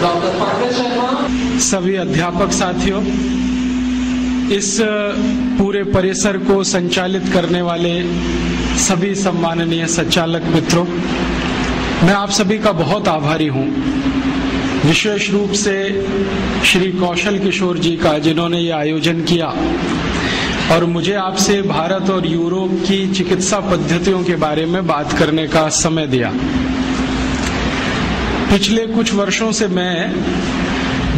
Doctor Pankaj Sharma, सभी अध्यापक साथियों, इस पूरे परिसर को संचालित करने वाले सभी सम्माननीय संचालक मित्रों, मैं आप सभी का बहुत आभारी हूं। विशेष रूप से श्री कौशल किशोर जी का, जिन्होंने ये आयोजन किया और मुझे आपसे भारत और यूरोप की चिकित्सा पद्धतियों के बारे में बात करने का समय दिया। पिछले कुछ वर्षों से मैं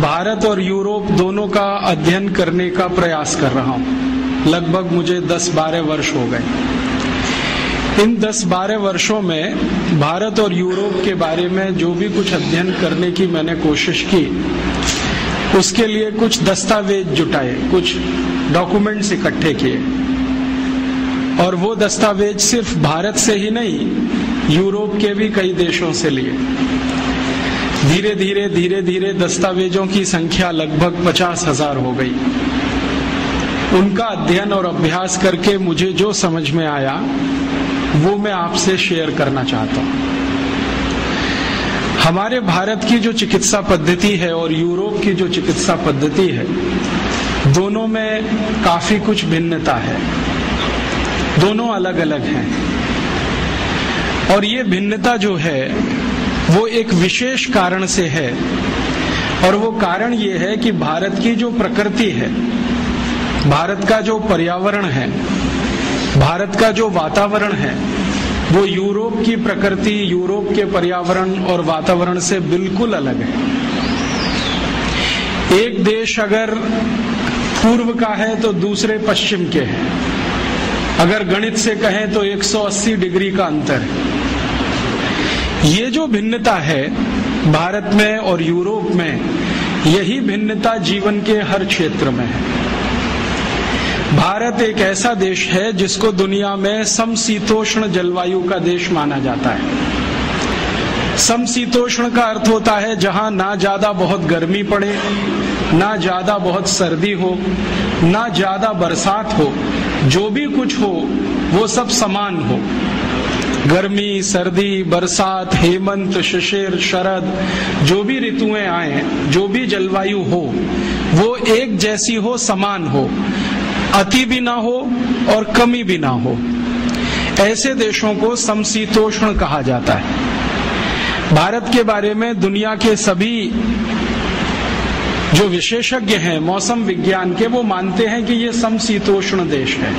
भारत और यूरोप दोनों का अध्ययन करने का प्रयास कर रहा हूं। लगभग मुझे 10-12 वर्ष हो गए। इन 10-12 वर्षों में भारत और यूरोप के बारे में जो भी कुछ अध्ययन करने की मैंने कोशिश की, उसके लिए कुछ दस्तावेज जुटाए, कुछ डॉक्यूमेंट्स इकट्ठे किए, और वो दस्तावेज सिर्फ भारत से ही नहीं, यूरोप के भी कई देशों से लिए। धीरे धीरे दस्तावेजों की संख्या लगभग 50,000 हो गई। उनका अध्ययन और अभ्यास करके मुझे जो समझ में आया वो मैं आपसे शेयर करना चाहता हूं। हमारे भारत की जो चिकित्सा पद्धति है और यूरोप की जो चिकित्सा पद्धति है, दोनों में काफी कुछ भिन्नता है। दोनों अलग अलग हैं, और ये भिन्नता जो है वो एक विशेष कारण से है, और वो कारण ये है कि भारत की जो प्रकृति है, भारत का जो पर्यावरण है, भारत का जो वातावरण है, वो यूरोप की प्रकृति, यूरोप के पर्यावरण और वातावरण से बिल्कुल अलग है। एक देश अगर पूर्व का है तो दूसरे पश्चिम के हैं। अगर गणित से कहें तो 180 डिग्री का अंतर है। ये जो भिन्नता है भारत में और यूरोप में, यही भिन्नता जीवन के हर क्षेत्र में है। भारत एक ऐसा देश है जिसको दुनिया में समशीतोष्ण जलवायु का देश माना जाता है। समशीतोष्ण का अर्थ होता है जहां ना ज्यादा बहुत गर्मी पड़े, ना ज्यादा बहुत सर्दी हो, ना ज्यादा बरसात हो, जो भी कुछ हो वो सब समान हो। गर्मी, सर्दी, बरसात, हेमंत, शिशिर, शरद, जो भी ऋतुएं आए, जो भी जलवायु हो, वो एक जैसी हो, समान हो, अति भी ना हो और कमी भी ना हो। ऐसे देशों को समशीतोष्ण कहा जाता है। भारत के बारे में दुनिया के सभी जो विशेषज्ञ हैं मौसम विज्ञान के, वो मानते हैं कि ये समशीतोष्ण देश है।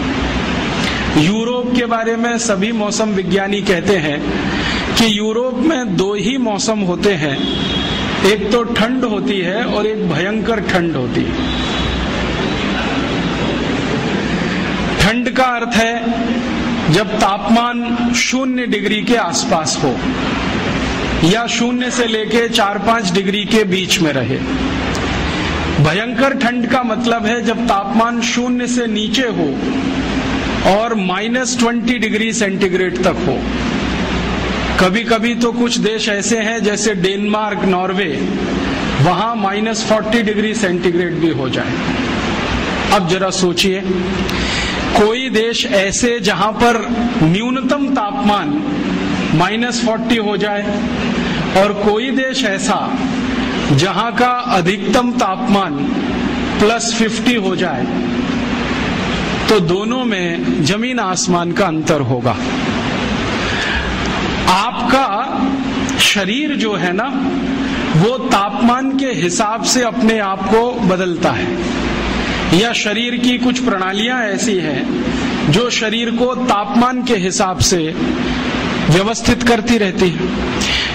यूरोप के बारे में सभी मौसम विज्ञानी कहते हैं कि यूरोप में 2 ही मौसम होते हैं, एक तो ठंड होती है और एक भयंकर ठंड होती है। ठंड का अर्थ है जब तापमान 0 डिग्री के आसपास हो या 0 से लेके 4-5 डिग्री के बीच में रहे। भयंकर ठंड का मतलब है जब तापमान 0 से नीचे हो और -20 डिग्री सेंटीग्रेड तक हो। कभी कभी तो कुछ देश ऐसे हैं जैसे डेनमार्क, नॉर्वे, वहां -40 डिग्री सेंटीग्रेड भी हो जाए। अब जरा सोचिए, कोई देश ऐसे जहां पर न्यूनतम तापमान -40 हो जाए और कोई देश ऐसा जहां का अधिकतम तापमान +50 हो जाए, तो दोनों में जमीन आसमान का अंतर होगा। आपका शरीर जो है ना, वो तापमान के हिसाब से अपने आप को बदलता है, या शरीर की कुछ प्रणालियां ऐसी हैं जो शरीर को तापमान के हिसाब से व्यवस्थित करती रहती है।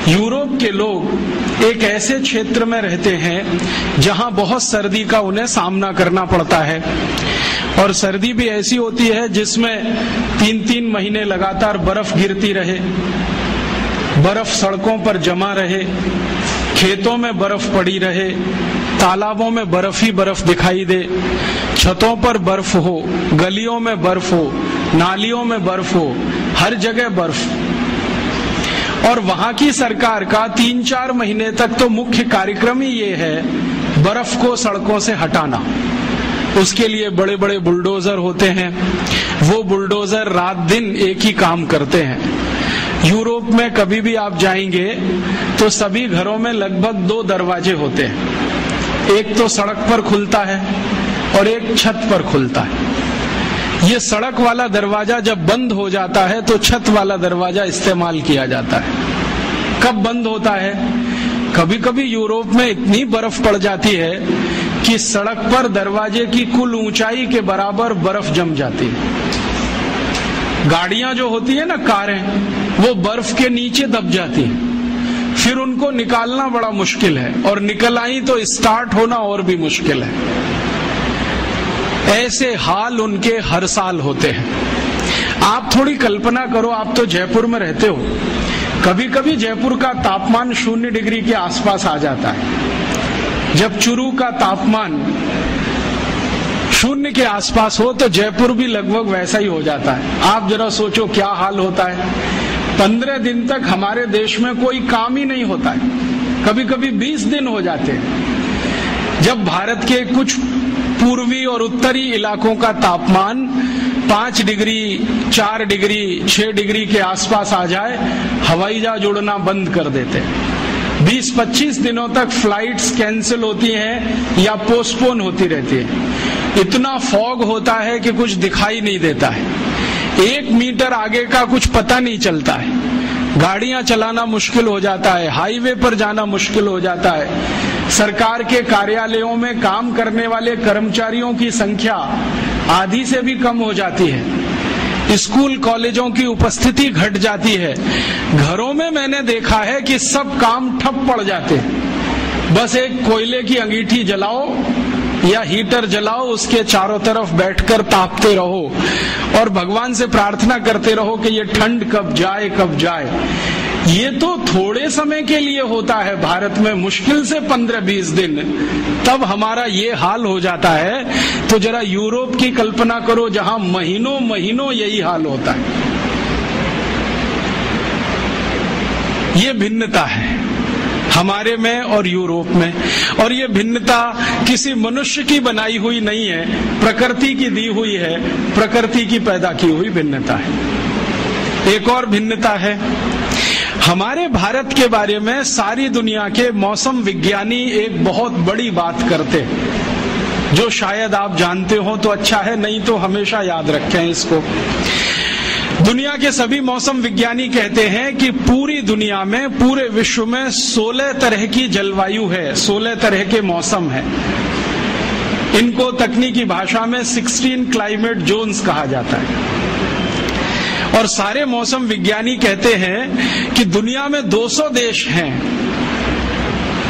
यूरोप के लोग एक ऐसे क्षेत्र में रहते हैं जहां बहुत सर्दी का उन्हें सामना करना पड़ता है, और सर्दी भी ऐसी होती है जिसमें 3-3 महीने लगातार बर्फ गिरती रहे, बर्फ सड़कों पर जमा रहे, खेतों में बर्फ पड़ी रहे, तालाबों में बर्फ ही बर्फ दिखाई दे, छतों पर बर्फ हो, गलियों में बर्फ हो, नालियों में बर्फ हो, हर जगह बर्फ। और वहां की सरकार का 3-4 महीने तक तो मुख्य कार्यक्रम ही ये है बर्फ को सड़कों से हटाना। उसके लिए बड़े बड़े बुलडोजर होते हैं, वो बुलडोजर रात दिन एक ही काम करते हैं। यूरोप में कभी भी आप जाएंगे तो सभी घरों में लगभग 2 दरवाजे होते हैं। एक तो सड़क पर खुलता है और एक छत पर खुलता है। ये सड़क वाला दरवाजा जब बंद हो जाता है तो छत वाला दरवाजा इस्तेमाल किया जाता है। कब बंद होता है? कभी कभी यूरोप में इतनी बर्फ पड़ जाती है कि सड़क पर दरवाजे की कुल ऊंचाई के बराबर बर्फ जम जाती है। गाड़ियां जो होती है ना, कारें, वो बर्फ के नीचे दब जाती हैं। फिर उनको निकालना बड़ा मुश्किल है, और निकल आई तो स्टार्ट होना और भी मुश्किल है। ऐसे हाल उनके हर साल होते हैं। आप थोड़ी कल्पना करो, आप तो जयपुर में रहते हो, कभी कभी जयपुर का तापमान 0 डिग्री के आसपास आ जाता है। जब चुरू का तापमान 0 के आसपास हो तो जयपुर भी लगभग वैसा ही हो जाता है। आप जरा सोचो क्या हाल होता है। 15 दिन तक हमारे देश में कोई काम ही नहीं होता है, कभी कभी 20 दिन हो जाते हैं। जब भारत के कुछ पूर्वी और उत्तरी इलाकों का तापमान 5 डिग्री, 4 डिग्री, 6 डिग्री के आसपास आ जाए, हवाई जहाज उड़ना बंद कर देते हैं। 20-25 दिनों तक फ्लाइट्स कैंसिल होती हैं या पोस्टपोन होती रहती है। इतना फॉग होता है कि कुछ दिखाई नहीं देता है। 1 मीटर आगे का कुछ पता नहीं चलता है। गाड़ियां चलाना मुश्किल हो जाता है, हाईवे पर जाना मुश्किल हो जाता है। सरकार के कार्यालयों में काम करने वाले कर्मचारियों की संख्या आधी से भी कम हो जाती है। स्कूल कॉलेजों की उपस्थिति घट जाती है। घरों में मैंने देखा है कि सब काम ठप पड़ जाते हैं। बस एक कोयले की अंगीठी जलाओ या हीटर जलाओ, उसके चारों तरफ बैठकर तापते रहो और भगवान से प्रार्थना करते रहो कि ये ठंड कब जाए कब जाए। ये तो थोड़े समय के लिए होता है भारत में, मुश्किल से 15-20 दिन, तब हमारा ये हाल हो जाता है। तो जरा यूरोप की कल्पना करो जहां महीनों महीनों यही हाल होता है। ये भिन्नता है हमारे में और यूरोप में, और ये भिन्नता किसी मनुष्य की बनाई हुई नहीं है, प्रकृति की दी हुई है, प्रकृति की पैदा की हुई भिन्नता है। एक और भिन्नता है, हमारे भारत के बारे में सारी दुनिया के मौसम विज्ञानी एक बहुत बड़ी बात करते हैं, जो शायद आप जानते हो तो अच्छा है, नहीं तो हमेशा याद रखें इसको। दुनिया के सभी मौसम विज्ञानी कहते हैं कि पूरी दुनिया में, पूरे विश्व में 16 तरह की जलवायु है, 16 तरह के मौसम है। इनको तकनीकी भाषा में 16 क्लाइमेट जोन्स कहा जाता है। और सारे मौसम विज्ञानी कहते हैं कि दुनिया में 200 देश हैं,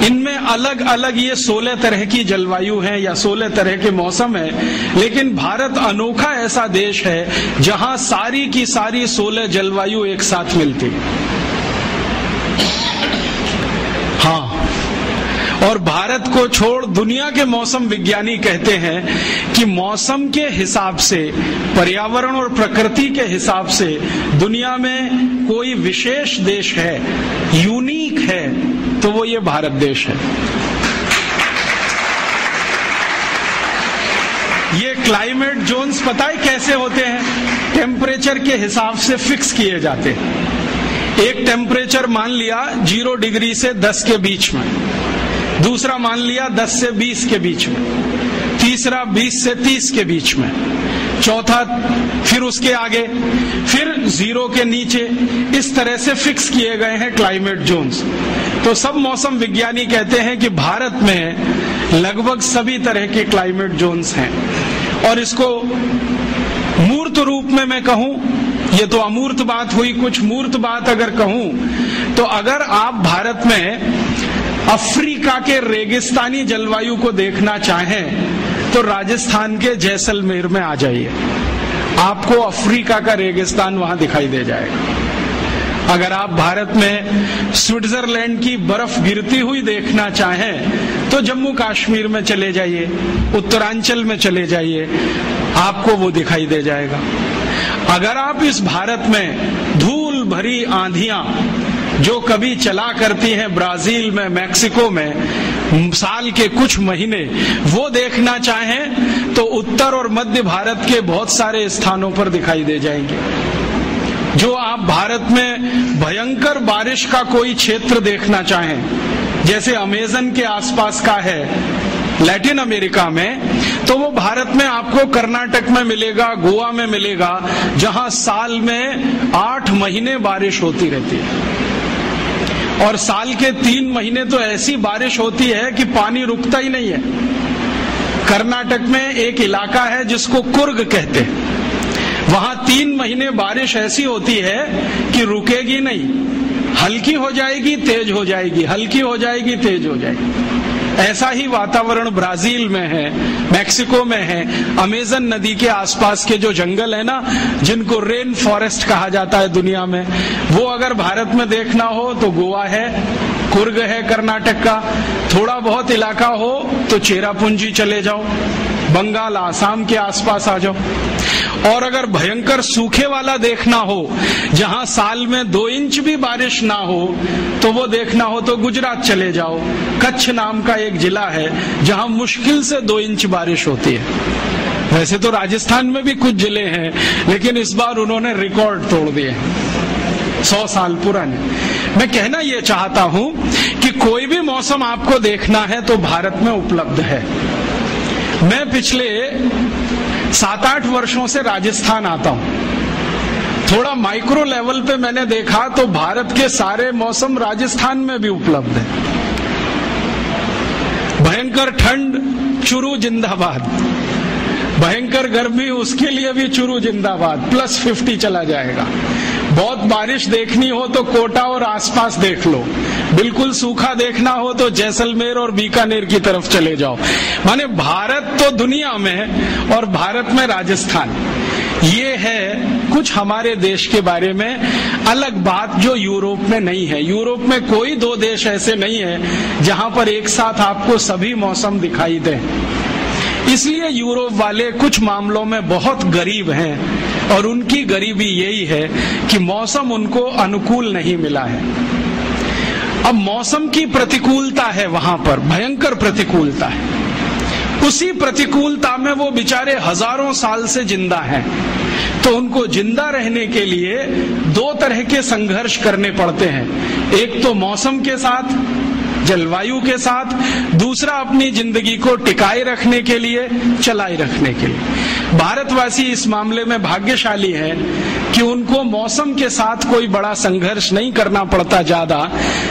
इनमें अलग अलग ये 16 तरह की जलवायु है या 16 तरह के मौसम है। लेकिन भारत अनोखा ऐसा देश है जहां सारी की सारी 16 जलवायु एक साथ मिलती है। हाँ, और भारत को छोड़ दुनिया के मौसम विज्ञानी कहते हैं कि मौसम के हिसाब से, पर्यावरण और प्रकृति के हिसाब से दुनिया में कोई विशेष देश है, यूनिक है, तो वो ये भारत देश है। ये क्लाइमेट जोन्स पता है कैसे होते हैं? टेम्परेचर के हिसाब से फिक्स किए जाते हैं। एक टेम्परेचर मान लिया 0 डिग्री से 10 के बीच में, दूसरा मान लिया 10 से 20 के बीच में, तीसरा 20 से 30 के बीच में, चौथा फिर उसके आगे, फिर 0 के नीचे। इस तरह से फिक्स किए गए हैं क्लाइमेट जोन्स। तो सब मौसम विज्ञानी कहते हैं कि भारत में लगभग सभी तरह के क्लाइमेट जोन्स हैं। और इसको मूर्त रूप में मैं कहूं, ये तो अमूर्त बात हुई, कुछ मूर्त बात अगर कहूं तो अगर आप भारत में अफ्रीका के रेगिस्तानी जलवायु को देखना चाहें तो राजस्थान के जैसलमेर में आ जाइए, आपको अफ्रीका का रेगिस्तान वहां दिखाई दे जाएगा। अगर आप भारत में स्विट्जरलैंड की बर्फ गिरती हुई देखना चाहें तो जम्मू कश्मीर में चले जाइए, उत्तरांचल में चले जाइए, आपको वो दिखाई दे जाएगा। अगर आप इस भारत में धूल भरी आंधियां जो कभी चला करती हैं ब्राजील में, मैक्सिको में, साल के कुछ महीने, वो देखना चाहें तो उत्तर और मध्य भारत के बहुत सारे स्थानों पर दिखाई दे जाएंगे। जो आप भारत में भयंकर बारिश का कोई क्षेत्र देखना चाहें, जैसे अमेज़न के आसपास का है लैटिन अमेरिका में, तो वो भारत में आपको कर्नाटक में मिलेगा, गोवा में मिलेगा, जहां साल में 8 महीने बारिश होती रहती है। और साल के 3 महीने तो ऐसी बारिश होती है कि पानी रुकता ही नहीं है। कर्नाटक में एक इलाका है जिसको कुर्ग कहते हैं, वहां 3 महीने बारिश ऐसी होती है कि रुकेगी नहीं, हल्की हो जाएगी तेज हो जाएगी, हल्की हो जाएगी तेज हो जाएगी। ऐसा ही वातावरण ब्राजील में है, मैक्सिको में है, अमेज़न नदी के आसपास के जो जंगल है ना, जिनको रेन फॉरेस्ट कहा जाता है दुनिया में, वो अगर भारत में देखना हो तो गोवा है, कुर्ग है कर्नाटक का, थोड़ा बहुत इलाका हो तो चेरापूंजी चले जाओ, बंगाल आसाम के आसपास आ जाओ। और अगर भयंकर सूखे वाला देखना हो, जहां साल में 2 इंच भी बारिश ना हो, तो वो देखना हो तो गुजरात चले जाओ। कच्छ नाम का एक जिला है जहां मुश्किल से 2 इंच बारिश होती है। वैसे तो राजस्थान में भी कुछ जिले हैं, लेकिन इस बार उन्होंने रिकॉर्ड तोड़ दिए, 100 साल पुराने। मैं कहना यह चाहता हूं कि कोई भी मौसम आपको देखना है तो भारत में उपलब्ध है। मैं पिछले 7-8 वर्षों से राजस्थान आता हूं। थोड़ा माइक्रो लेवल पे मैंने देखा तो भारत के सारे मौसम राजस्थान में भी उपलब्ध है। भयंकर ठंड, चुरू जिंदाबाद। भयंकर गर्मी, उसके लिए भी चुरू जिंदाबाद, +50 चला जाएगा। बहुत बारिश देखनी हो तो कोटा और आसपास देख लो, बिल्कुल सूखा देखना हो तो जैसलमेर और बीकानेर की तरफ चले जाओ। माने भारत तो दुनिया में और भारत में राजस्थान। ये है कुछ हमारे देश के बारे में अलग बात जो यूरोप में नहीं है। यूरोप में कोई 2 देश ऐसे नहीं है जहां पर एक साथ आपको सभी मौसम दिखाई दें। इसलिए यूरोप वाले कुछ मामलों में बहुत गरीब हैं, और उनकी गरीबी यही है कि मौसम उनको अनुकूल नहीं मिला है। अब मौसम की प्रतिकूलता है वहां पर, भयंकर प्रतिकूलता है। उसी प्रतिकूलता में वो बेचारे हजारों साल से जिंदा हैं, तो उनको जिंदा रहने के लिए 2 तरह के संघर्ष करने पड़ते हैं। एक तो मौसम के साथ, जलवायु के साथ, दूसरा अपनी जिंदगी को टिकाए रखने के लिए, चलाए रखने के लिए। भारतवासी इस मामले में भाग्यशाली है कि उनको मौसम के साथ कोई बड़ा संघर्ष नहीं करना पड़ता ज्यादा।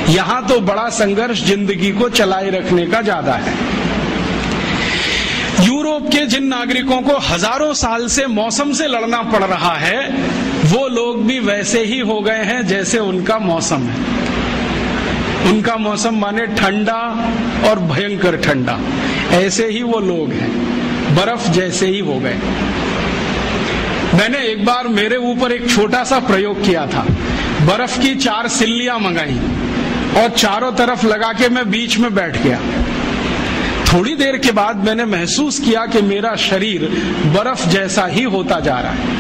यहां तो बड़ा संघर्ष जिंदगी को चलाए रखने का ज्यादा है। यूरोप के जिन नागरिकों को हजारों साल से मौसम से लड़ना पड़ रहा है, वो लोग भी वैसे ही हो गए हैं जैसे उनका मौसम है। उनका मौसम माने ठंडा और भयंकर ठंडा, ऐसे ही वो लोग हैं, बर्फ जैसे ही हो गए। मैंने एक बार मेरे ऊपर एक छोटा सा प्रयोग किया था। बर्फ की 4 सिल्लियां मंगाई और चारों तरफ लगा के मैं बीच में बैठ गया। थोड़ी देर के बाद मैंने महसूस किया कि मेरा शरीर बर्फ जैसा ही होता जा रहा है।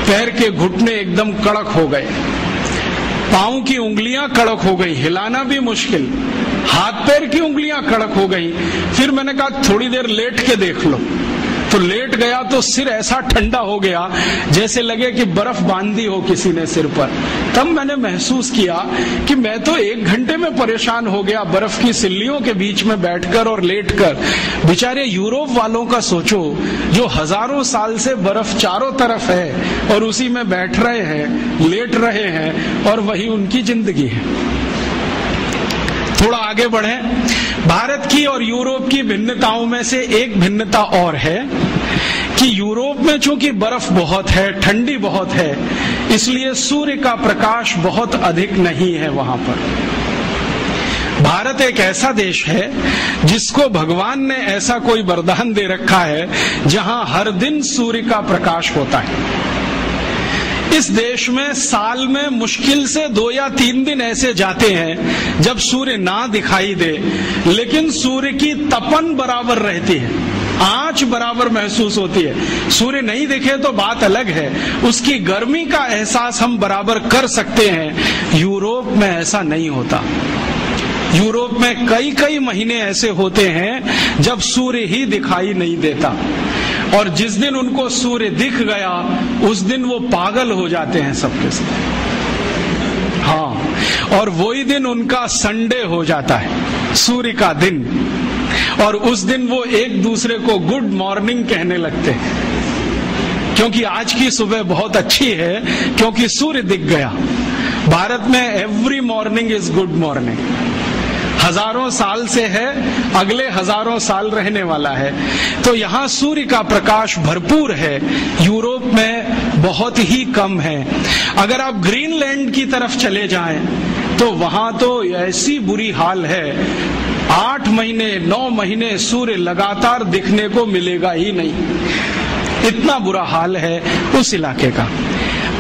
पैर के घुटने एकदम कड़क हो गए, पांव की उंगलियां कड़क हो गई, हिलाना भी मुश्किल, हाथ पैर की उंगलियां कड़क हो गई। फिर मैंने कहा थोड़ी देर लेट के देख लो, तो लेट गया तो सिर ऐसा ठंडा हो गया जैसे लगे कि बर्फ बांधी हो किसी ने सिर पर। तब मैंने महसूस किया कि मैं तो 1 घंटे में परेशान हो गया बर्फ की सिल्लियों के बीच में बैठकर और लेटकर। बेचारे यूरोप वालों का सोचो, जो हजारों साल से बर्फ चारों तरफ है और उसी में बैठ रहे हैं, लेट रहे हैं, और वही उनकी जिंदगी है। थोड़ा आगे बढ़े। भारत की और यूरोप की भिन्नताओं में से एक भिन्नता और है कि यूरोप में चूंकि बर्फ बहुत है, ठंडी बहुत है, इसलिए सूर्य का प्रकाश बहुत अधिक नहीं है वहां पर। भारत एक ऐसा देश है जिसको भगवान ने ऐसा कोई वरदान दे रखा है जहां हर दिन सूर्य का प्रकाश होता है। इस देश में साल में मुश्किल से 2 या 3 दिन ऐसे जाते हैं जब सूर्य ना दिखाई दे, लेकिन सूर्य की तपन बराबर रहती है, आंच बराबर महसूस होती है। सूर्य नहीं दिखे तो बात अलग है, उसकी गर्मी का एहसास हम बराबर कर सकते हैं। यूरोप में ऐसा नहीं होता। यूरोप में कई कई महीने ऐसे होते हैं जब सूर्य ही दिखाई नहीं देता। और जिस दिन उनको सूर्य दिख गया उस दिन वो पागल हो जाते हैं सबके सब। हाँ, और वही दिन उनका संडे हो जाता है, सूर्य का दिन, और उस दिन वो एक दूसरे को गुड मॉर्निंग कहने लगते हैं, क्योंकि आज की सुबह बहुत अच्छी है, क्योंकि सूर्य दिख गया। भारत में every morning is good morning, हजारों साल से है, अगले हजारों साल रहने वाला है। तो यहाँ सूर्य का प्रकाश भरपूर है, यूरोप में बहुत ही कम है। अगर आप ग्रीनलैंड की तरफ चले जाएं तो वहां तो ऐसी बुरी हाल है, 8 महीने 9 महीने सूर्य लगातार दिखने को मिलेगा ही नहीं, इतना बुरा हाल है उस इलाके का।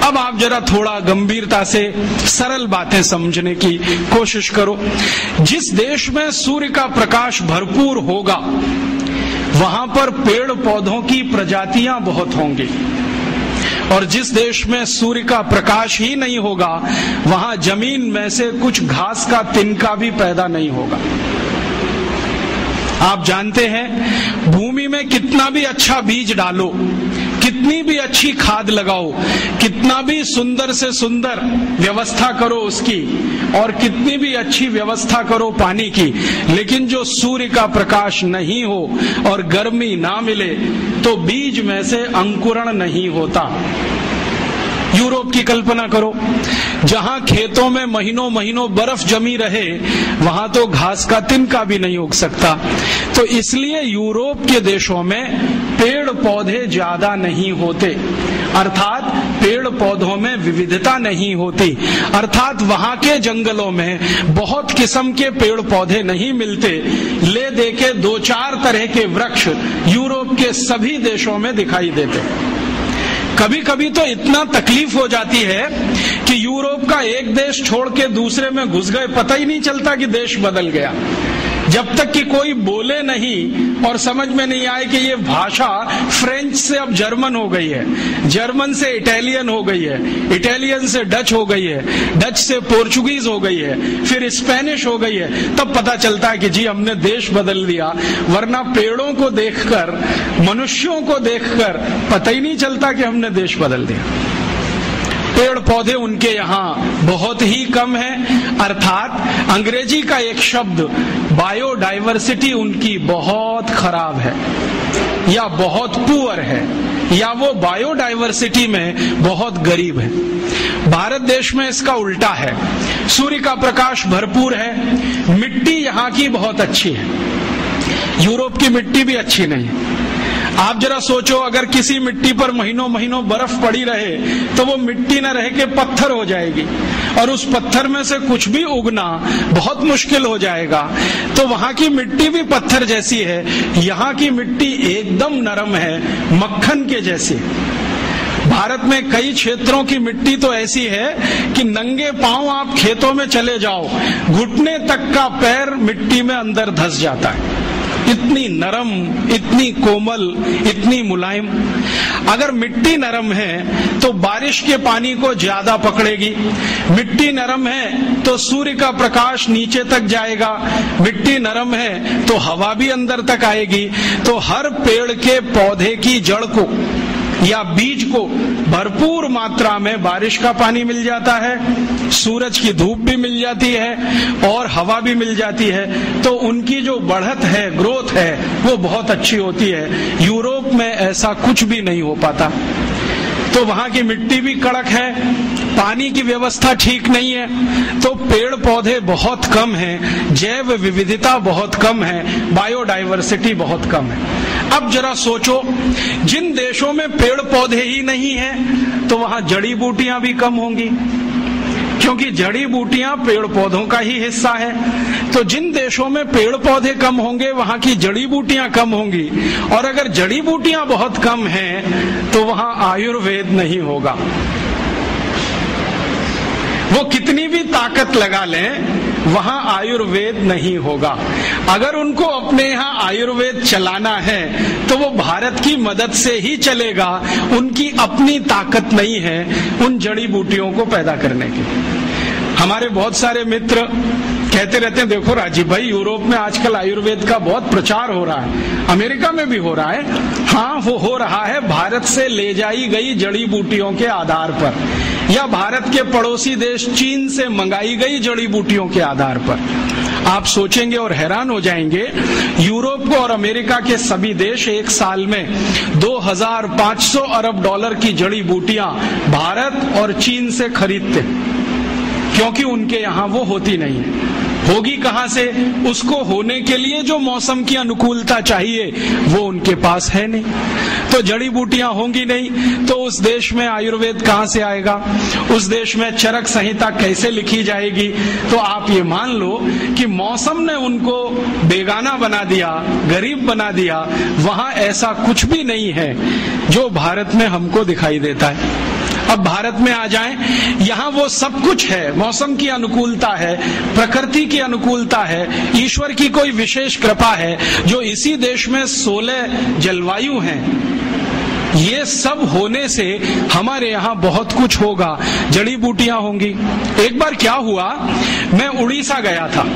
अब आप जरा थोड़ा गंभीरता से सरल बातें समझने की कोशिश करो। जिस देश में सूर्य का प्रकाश भरपूर होगा वहां पर पेड़ पौधों की प्रजातियां बहुत होंगी, और जिस देश में सूर्य का प्रकाश ही नहीं होगा वहां जमीन में से कुछ घास का तिनका भी पैदा नहीं होगा। आप जानते हैं भूमि में कितना भी अच्छा बीज डालो, कितनी भी अच्छी खाद लगाओ, कितना भी सुंदर से सुंदर व्यवस्था करो उसकी, और कितनी भी अच्छी व्यवस्था करो पानी की, लेकिन जो सूर्य का प्रकाश नहीं हो और गर्मी ना मिले तो बीज में से अंकुरण नहीं होता। यूरोप की कल्पना करो, जहां खेतों में महीनों महीनों बर्फ जमी रहे वहां तो घास का तिनका भी नहीं उग सकता। तो इसलिए यूरोप के देशों में पेड़ पौधे ज्यादा नहीं होते, अर्थात पेड़ पौधों में विविधता नहीं होती, अर्थात वहां के जंगलों में बहुत किस्म के पेड़ पौधे नहीं मिलते। ले दे के 2-4 तरह के वृक्ष यूरोप के सभी देशों में दिखाई देते। कभी कभी तो इतना तकलीफ हो जाती है कि यूरोप का एक देश छोड़ के दूसरे में घुस गए, पता ही नहीं चलता कि देश बदल गया, जब तक कि कोई बोले नहीं और समझ में नहीं आए कि ये भाषा फ्रेंच से अब जर्मन हो गई है, जर्मन से इटालियन हो गई है, इटालियन से डच हो गई है, डच से पोर्चुगीज हो गई है, फिर स्पेनिश हो गई है। तब पता चलता है कि जी हमने देश बदल दिया, वरना पेड़ों को देखकर, मनुष्यों को देखकर पता ही नहीं चलता कि हमने देश बदल दिया। पेड़ पौधे उनके यहाँ बहुत ही कम है, अर्थात अंग्रेजी का एक शब्द बायोडाइवर्सिटी उनकी बहुत खराब है, या बहुत पुअर है, या वो बायोडाइवर्सिटी में बहुत गरीब है। भारत देश में इसका उल्टा है, सूर्य का प्रकाश भरपूर है, मिट्टी यहाँ की बहुत अच्छी है, यूरोप की मिट्टी भी अच्छी नहीं है। आप जरा सोचो, अगर किसी मिट्टी पर महीनों महीनों बर्फ पड़ी रहे तो वो मिट्टी न रह के पत्थर हो जाएगी, और उस पत्थर में से कुछ भी उगना बहुत मुश्किल हो जाएगा। तो वहां की मिट्टी भी पत्थर जैसी है, यहाँ की मिट्टी एकदम नरम है, मक्खन के जैसी। भारत में कई क्षेत्रों की मिट्टी तो ऐसी है कि नंगे पांव आप खेतों में चले जाओ, घुटने तक का पैर मिट्टी में अंदर धंस जाता है, इतनी नरम, इतनी कोमल, इतनी मुलायम। अगर मिट्टी नरम है तो बारिश के पानी को ज्यादा पकड़ेगी, मिट्टी नरम है तो सूर्य का प्रकाश नीचे तक जाएगा, मिट्टी नरम है तो हवा भी अंदर तक आएगी। तो हर पेड़ के पौधे की जड़ को या बीज को भरपूर मात्रा में बारिश का पानी मिल जाता है, सूरज की धूप भी मिल जाती है और हवा भी मिल जाती है, तो उनकी जो बढ़त है, ग्रोथ है, वो बहुत अच्छी होती है। यूरोप में ऐसा कुछ भी नहीं हो पाता। तो वहां की मिट्टी भी कड़क है, पानी की व्यवस्था ठीक नहीं है, तो पेड़ पौधे बहुत कम हैं, जैव विविधता बहुत कम है, बायोडाइवर्सिटी बहुत कम है। अब जरा सोचो, जिन देशों में पेड़ पौधे ही नहीं हैं तो वहां जड़ी बूटियां भी कम होंगी, क्योंकि जड़ी बूटियां पेड़ पौधों का ही हिस्सा है। तो जिन देशों में पेड़ पौधे कम होंगे वहां की जड़ी बूटियां कम होंगी, और अगर जड़ी बूटियां बहुत कम हैं तो वहां आयुर्वेद नहीं होगा। वो कितनी भी ताकत लगा लें वहां आयुर्वेद नहीं होगा। अगर उनको अपने यहाँ आयुर्वेद चलाना है तो वो भारत की मदद से ही चलेगा, उनकी अपनी ताकत नहीं है उन जड़ी बूटियों को पैदा करने की। हमारे बहुत सारे मित्र कहते रहते हैं, देखो राजीव भाई, यूरोप में आजकल आयुर्वेद का बहुत प्रचार हो रहा है, अमेरिका में भी हो रहा है। हाँ, वो हो रहा है भारत से ले जाई गई जड़ी बूटियों के आधार पर, या भारत के पड़ोसी देश चीन से मंगाई गई जड़ी बूटियों के आधार पर। आप सोचेंगे और हैरान हो जाएंगे, यूरोप और अमेरिका के सभी देश एक साल में 2500 अरब डॉलर की जड़ी बूटियां भारत और चीन से खरीदते, क्योंकि उनके यहाँ वो होती नहीं है। होगी कहाँ से? उसको होने के लिए जो मौसम की अनुकूलता चाहिए वो उनके पास है नहीं। तो जड़ी बूटियां होंगी नहीं तो उस देश में आयुर्वेद कहाँ से आएगा? उस देश में चरक संहिता कैसे लिखी जाएगी? तो आप ये मान लो कि मौसम ने उनको बेगाना बना दिया, गरीब बना दिया। वहां ऐसा कुछ भी नहीं है जो भारत में हमको दिखाई देता है। अब भारत में आ जाएं, यहाँ वो सब कुछ है। मौसम की अनुकूलता है, प्रकृति की अनुकूलता है, ईश्वर की कोई विशेष कृपा है जो इसी देश में 16 जलवायु हैं। ये सब होने से हमारे यहाँ बहुत कुछ होगा, जड़ी बूटियां होंगी। एक बार क्या हुआ, मैं उड़ीसा गया था।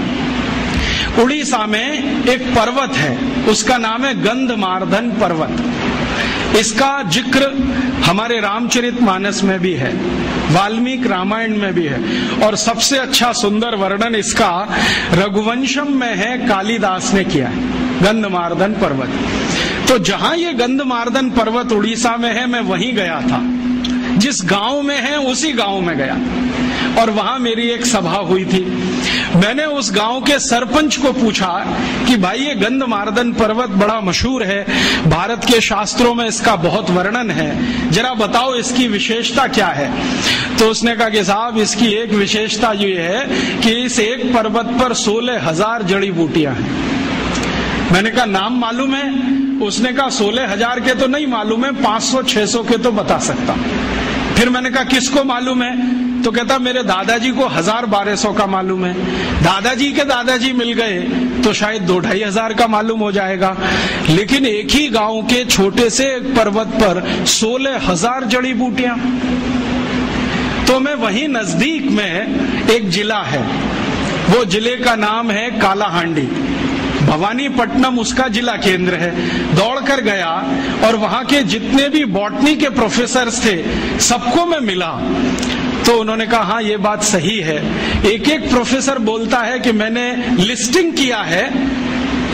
उड़ीसा में एक पर्वत है, उसका नाम है गंधमार्दन पर्वत। इसका जिक्र हमारे रामचरितमानस में भी है, वाल्मीकि रामायण में भी है, और सबसे अच्छा सुंदर वर्णन इसका रघुवंशम में है, कालिदास ने किया है, गंधमार्दन पर्वत। तो जहां ये गंधमार्दन पर्वत उड़ीसा में है, मैं वहीं गया था। जिस गांव में है उसी गांव में गया, और वहां मेरी एक सभा हुई थी। मैंने उस गांव के सरपंच को पूछा कि भाई, ये गंधमार्दन पर्वत बड़ा मशहूर है, भारत के शास्त्रों में इसका बहुत वर्णन है, जरा बताओ इसकी विशेषता क्या है? तो उसने कहा कि साहब, इसकी एक विशेषता ये है कि इस एक पर्वत पर 16,000 जड़ी बूटियां हैं। मैंने कहा नाम मालूम है? उसने कहा 16,000 के तो नहीं मालूम है, 500-600 के तो बता सकता। फिर मैंने कहा किसको मालूम है? तो कहता मेरे दादाजी को 1000-1200 का मालूम है। दादाजी के दादाजी मिल गए तो शायद 2-2,500 का मालूम हो जाएगा। लेकिन एक ही गांव के छोटे से एक पर्वत पर 16,000 जड़ी बूटियां। तो मैं वहीं नजदीक में एक जिला है, वो जिले का नाम है कालाहांडी, भवानीपट्टनम उसका जिला केंद्र है। दौड़कर गया और वहां के जितने भी बॉटनी के प्रोफेसर्स थे सबको मैं मिला। तो उन्होंने कहा हाँ, ये बात सही है। एक एक प्रोफेसर बोलता है कि मैंने लिस्टिंग किया है,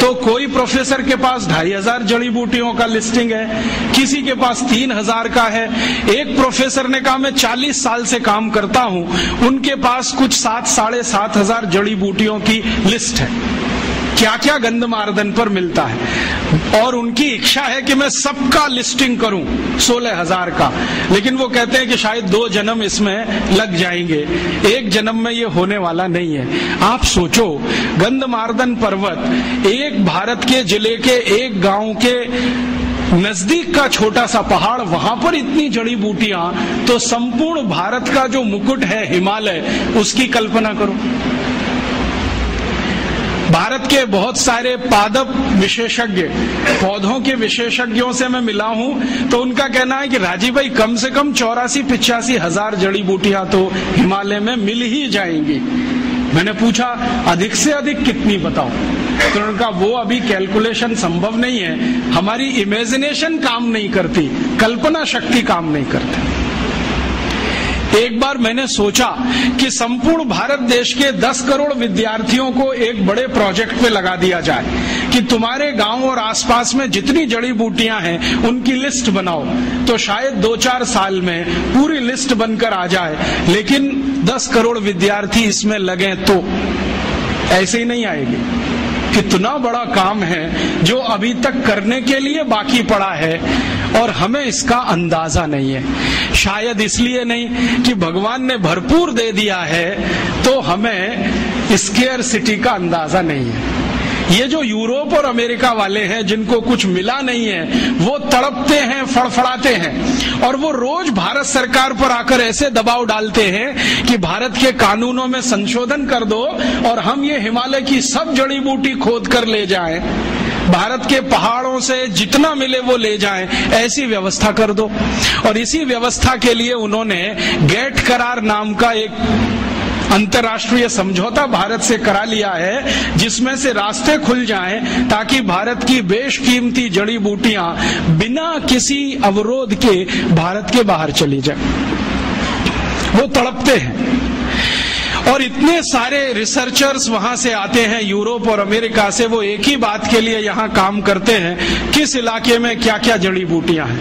तो कोई प्रोफेसर के पास 2,500 जड़ी बूटियों का लिस्टिंग है, किसी के पास 3,000 का है। एक प्रोफेसर ने कहा मैं 40 साल से काम करता हूं, उनके पास कुछ 7,000-7,500 जड़ी बूटियों की लिस्ट है। क्या क्या गंधमार्दन पर मिलता है, और उनकी इच्छा है कि मैं सबका लिस्टिंग करूं 16,000 का। लेकिन वो कहते हैं कि शायद 2 जन्म इसमें लग जाएंगे, एक जन्म में ये होने वाला नहीं है। आप सोचो, गंधमार्दन पर्वत एक भारत के जिले के एक गांव के नजदीक का छोटा सा पहाड़, वहां पर इतनी जड़ी बूटियां, तो संपूर्ण भारत का जो मुकुट है हिमालय, उसकी कल्पना करो। भारत के बहुत सारे पादप विशेषज्ञ, पौधों के विशेषज्ञों से मैं मिला हूं, तो उनका कहना है कि राजीव भाई, कम से कम 84-85 हजार जड़ी बूटियां तो हिमालय में मिल ही जाएंगी। मैंने पूछा अधिक से अधिक कितनी बताओ? तो उनका वो अभी कैलकुलेशन संभव नहीं है, हमारी इमेजिनेशन काम नहीं करती, कल्पना शक्ति काम नहीं करती। एक बार मैंने सोचा कि संपूर्ण भारत देश के 10 करोड़ विद्यार्थियों को एक बड़े प्रोजेक्ट पे लगा दिया जाए कि तुम्हारे गांव और आसपास में जितनी जड़ी बूटियां हैं उनकी लिस्ट बनाओ, तो शायद 2-4 साल में पूरी लिस्ट बनकर आ जाए। लेकिन 10 करोड़ विद्यार्थी इसमें लगे तो ऐसे ही नहीं आएगी। कितना बड़ा काम है जो अभी तक करने के लिए बाकी पड़ा है, और हमें इसका अंदाजा नहीं है। शायद इसलिए नहीं कि भगवान ने भरपूर दे दिया है, तो हमें स्केयरसिटी का अंदाजा नहीं है। ये जो यूरोप और अमेरिका वाले हैं जिनको कुछ मिला नहीं है, वो तड़पते हैं, फड़फड़ाते हैं, और वो रोज भारत सरकार पर आकर ऐसे दबाव डालते हैं कि भारत के कानूनों में संशोधन कर दो और हम ये हिमालय की सब जड़ी बूटी खोद कर ले जाएं, भारत के पहाड़ों से जितना मिले वो ले जाएं, ऐसी व्यवस्था कर दो। और इसी व्यवस्था के लिए उन्होंने गेट करार नाम का एक अंतर्राष्ट्रीय समझौता भारत से करा लिया है, जिसमें से रास्ते खुल जाएं ताकि भारत की बेशकीमती जड़ी बूटियां बिना किसी अवरोध के भारत के बाहर चली जाए। वो तड़पते हैं और इतने सारे रिसर्चर्स वहां से आते हैं यूरोप और अमेरिका से, वो एक ही बात के लिए यहाँ काम करते हैं, किस इलाके में क्या क्या जड़ी बूटियां हैं,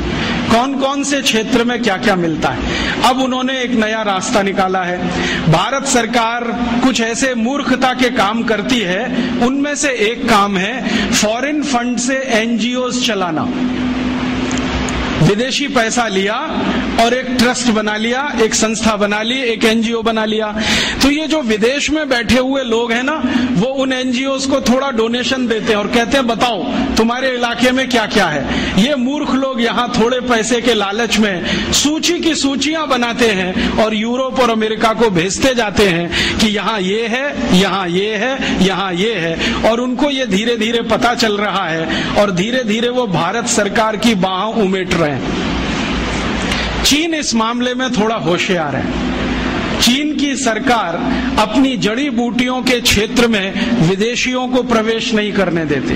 कौन कौन से क्षेत्र में क्या क्या मिलता है। अब उन्होंने एक नया रास्ता निकाला है। भारत सरकार कुछ ऐसे मूर्खता के काम करती है, उनमें से एक काम है फॉरेन फंड से एनजीओज चलाना। विदेशी पैसा लिया और एक ट्रस्ट बना लिया, एक संस्था बना ली, एक एनजीओ बना लिया। तो ये जो विदेश में बैठे हुए लोग हैं ना, वो उन एनजीओज को थोड़ा डोनेशन देते हैं और कहते हैं बताओ तुम्हारे इलाके में क्या क्या है। ये मूर्ख लोग यहाँ थोड़े पैसे के लालच में सूची की सूचियां बनाते हैं और यूरोप और अमेरिका को भेजते जाते हैं कि यहाँ ये है, यहाँ ये है, यहाँ ये है, और उनको ये धीरे धीरे पता चल रहा है और धीरे धीरे वो भारत सरकार की बाहों उमेट रहे हैं। चीन इस मामले में थोड़ा होशियार है। चीन की सरकार अपनी जड़ी बूटियों के क्षेत्र में विदेशियों को प्रवेश नहीं करने देते।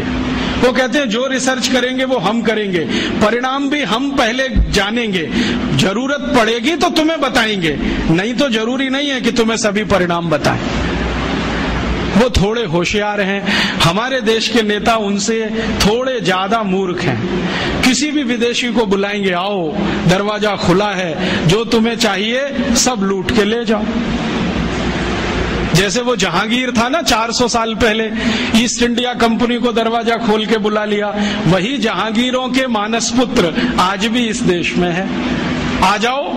वो कहते हैं जो रिसर्च करेंगे वो हम करेंगे, परिणाम भी हम पहले जानेंगे, जरूरत पड़ेगी तो तुम्हें बताएंगे, नहीं तो जरूरी नहीं है कि तुम्हें सभी परिणाम बताएं। वो थोड़े होशियार हैं। हमारे देश के नेता उनसे थोड़े ज्यादा मूर्ख हैं। किसी भी विदेशी को बुलाएंगे, आओ दरवाजा खुला है, जो तुम्हें चाहिए सब लूट के ले जाओ। जैसे वो जहांगीर था ना 400 साल पहले, ईस्ट इंडिया कंपनी को दरवाजा खोल के बुला लिया, वही जहांगीरों के मानस पुत्र आज भी इस देश में है। आ जाओ,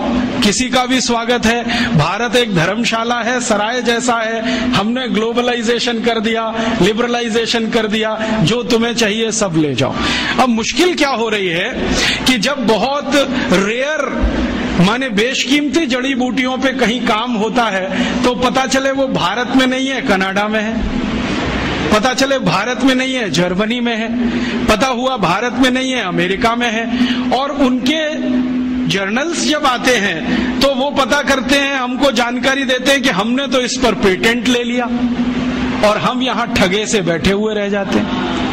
किसी का भी स्वागत है। भारत एक धर्मशाला है, सराय जैसा है। हमने ग्लोबलाइजेशन कर दिया, लिबरलाइजेशन कर दिया, जो तुम्हें चाहिए सब ले जाओ। अब मुश्किल क्या हो रही है कि जब बहुत रेयर माने बेशकीमती जड़ी बूटियों पे कहीं काम होता है तो पता चले वो भारत में नहीं है, कनाडा में है। पता चले भारत में नहीं है, जर्मनी में है। पता हुआ भारत में नहीं है, अमेरिका में है। और उनके जर्नल्स जब आते हैं तो वो पता करते हैं, हमको जानकारी देते हैं कि हमने तो इस पर पेटेंट ले लिया, और हम यहाँ ठगे से बैठे हुए रह जाते हैं।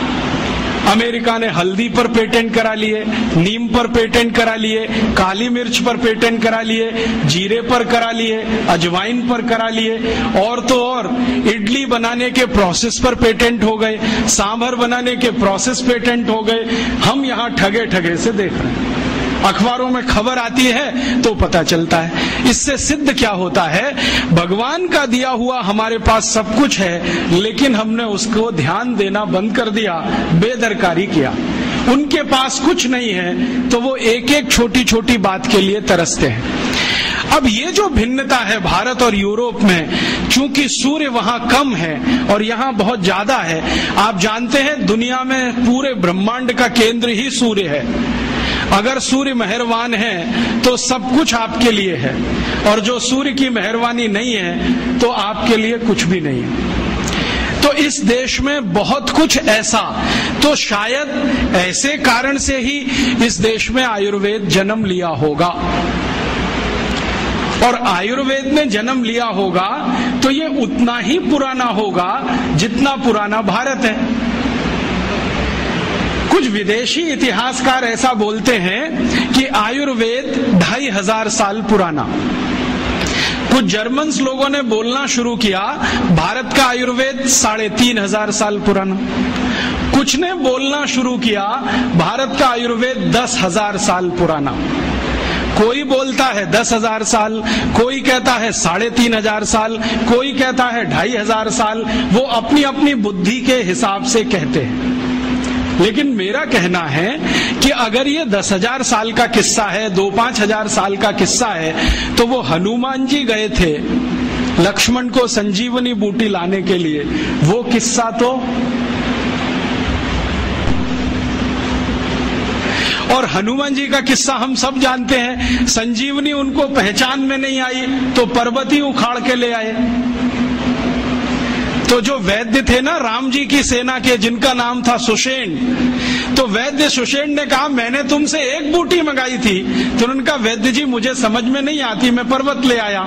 अमेरिका ने हल्दी पर पेटेंट करा लिए, नीम पर पेटेंट करा लिए, काली मिर्च पर पेटेंट करा लिए, जीरे पर करा लिए, अजवाइन पर करा लिए, और तो और इडली बनाने के प्रोसेस पर पेटेंट हो गए, सांभर बनाने के प्रोसेस पेटेंट हो गए। हम यहाँ ठगे ठगे से देख रहे हैं। अखबारों में खबर आती है तो पता चलता है। इससे सिद्ध क्या होता है, भगवान का दिया हुआ हमारे पास सब कुछ है, लेकिन हमने उसको ध्यान देना बंद कर दिया, बेदरकारी किया। उनके पास कुछ नहीं है तो वो एक एक छोटी छोटी बात के लिए तरसते हैं। अब ये जो भिन्नता है भारत और यूरोप में, चूंकि सूर्य वहां कम है और यहाँ बहुत ज्यादा है। आप जानते हैं दुनिया में पूरे ब्रह्मांड का केंद्र ही सूर्य है। अगर सूर्य मेहरबान है तो सब कुछ आपके लिए है, और जो सूर्य की मेहरबानी नहीं है तो आपके लिए कुछ भी नहीं है। तो इस देश में बहुत कुछ ऐसा, तो शायद ऐसे कारण से ही इस देश में आयुर्वेद जन्म लिया होगा। और आयुर्वेद ने जन्म लिया होगा तो ये उतना ही पुराना होगा जितना पुराना भारत है। कुछ विदेशी इतिहासकार ऐसा बोलते हैं कि आयुर्वेद 2500 साल पुराना। कुछ जर्मन्स लोगों ने बोलना शुरू किया भारत का आयुर्वेद 3500 साल पुराना। कुछ ने बोलना शुरू किया भारत का आयुर्वेद 10,000 साल पुराना। कोई बोलता है 10,000 साल, कोई कहता है 3500 साल, कोई कहता है 2500 साल। वो अपनी अपनी बुद्धि के हिसाब से कहते हैं। लेकिन मेरा कहना है कि अगर ये 10,000 साल का किस्सा है, 2-5 हजार साल का किस्सा है, तो वो हनुमान जी गए थे लक्ष्मण को संजीवनी बूटी लाने के लिए, वो किस्सा तो, और हनुमान जी का किस्सा हम सब जानते हैं। संजीवनी उनको पहचान में नहीं आई तो पर्वत ही उखाड़ के ले आए। तो जो वैद्य थे ना राम जी की सेना के, जिनका नाम था सुषेण, तो वैद्य सुषेण ने कहा मैंने तुमसे एक बूटी मंगाई थी। तो उन्होंने कहा वैद्य जी मुझे समझ में नहीं आती, मैं पर्वत ले आया।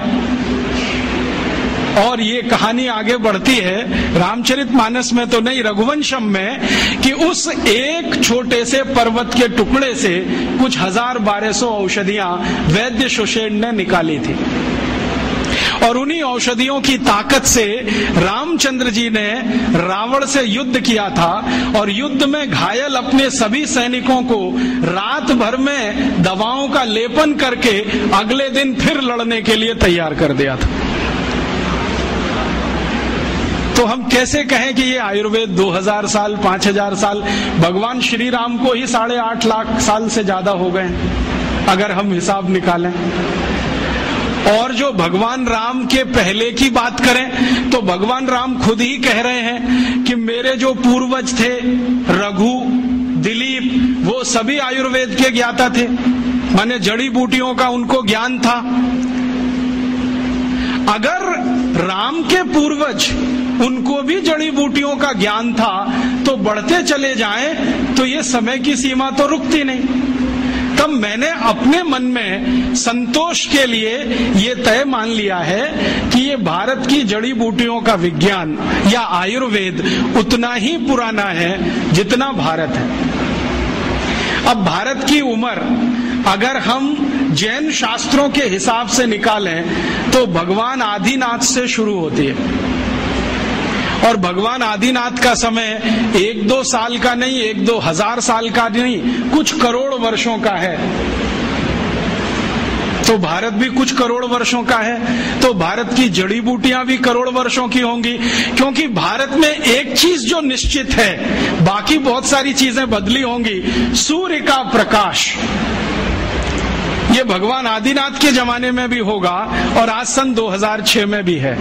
और ये कहानी आगे बढ़ती है रामचरितमानस में तो नहीं, रघुवंशम में, कि उस एक छोटे से पर्वत के टुकड़े से कुछ 1200 औषधियां वैद्य सुषेण ने निकाली थी। और उन्हीं औषधियों की ताकत से रामचंद्र जी ने रावण से युद्ध किया था और युद्ध में घायल अपने सभी सैनिकों को रात भर में दवाओं का लेपन करके अगले दिन फिर लड़ने के लिए तैयार कर दिया था। तो हम कैसे कहें कि ये आयुर्वेद 2000 साल 5000 साल, भगवान श्री राम को ही 8.5 लाख साल से ज्यादा हो गए अगर हम हिसाब निकालें। और जो भगवान राम के पहले की बात करें तो भगवान राम खुद ही कह रहे हैं कि मेरे जो पूर्वज थे रघु, दिलीप, वो सभी आयुर्वेद के ज्ञाता थे, माने जड़ी बूटियों का उनको ज्ञान था। अगर राम के पूर्वज उनको भी जड़ी बूटियों का ज्ञान था तो बढ़ते चले जाएं तो ये समय की सीमा तो रुकती नहीं। तब मैंने अपने मन में संतोष के लिए ये तय मान लिया है कि ये भारत की जड़ी बूटियों का विज्ञान या आयुर्वेद उतना ही पुराना है जितना भारत है। अब भारत की उम्र अगर हम जैन शास्त्रों के हिसाब से निकालें तो भगवान आदिनाथ से शुरू होती है। और भगवान आदिनाथ का समय 1-2 साल का नहीं, 1-2 हजार साल का नहीं, कुछ करोड़ वर्षों का है। तो भारत भी कुछ करोड़ वर्षों का है, तो भारत की जड़ी बूटियां भी करोड़ वर्षों की होंगी। क्योंकि भारत में एक चीज जो निश्चित है, बाकी बहुत सारी चीजें बदली होंगी, सूर्य का प्रकाश। ये भगवान आदिनाथ के जमाने में भी होगा और आज सन 2006 में भी है।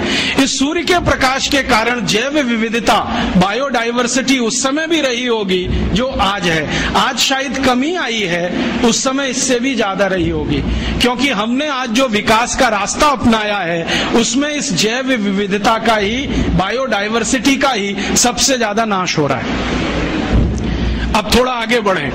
इस सूर्य के प्रकाश के कारण जैव विविधता, बायोडाइवर्सिटी उस समय भी रही होगी जो आज है। आज शायद कमी आई है, उस समय इससे भी ज्यादा रही होगी, क्योंकि हमने आज जो विकास का रास्ता अपनाया है उसमें इस जैव विविधता का ही, बायोडाइवर्सिटी का ही सबसे ज्यादा नाश हो रहा है। अब थोड़ा आगे बढ़ें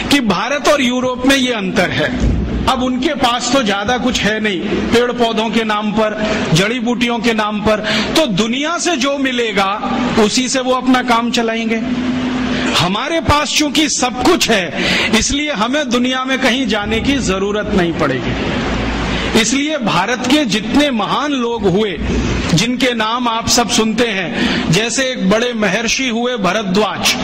कि भारत और यूरोप में ये अंतर है। अब उनके पास तो ज्यादा कुछ है नहीं, पेड़ पौधों के नाम पर, जड़ी बूटियों के नाम पर, तो दुनिया से जो मिलेगा उसी से वो अपना काम चलाएंगे। हमारे पास चूंकि सब कुछ है इसलिए हमें दुनिया में कहीं जाने की जरूरत नहीं पड़ेगी। इसलिए भारत के जितने महान लोग हुए जिनके नाम आप सब सुनते हैं, जैसे एक बड़े महर्षि हुए भरद्वाज,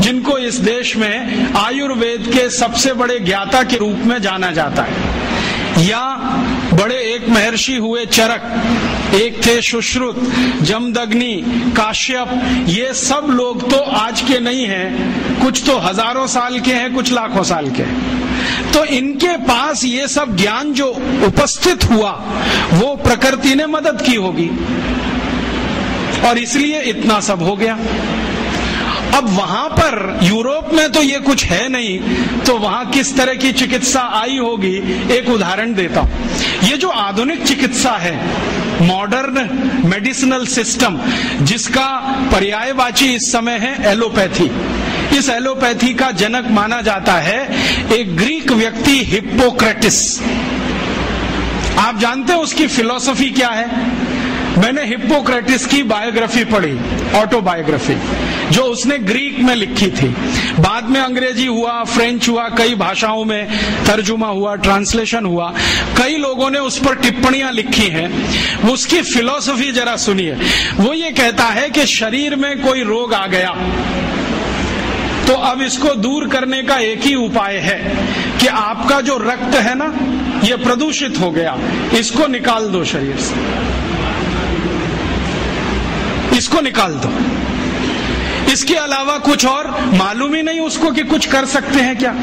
जिनको इस देश में आयुर्वेद के सबसे बड़े ज्ञाता के रूप में जाना जाता है, या बड़े एक महर्षि हुए चरक, एक थे सुश्रुत, जमदग्नि, काश्यप, ये सब लोग तो आज के नहीं हैं, कुछ तो हजारों साल के हैं, कुछ लाखों साल के हैं। तो इनके पास ये सब ज्ञान जो उपस्थित हुआ वो प्रकृति ने मदद की होगी और इसलिए इतना सब हो गया। अब वहां पर यूरोप में तो ये कुछ है नहीं, तो वहां किस तरह की चिकित्सा आई होगी, एक उदाहरण देता हूं। ये जो आधुनिक चिकित्सा है, मॉडर्न मेडिसिनल सिस्टम, जिसका पर्यायवाची इस समय है एलोपैथी, इस एलोपैथी का जनक माना जाता है एक ग्रीक व्यक्ति हिप्पोक्रेटिस। आप जानते हैं उसकी फिलॉसफी क्या है? मैंने हिप्पोक्रेटिस की बायोग्राफी पढ़ी, ऑटोबायोग्राफी, जो उसने ग्रीक में लिखी थी। बाद में अंग्रेजी हुआ, फ्रेंच हुआ, कई भाषाओं में तर्जुमा हुआ, ट्रांसलेशन हुआ, कई लोगों ने उस पर टिप्पणियां लिखी हैं। उसकी फिलॉसफी जरा सुनिए। वो ये कहता है कि शरीर में कोई रोग आ गया तो अब इसको दूर करने का एक ही उपाय है कि आपका जो रक्त है ना, ये प्रदूषित हो गया, इसको निकाल दो शरीर से, इसको निकाल दो। इसके अलावा कुछ और मालूम ही नहीं उसको कि कुछ कर सकते हैं क्या।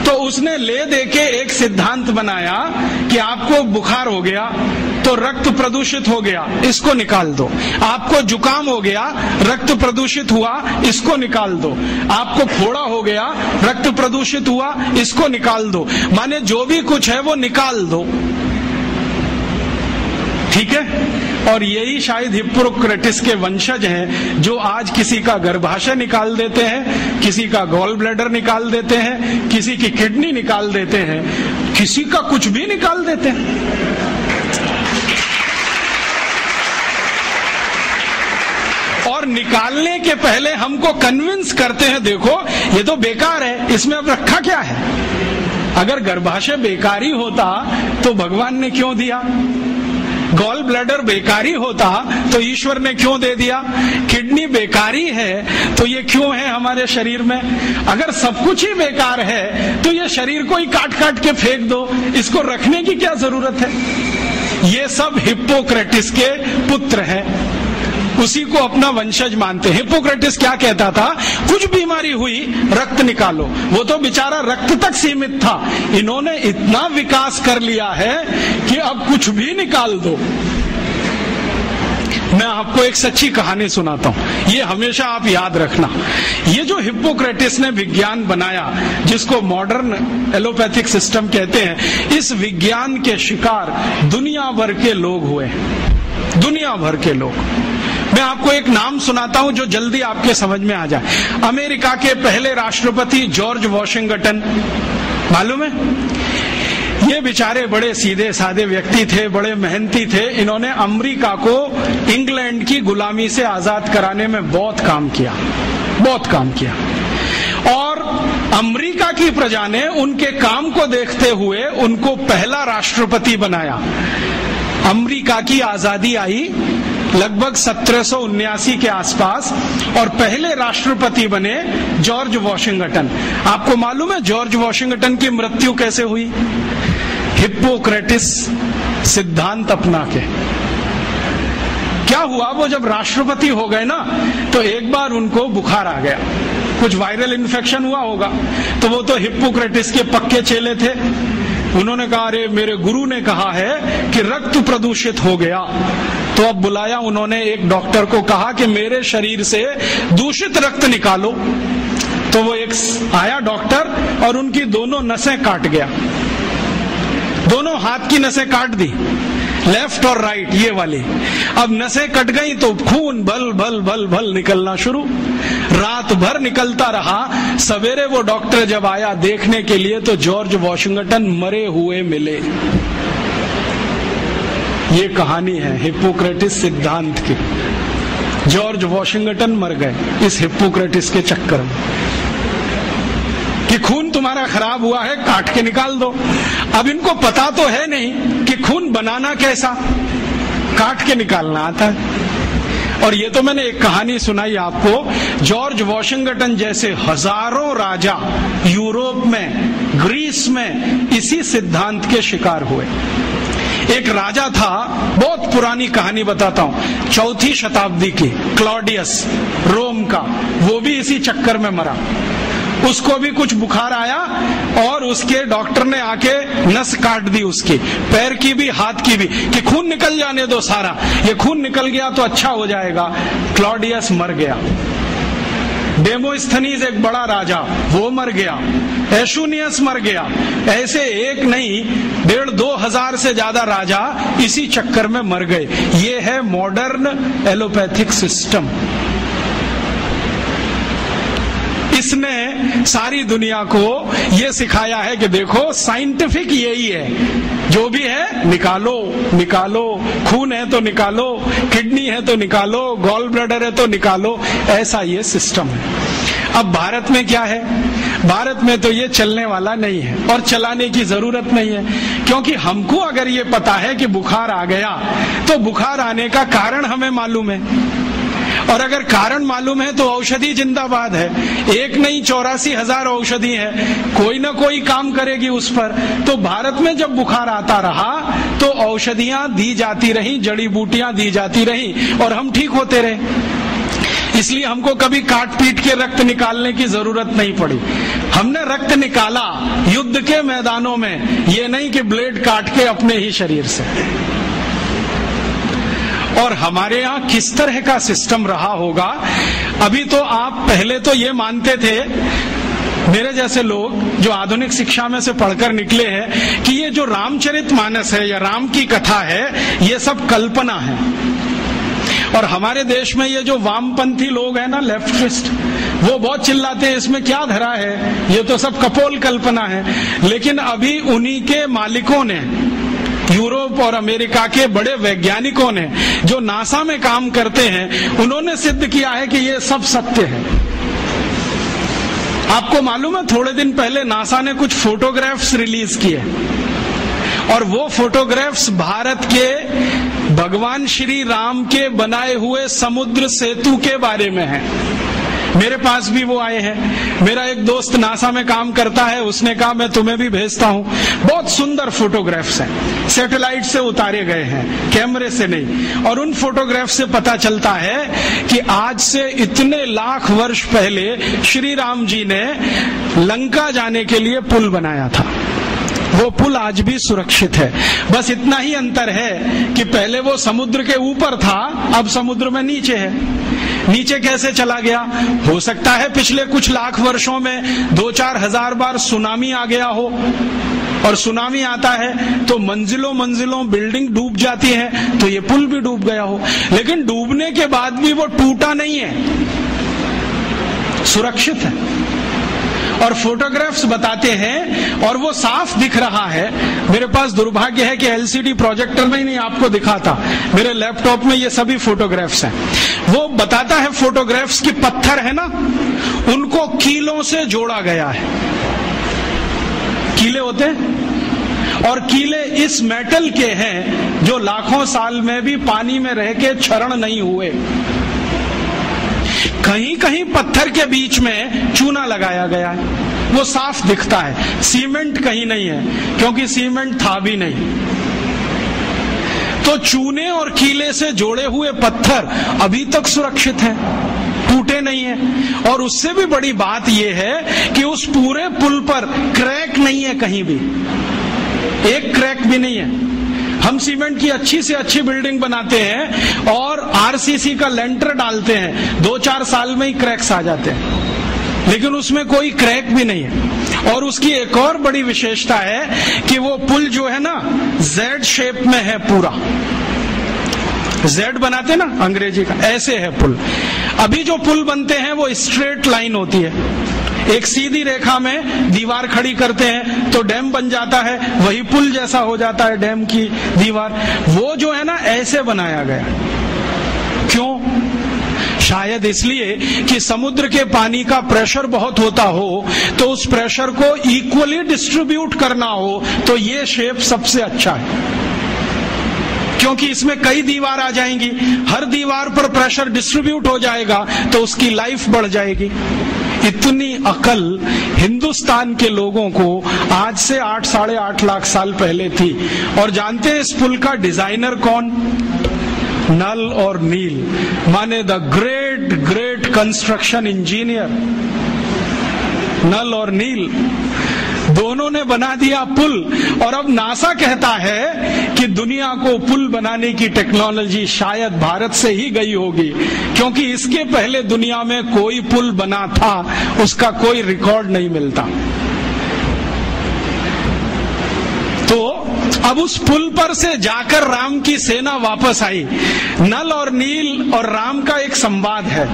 तो उसने ले दे के एक सिद्धांत बनाया कि आपको बुखार हो गया तो रक्त प्रदूषित हो गया, इसको निकाल दो। आपको जुकाम हो गया, रक्त प्रदूषित हुआ, इसको निकाल दो। आपको फोड़ा हो गया, रक्त प्रदूषित हुआ, इसको निकाल दो। माने जो भी कुछ है वो निकाल दो, ठीक है। और यही शायद हिप्पोक्रेटिस के वंशज हैं जो आज किसी का गर्भाशय निकाल देते हैं, किसी का गॉल ब्लैडर निकाल देते हैं, किसी की किडनी निकाल देते हैं, किसी का कुछ भी निकाल देते हैं। और निकालने के पहले हमको कन्विंस करते हैं, देखो ये तो बेकार है, इसमें अब रखा क्या है। अगर गर्भाशय बेकारी होता तो भगवान ने क्यों दिया? गॉल ब्लैडर बेकारी होता तो ईश्वर ने क्यों दे दिया? किडनी बेकारी है तो ये क्यों है हमारे शरीर में? अगर सब कुछ ही बेकार है तो ये शरीर को ही काट काट के फेंक दो, इसको रखने की क्या जरूरत है? ये सब हिप्पोक्रेटिस के पुत्र हैं, उसी को अपना वंशज मानते हैं। हिप्पोक्रेटिस क्या कहता था? कुछ बीमारी हुई रक्त निकालो। वो तो बेचारा रक्त तक सीमित था, इन्होंने इतना विकास कर लिया है कि अब कुछ भी निकाल दो। मैं आपको एक सच्ची कहानी सुनाता हूं, ये हमेशा आप याद रखना। ये जो हिप्पोक्रेटिस ने विज्ञान बनाया, जिसको मॉडर्न एलोपैथिक सिस्टम कहते हैं, इस विज्ञान के शिकार दुनिया भर के लोग हुए, दुनिया भर के लोग। मैं आपको एक नाम सुनाता हूं जो जल्दी आपके समझ में आ जाए। अमेरिका के पहले राष्ट्रपति जॉर्ज वॉशिंगटन, मालूम है? ये बेचारे बड़े सीधे साधे व्यक्ति थे, बड़े मेहनती थे। इन्होंने अमेरिका को इंग्लैंड की गुलामी से आजाद कराने में बहुत काम किया, बहुत काम किया। और अमेरिका की प्रजा ने उनके काम को देखते हुए उनको पहला राष्ट्रपति बनाया। अमेरिका की आजादी आई लगभग 1779 के आसपास और पहले राष्ट्रपति बने जॉर्ज वॉशिंगटन। आपको मालूम है जॉर्ज वॉशिंगटन की मृत्यु कैसे हुई? हिप्पोक्रेटिस सिद्धांत अपना के। क्या हुआ, वो जब राष्ट्रपति हो गए ना तो एक बार उनको बुखार आ गया, कुछ वायरल इन्फेक्शन हुआ होगा। तो वो तो हिप्पोक्रेटिस के पक्के चेले थे, उन्होंने कहा अरे मेरे गुरु ने कहा है कि रक्त प्रदूषित हो गया। तो अब बुलाया उन्होंने एक डॉक्टर को, कहा कि मेरे शरीर से दूषित रक्त निकालो। तो वो एक आया डॉक्टर और उनकी दोनों नसें काट गया, दोनों हाथ की नसें काट दी, लेफ्ट और राइट ये वाली। अब नसें कट गई तो खून भल भल भल भल निकलना शुरू, रात भर निकलता रहा। सवेरे वो डॉक्टर जब आया देखने के लिए तो जॉर्ज वॉशिंगटन मरे हुए मिले। ये कहानी है हिप्पोक्रेटिस सिद्धांत की। जॉर्ज वॉशिंगटन मर गए इस हिप्पोक्रेटिस के चक्कर में कि खून तुम्हारा खराब हुआ है, काट के निकाल दो। अब इनको पता तो है नहीं कि खून बनाना कैसा, काट के निकालना आता है। और ये तो मैंने एक कहानी सुनाई आपको, जॉर्ज वॉशिंगटन जैसे हजारों राजा यूरोप में, ग्रीस में इसी सिद्धांत के शिकार हुए। एक राजा था, बहुत पुरानी कहानी बताता हूं, 4वीं शताब्दी की, क्लॉडियस रोम का, वो भी इसी चक्कर में मरा। उसको भी कुछ बुखार आया और उसके डॉक्टर ने आके नस काट दी उसकी, पैर की भी हाथ की भी, कि खून निकल जाने दो सारा, ये खून निकल गया तो अच्छा हो जाएगा। क्लॉडियस मर गया। डेमोस्थनीज एक बड़ा राजा, वो मर गया। एशुनियस मर गया। ऐसे एक नहीं 1,500-2 हजार से ज्यादा राजा इसी चक्कर में मर गए। ये है मॉडर्न एलोपैथिक सिस्टम। इसने सारी दुनिया को ये सिखाया है कि देखो साइंटिफिक यही है, जो भी है निकालो निकालो, खून है तो निकालो, किडनी है तो निकालो, गॉल ब्लैडर है तो निकालो, ऐसा ये सिस्टम है। अब भारत में क्या है? भारत में तो ये चलने वाला नहीं है और चलाने की जरूरत नहीं है, क्योंकि हमको अगर ये पता है कि बुखार आ गया तो बुखार आने का कारण हमें मालूम है, और अगर कारण मालूम है तो औषधि जिंदाबाद है। एक नहीं 84,000 औषधि है, कोई ना कोई काम करेगी उस पर। तो भारत में जब बुखार आता रहा तो औषधियां दी जाती रही, जड़ी बूटियां दी जाती रही और हम ठीक होते रहे। इसलिए हमको कभी काट पीट के रक्त निकालने की जरूरत नहीं पड़ी। हमने रक्त निकाला युद्ध के मैदानों में, ये नहीं कि ब्लेड काट के अपने ही शरीर से। और हमारे यहाँ किस तरह का सिस्टम रहा होगा। अभी तो आप पहले तो ये मानते थे, मेरे जैसे लोग जो आधुनिक शिक्षा में से पढ़कर निकले हैं, कि ये जो रामचरितमानस है या राम की कथा है ये सब कल्पना है। और हमारे देश में ये जो वामपंथी लोग हैं ना, लेफ्टिस्ट, वो बहुत चिल्लाते हैं इसमें क्या धरा है, ये तो सब कपोल कल्पना है। लेकिन अभी उन्हीं के मालिकों ने, यूरोप और अमेरिका के बड़े वैज्ञानिकों ने, जो नासा में काम करते हैं, उन्होंने सिद्ध किया है कि ये सब सत्य है। आपको मालूम है, थोड़े दिन पहले नासा ने कुछ फोटोग्राफ्स रिलीज किए और वो फोटोग्राफ्स भारत के भगवान श्री राम के बनाए हुए समुद्र सेतु के बारे में है। मेरे पास भी वो आए हैं। मेरा एक दोस्त नासा में काम करता है, उसने कहा मैं तुम्हें भी भेजता हूँ। बहुत सुंदर फोटोग्राफ्स हैं, सैटेलाइट से उतारे गए हैं, कैमरे से नहीं। और उन फोटोग्राफ से पता चलता है कि आज से इतने लाख वर्ष पहले श्री राम जी ने लंका जाने के लिए पुल बनाया था। वो पुल आज भी सुरक्षित है। बस इतना ही अंतर है कि पहले वो समुद्र के ऊपर था, अब समुद्र में नीचे है। नीचे कैसे चला गया? हो सकता है पिछले कुछ लाख वर्षों में 2-4 हजार बार सुनामी आ गया हो, और सुनामी आता है तो मंजिलों मंजिलों बिल्डिंग डूब जाती है, तो ये पुल भी डूब गया हो। लेकिन डूबने के बाद भी वो टूटा नहीं है, सुरक्षित है। और फोटोग्राफ्स बताते हैं, और वो साफ दिख रहा है। मेरे पास दुर्भाग्य है कि एलसीडी प्रोजेक्टर में ही नहीं आपको दिखाता, मेरे लैपटॉप में ये सभी फोटोग्राफ्स हैं। वो बताता है फोटोग्राफ्स की पत्थर है ना, उनको कीलों से जोड़ा गया है। कीले होते हैं, और कीले इस मेटल के हैं जो लाखों साल में भी पानी में रह के क्षरण नहीं हुए। कहीं कहीं पत्थर के बीच में चूना लगाया गया है, वो साफ दिखता है। सीमेंट कहीं नहीं है, क्योंकि सीमेंट था भी नहीं। तो चूने और कीले से जोड़े हुए पत्थर अभी तक सुरक्षित हैं, टूटे नहीं है। और उससे भी बड़ी बात यह है कि उस पूरे पुल पर क्रैक नहीं है, कहीं भी एक क्रैक भी नहीं है। हम सीमेंट की अच्छी से अच्छी बिल्डिंग बनाते हैं और आरसीसी का लेंटर डालते हैं, 2-4 साल में ही क्रैक्स आ जाते हैं, लेकिन उसमें कोई क्रैक भी नहीं है। और उसकी एक और बड़ी विशेषता है कि वो पुल जो है ना, जेड शेप में है पूरा। जेड बनाते ना अंग्रेजी का, ऐसे है पुल। अभी जो पुल बनते हैं वो स्ट्रेट लाइन होती है, एक सीधी रेखा में दीवार खड़ी करते हैं तो डैम बन जाता है, वही पुल जैसा हो जाता है डैम की दीवार। वो जो है ना, ऐसे बनाया गया। क्यों? शायद इसलिए कि समुद्र के पानी का प्रेशर बहुत होता हो, तो उस प्रेशर को इक्वली डिस्ट्रीब्यूट करना हो, तो ये शेप सबसे अच्छा है। क्योंकि इसमें कई दीवार आ जाएंगी, हर दीवार पर प्रेशर डिस्ट्रीब्यूट हो जाएगा, तो उसकी लाइफ बढ़ जाएगी। इतनी अकल हिंदुस्तान के लोगों को आज से 8-8.5 लाख साल पहले थी। और जानते हैं इस पुल का डिजाइनर कौन? नल और नील, माने the great great construction engineer Nal और नील, दोनों ने बना दिया पुल। और अब नासा कहता है कि दुनिया को पुल बनाने की टेक्नोलॉजी शायद भारत से ही गई होगी, क्योंकि इसके पहले दुनिया में कोई पुल बना था, उसका कोई रिकॉर्ड नहीं मिलता। तो अब उस पुल पर से जाकर राम की सेना वापस आई। नल और नील और राम का एक संवाद है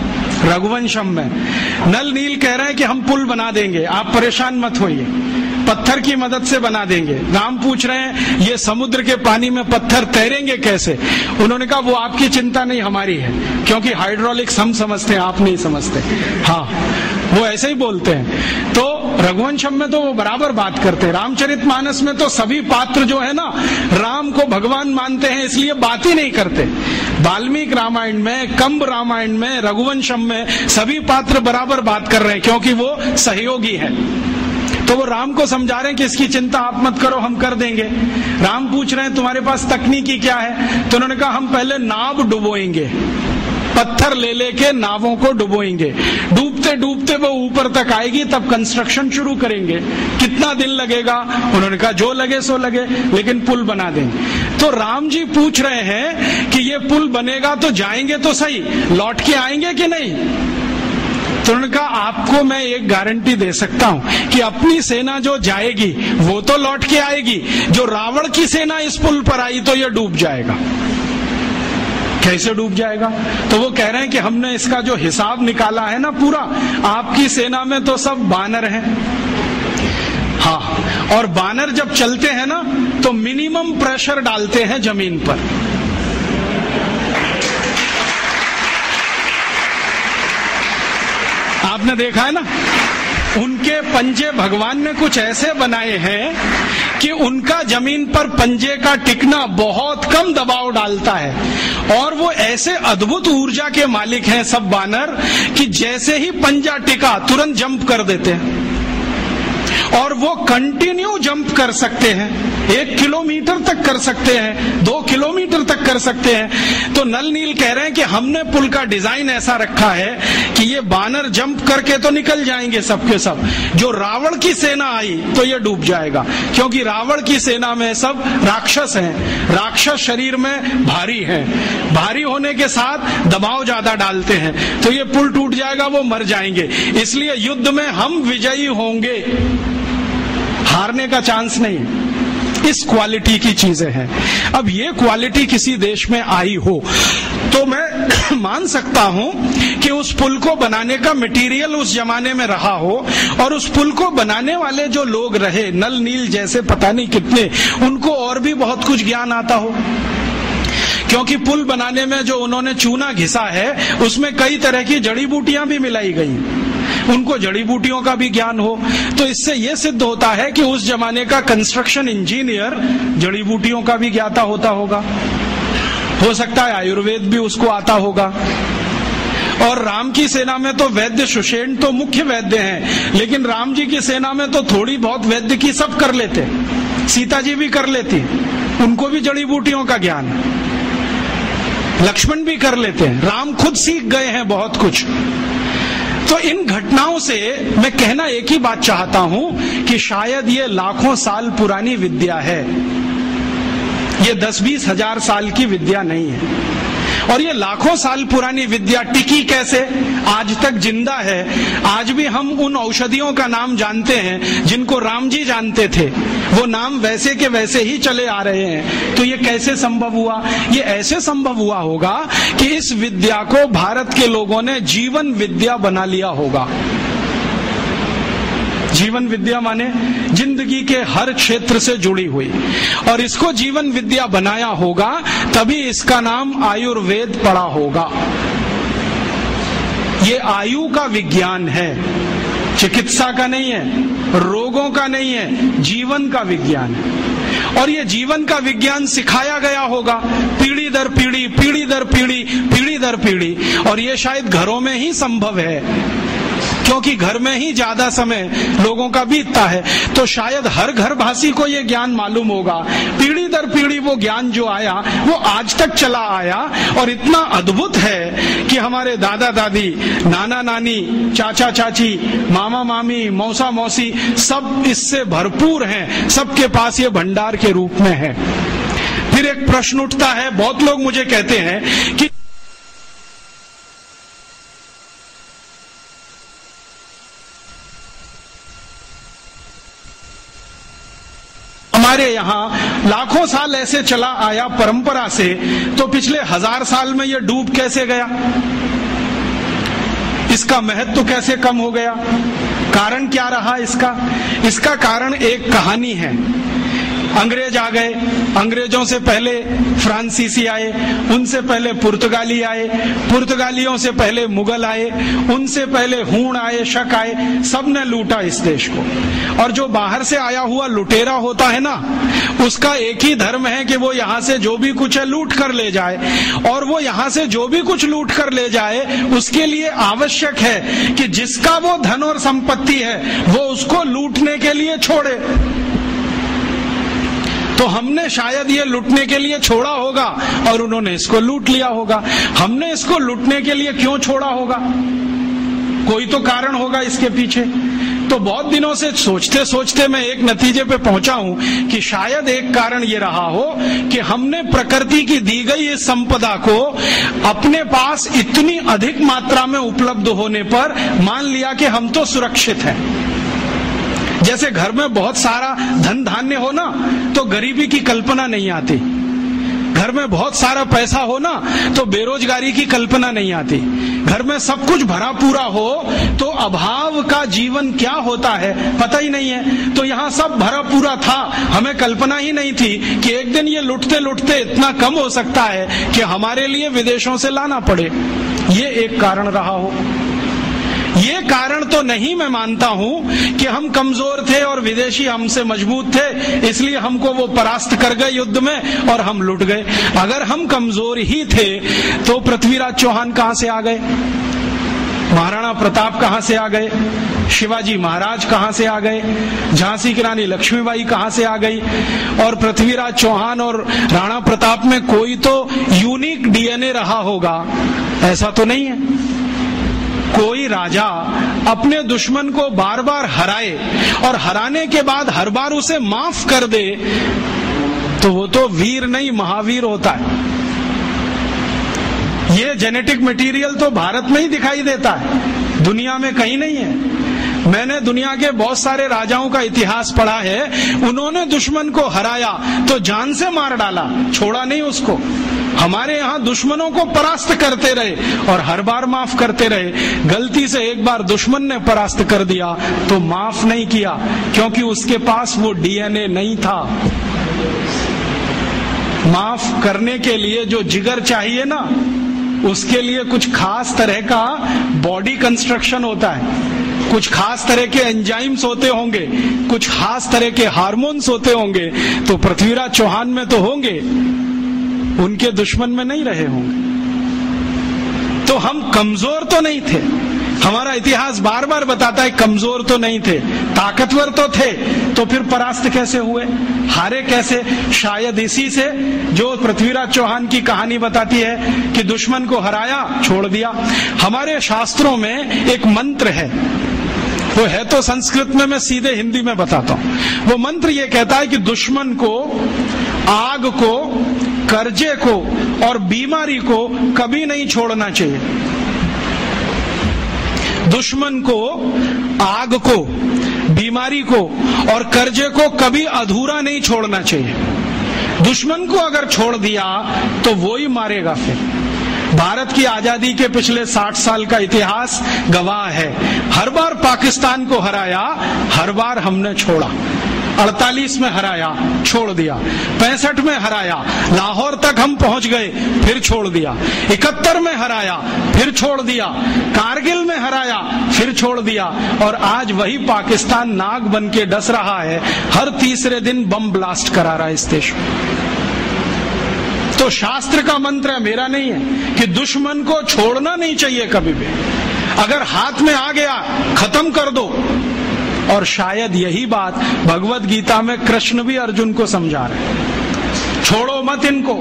रघुवंशम में। नल नील कह रहे हैं कि हम पुल बना देंगे, आप परेशान मत होइए, पत्थर की मदद से बना देंगे। राम पूछ रहे हैं ये समुद्र के पानी में पत्थर तैरेंगे कैसे? उन्होंने कहा वो आपकी चिंता नहीं, हमारी है, क्योंकि हाइड्रोलिक्स हम समझते हैं, आप नहीं समझते। हाँ, वो ऐसे ही बोलते हैं। तो रघुवंशम में तो वो बराबर बात करते हैं। रामचरितमानस में तो सभी पात्र जो है ना, राम को भगवान मानते हैं, इसलिए बात ही नहीं करते। वाल्मीकि रामायण में, कंब रामायण में, रघुवंशम में सभी पात्र बराबर बात कर रहे हैं, क्योंकि वो सहयोगी है। तो वो राम को समझा रहे हैं कि इसकी चिंता आप मत करो, हम कर देंगे। राम पूछ रहे हैं तुम्हारे पास तकनीकी क्या है? तो उन्होंने कहा हम पहले नाव डुबोएंगे, पत्थर ले लेके नावों को डुबोएंगे, डूबते डूबते वो ऊपर तक आएगी, तब कंस्ट्रक्शन शुरू करेंगे। कितना दिन लगेगा? उन्होंने कहा जो लगे सो लगे, लेकिन पुल बना देंगे। तो राम जी पूछ रहे हैं कि ये पुल बनेगा तो जाएंगे तो सही, लौट के आएंगे कि नहीं? तो उन्होंने कहा आपको मैं एक गारंटी दे सकता हूं कि अपनी सेना जो जाएगी वो तो लौट के आएगी, जो रावण की सेना इस पुल पर आई तो ये डूब जाएगा। कैसे डूब जाएगा? तो वो कह रहे हैं कि हमने इसका जो हिसाब निकाला है ना पूरा, आपकी सेना में तो सब बानर हैं, हाँ, और बानर जब चलते हैं ना तो मिनिमम प्रेशर डालते हैं जमीन पर। आपने देखा है ना, उनके पंजे भगवान ने कुछ ऐसे बनाए हैं कि उनका जमीन पर पंजे का टिकना बहुत कम दबाव डालता है, और वो ऐसे अद्भुत ऊर्जा के मालिक हैं सब बानर कि जैसे ही पंजा टिका तुरंत जंप कर देते हैं, और वो कंटिन्यू जंप कर सकते हैं, 1 किलोमीटर तक कर सकते हैं, 2 किलोमीटर तक कर सकते हैं। तो नल नील कह रहे हैं कि हमने पुल का डिजाइन ऐसा रखा है कि ये बानर जंप करके तो निकल जाएंगे सबके सब, जो रावण की सेना आई तो ये डूब जाएगा, क्योंकि रावण की सेना में सब राक्षस हैं, राक्षस शरीर में भारी हैं, भारी होने के साथ दबाव ज्यादा डालते हैं, तो ये पुल टूट जाएगा, वो मर जाएंगे। इसलिए युद्ध में हम विजयी होंगे, हारने का चांस नहीं। इस क्वालिटी की चीजें हैं। अब ये क्वालिटी किसी देश में आई हो तो मैं मान सकता हूं कि उस पुल को बनाने का मटेरियल उस जमाने में रहा हो, और उस पुल को बनाने वाले जो लोग रहे, नल नील जैसे पता नहीं कितने, उनको और भी बहुत कुछ ज्ञान आता हो, क्योंकि पुल बनाने में जो उन्होंने चूना घिसा है उसमें कई तरह की जड़ी बूटियां भी मिलाई गई, उनको जड़ी बूटियों का भी ज्ञान हो। तो इससे यह सिद्ध होता है कि उस जमाने का कंस्ट्रक्शन इंजीनियर जड़ी बूटियों का भी ज्ञाता होता होगा, हो सकता है आयुर्वेद भी उसको आता होगा। और राम की सेना में तो वैद्य सुषेण तो मुख्य वैद्य हैं, लेकिन राम जी की सेना में तो थोड़ी बहुत वैद्य की सब कर लेते, सीता जी भी कर लेती, उनको भी जड़ी बूटियों का ज्ञान, लक्ष्मण भी कर लेते हैं, राम खुद सीख गए हैं बहुत कुछ। तो इन घटनाओं से मैं कहना एक ही बात चाहता हूं कि शायद ये लाखों साल पुरानी विद्या है, ये 10-20 हजार साल की विद्या नहीं है। और ये लाखों साल पुरानी विद्या टिकी कैसे, आज तक जिंदा है। आज भी हम उन औषधियों का नाम जानते हैं जिनको राम जी जानते थे, वो नाम वैसे के वैसे ही चले आ रहे हैं। तो ये कैसे संभव हुआ? ये ऐसे संभव हुआ होगा कि इस विद्या को भारत के लोगों ने जीवन विद्या बना लिया होगा। जीवन विद्या माने जिंदगी के हर क्षेत्र से जुड़ी हुई, और इसको जीवन विद्या बनाया होगा, तभी इसका नाम आयुर्वेद पड़ा होगा। ये आयु का विज्ञान है, चिकित्सा का नहीं है, रोगों का नहीं है, जीवन का विज्ञान है। और ये जीवन का विज्ञान सिखाया गया होगा पीढ़ी दर पीढ़ी, पीढ़ी दर पीढ़ी, पीढ़ी दर पीढ़ी। और ये शायद घरों में ही संभव है, क्योंकि घर में ही ज्यादा समय लोगों का बीतता है। तो शायद हर घर भाषी को ये ज्ञान मालूम होगा। पीढ़ी दर पीढ़ी वो ज्ञान जो आया वो आज तक चला आया, और इतना अद्भुत है कि हमारे दादा दादी, नाना नानी, चाचा चाची, मामा मामी, मौसा मौसी सब इससे भरपूर हैं, सबके पास ये भंडार के रूप में है। फिर एक प्रश्न उठता है, बहुत लोग मुझे कहते हैं कि हमारे यहाँ लाखों साल ऐसे चला आया परंपरा से, तो पिछले 1000 साल में ये डूब कैसे गया? इसका महत्व कैसे कम हो गया? कारण क्या रहा इसका? इसका कारण एक कहानी है। अंग्रेज आ गए, अंग्रेजों से पहले फ्रांसीसी आए, उनसे पहले पुर्तगाली आए, पुर्तगालियों से पहले मुगल आए, उनसे पहले हूण आए, शक आए, सबने लूटा इस देश को। और जो बाहर से आया हुआ लुटेरा होता है ना, उसका एक ही धर्म है कि वो यहाँ से जो भी कुछ है लूट कर ले जाए। और वो यहाँ से जो भी कुछ लूट कर ले जाए, उसके लिए आवश्यक है कि जिसका वो धन और संपत्ति है वो उसको लूटने के लिए छोड़े। तो हमने शायद ये लूटने के लिए छोड़ा होगा और उन्होंने इसको लूट लिया होगा। हमने इसको लूटने के लिए क्यों छोड़ा होगा? कोई तो कारण होगा इसके पीछे। तो बहुत दिनों से सोचते सोचते मैं एक नतीजे पे पहुंचा हूं कि शायद एक कारण ये रहा हो कि हमने प्रकृति की दी गई इस संपदा को अपने पास इतनी अधिक मात्रा में उपलब्ध होने पर मान लिया कि हम तो सुरक्षित हैं। जैसे घर में बहुत सारा धन धान्य हो ना, तो गरीबी की कल्पना नहीं आती। घर में बहुत सारा पैसा हो ना तो बेरोजगारी की कल्पना नहीं आती। घर में सब कुछ भरा पूरा हो तो अभाव का जीवन क्या होता है पता ही नहीं है। तो यहाँ सब भरा पूरा था, हमें कल्पना ही नहीं थी कि एक दिन ये लुटते लुटते इतना कम हो सकता है कि हमारे लिए विदेशों से लाना पड़े। ये एक कारण रहा हो। ये कारण तो नहीं मैं मानता हूं कि हम कमजोर थे और विदेशी हमसे मजबूत थे इसलिए हमको वो परास्त कर गए युद्ध में और हम लुट गए। अगर हम कमजोर ही थे तो पृथ्वीराज चौहान कहां से आ गए, महाराणा प्रताप कहां से आ गए, शिवाजी महाराज कहां से आ गए, झांसी की रानी लक्ष्मीबाई कहां से आ गई। और पृथ्वीराज चौहान और राणा प्रताप में कोई तो यूनिक डीएनए रहा होगा, ऐसा तो नहीं है। कोई राजा अपने दुश्मन को बार बार हराए और हराने के बाद हर बार उसे माफ कर दे तो वो तो वीर नहीं महावीर होता है। ये जेनेटिक मटेरियल तो भारत में ही दिखाई देता है, दुनिया में कहीं नहीं है। मैंने दुनिया के बहुत सारे राजाओं का इतिहास पढ़ा है, उन्होंने दुश्मन को हराया तो जान से मार डाला, छोड़ा नहीं उसको। हमारे यहाँ दुश्मनों को परास्त करते रहे और हर बार माफ करते रहे। गलती से एक बार दुश्मन ने परास्त कर दिया तो माफ नहीं किया क्योंकि उसके पास वो डीएनए नहीं था। माफ करने के लिए जो जिगर चाहिए ना, उसके लिए कुछ खास तरह का बॉडी कंस्ट्रक्शन होता है, कुछ खास तरह के एंजाइम्स होते होंगे, कुछ खास तरह के हार्मोन्स होते होंगे। तो पृथ्वीराज चौहान में तो होंगे, उनके दुश्मन में नहीं रहे होंगे। तो हम कमजोर तो नहीं थे, हमारा इतिहास बार बार बताता है कमजोर तो नहीं थे, ताकतवर तो थे। तो फिर परास्त कैसे हुए, हारे कैसे? शायद इसी से जो पृथ्वीराज चौहान की कहानी बताती है कि दुश्मन को हराया छोड़ दिया। हमारे शास्त्रों में एक मंत्र है, वो है तो संस्कृत में, मैं सीधे हिंदी में बताता हूं। वो मंत्र ये कहता है कि दुश्मन को, आग को, कर्जे को और बीमारी को कभी नहीं छोड़ना चाहिए। दुश्मन को, आग को, बीमारी को और कर्जे को कभी अधूरा नहीं छोड़ना चाहिए। दुश्मन को अगर छोड़ दिया तो वो ही मारेगा। फिर भारत की आजादी के पिछले 60 साल का इतिहास गवाह है, हर बार पाकिस्तान को हराया, हर बार हमने छोड़ा। 48 में हराया, छोड़ दिया। 65 में हराया, लाहौर तक हम पहुंच गए, फिर छोड़ दिया। 71 में हराया, फिर छोड़ दिया। कारगिल में हराया, फिर छोड़ दिया। और आज वही पाकिस्तान नाग बन के डस रहा है, हर तीसरे दिन बम ब्लास्ट करा रहा है इस देश में। तो शास्त्र का मंत्र है, मेरा नहीं है, कि दुश्मन को छोड़ना नहीं चाहिए कभी भी। अगर हाथ में आ गया, खत्म कर दो। और शायद यही बात भगवत गीता में कृष्ण भी अर्जुन को समझा रहे हैं, छोड़ो मत इनको।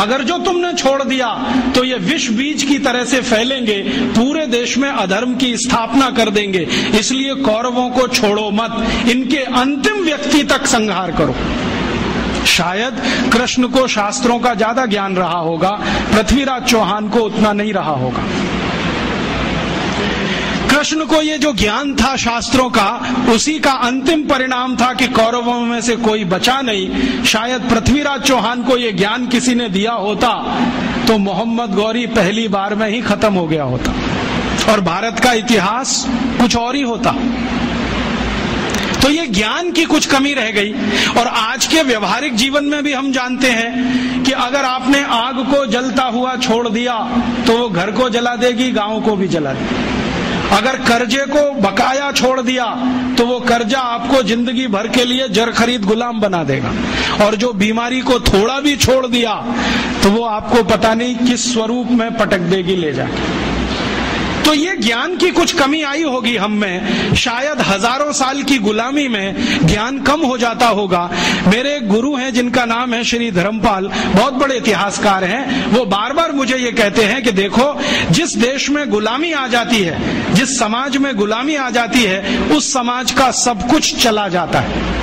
अगर जो तुमने छोड़ दिया तो ये विष बीज की तरह से फैलेंगे, पूरे देश में अधर्म की स्थापना कर देंगे। इसलिए कौरवों को छोड़ो मत, इनके अंतिम व्यक्ति तक संहार करो। शायद कृष्ण को शास्त्रों का ज्यादा ज्ञान रहा होगा, पृथ्वीराज चौहान को उतना नहीं रहा होगा। कृष्ण को ये जो ज्ञान था शास्त्रों का, उसी का अंतिम परिणाम था कि कौरवों में से कोई बचा नहीं। शायद पृथ्वीराज चौहान को ये ज्ञान किसी ने दिया होता तो मोहम्मद गौरी पहली बार में ही खत्म हो गया होता और भारत का इतिहास कुछ और ही होता। तो ये ज्ञान की कुछ कमी रह गई। और आज के व्यवहारिक जीवन में भी हम जानते हैं कि अगर आपने आग को जलता हुआ छोड़ दिया तो वो घर को जला देगी, गांव को भी जला देगी। अगर कर्जे को बकाया छोड़ दिया तो वो कर्जा आपको जिंदगी भर के लिए जर खरीद गुलाम बना देगा। और जो बीमारी को थोड़ा भी छोड़ दिया तो वो आपको पता नहीं किस स्वरूप में पटक देगी ले जाके। तो ये ज्ञान की कुछ कमी आई होगी हम में, शायद हजारों साल की गुलामी में ज्ञान कम हो जाता होगा। मेरे एक गुरु हैं जिनका नाम है श्री धर्मपाल, बहुत बड़े इतिहासकार हैं। वो बार बार मुझे ये कहते हैं कि देखो, जिस देश में गुलामी आ जाती है, जिस समाज में गुलामी आ जाती है, उस समाज का सब कुछ चला जाता है।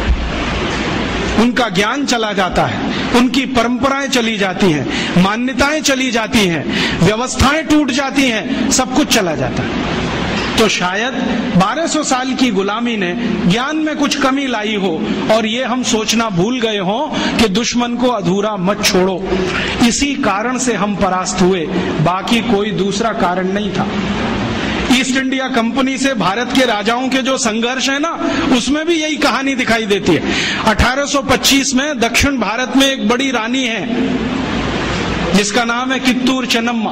उनका ज्ञान चला जाता है, उनकी परंपराएं चली जाती हैं, मान्यताएं चली जाती हैं, व्यवस्थाएं टूट जाती हैं, सब कुछ चला जाता है। तो शायद 1200 साल की गुलामी ने ज्ञान में कुछ कमी लाई हो और ये हम सोचना भूल गए हों कि दुश्मन को अधूरा मत छोड़ो। इसी कारण से हम परास्त हुए, बाकी कोई दूसरा कारण नहीं था। ईस्ट इंडिया कंपनी से भारत के राजाओं के जो संघर्ष है ना, उसमें भी यही कहानी दिखाई देती है। 1825 में दक्षिण भारत में एक बड़ी रानी है जिसका नाम है कित्तूर चेन्नम्मा।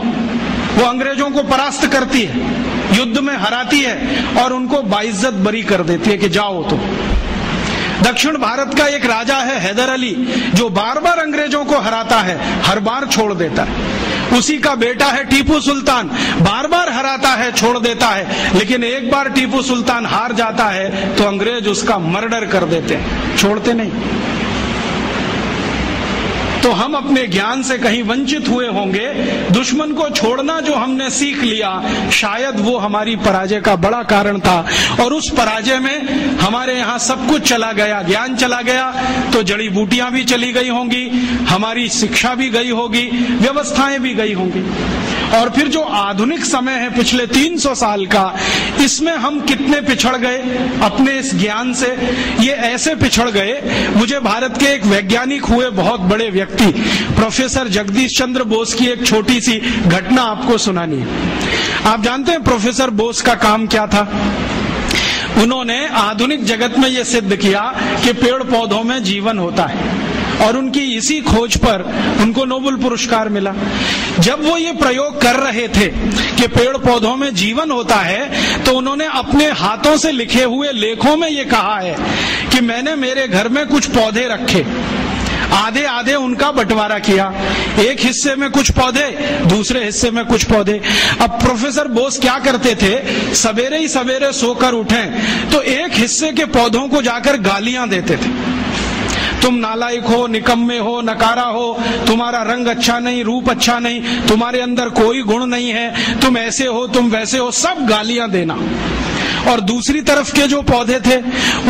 वो अंग्रेजों को परास्त करती है, युद्ध में हराती है और उनको बाइज्जत बरी कर देती है कि जाओ तुम। दक्षिण भारत का एक राजा है हैदर अली, जो बार बार अंग्रेजों को हराता है, हर बार छोड़ देता है। उसी का बेटा है टीपू सुल्तान, बार बार हराता है, छोड़ देता है, लेकिन एक बार टीपू सुल्तान हार जाता है तो अंग्रेज उसका मर्डर कर देते हैं, छोड़ते नहीं। तो हम अपने ज्ञान से कहीं वंचित हुए होंगे। दुश्मन को छोड़ना जो हमने सीख लिया, शायद वो हमारी पराजय का बड़ा कारण था। और उस पराजय में हमारे यहाँ सब कुछ चला गया, ज्ञान चला गया तो जड़ी बूटियां भी चली गई होंगी, हमारी शिक्षा भी गई होगी, व्यवस्थाएं भी गई होंगी। और फिर जो आधुनिक समय है पिछले 300 साल का, इसमें हम कितने पिछड़ गए अपने इस ज्ञान से। ये ऐसे पिछड़ गए, मुझे भारत के एक वैज्ञानिक हुए बहुत बड़े व्यक्ति प्रोफेसर जगदीश चंद्र बोस की एक छोटी सी घटना आपको सुनानी है। आप जानते हैं प्रोफेसर बोस का काम क्या था? उन्होंने आधुनिक जगत में यह सिद्ध किया कि पेड़ पौधों में जीवन होता है और उनकी इसी खोज पर उनको नोबेल पुरस्कार मिला। जब वो ये प्रयोग कर रहे थे कि पेड़ पौधों में जीवन होता है, तो उन्होंने अपने हाथों से लिखे हुए लेखों में ये कहा है कि मैंने मेरे घर में कुछ पौधे रखे, आधे आधे उनका बंटवारा किया, एक हिस्से में कुछ पौधे, दूसरे हिस्से में कुछ पौधे। अब प्रोफेसर बोस क्या करते थे, सवेरे ही सवेरे सोकर उठें तो एक हिस्से के पौधों को जाकर गालियां देते थे। तुम नालायक हो, निकम्मे हो, नकारा हो, तुम्हारा रंग अच्छा नहीं, रूप अच्छा नहीं, तुम्हारे अंदर कोई गुण नहीं है, तुम ऐसे हो, तुम वैसे हो, सब गालियां देना। और दूसरी तरफ के जो पौधे थे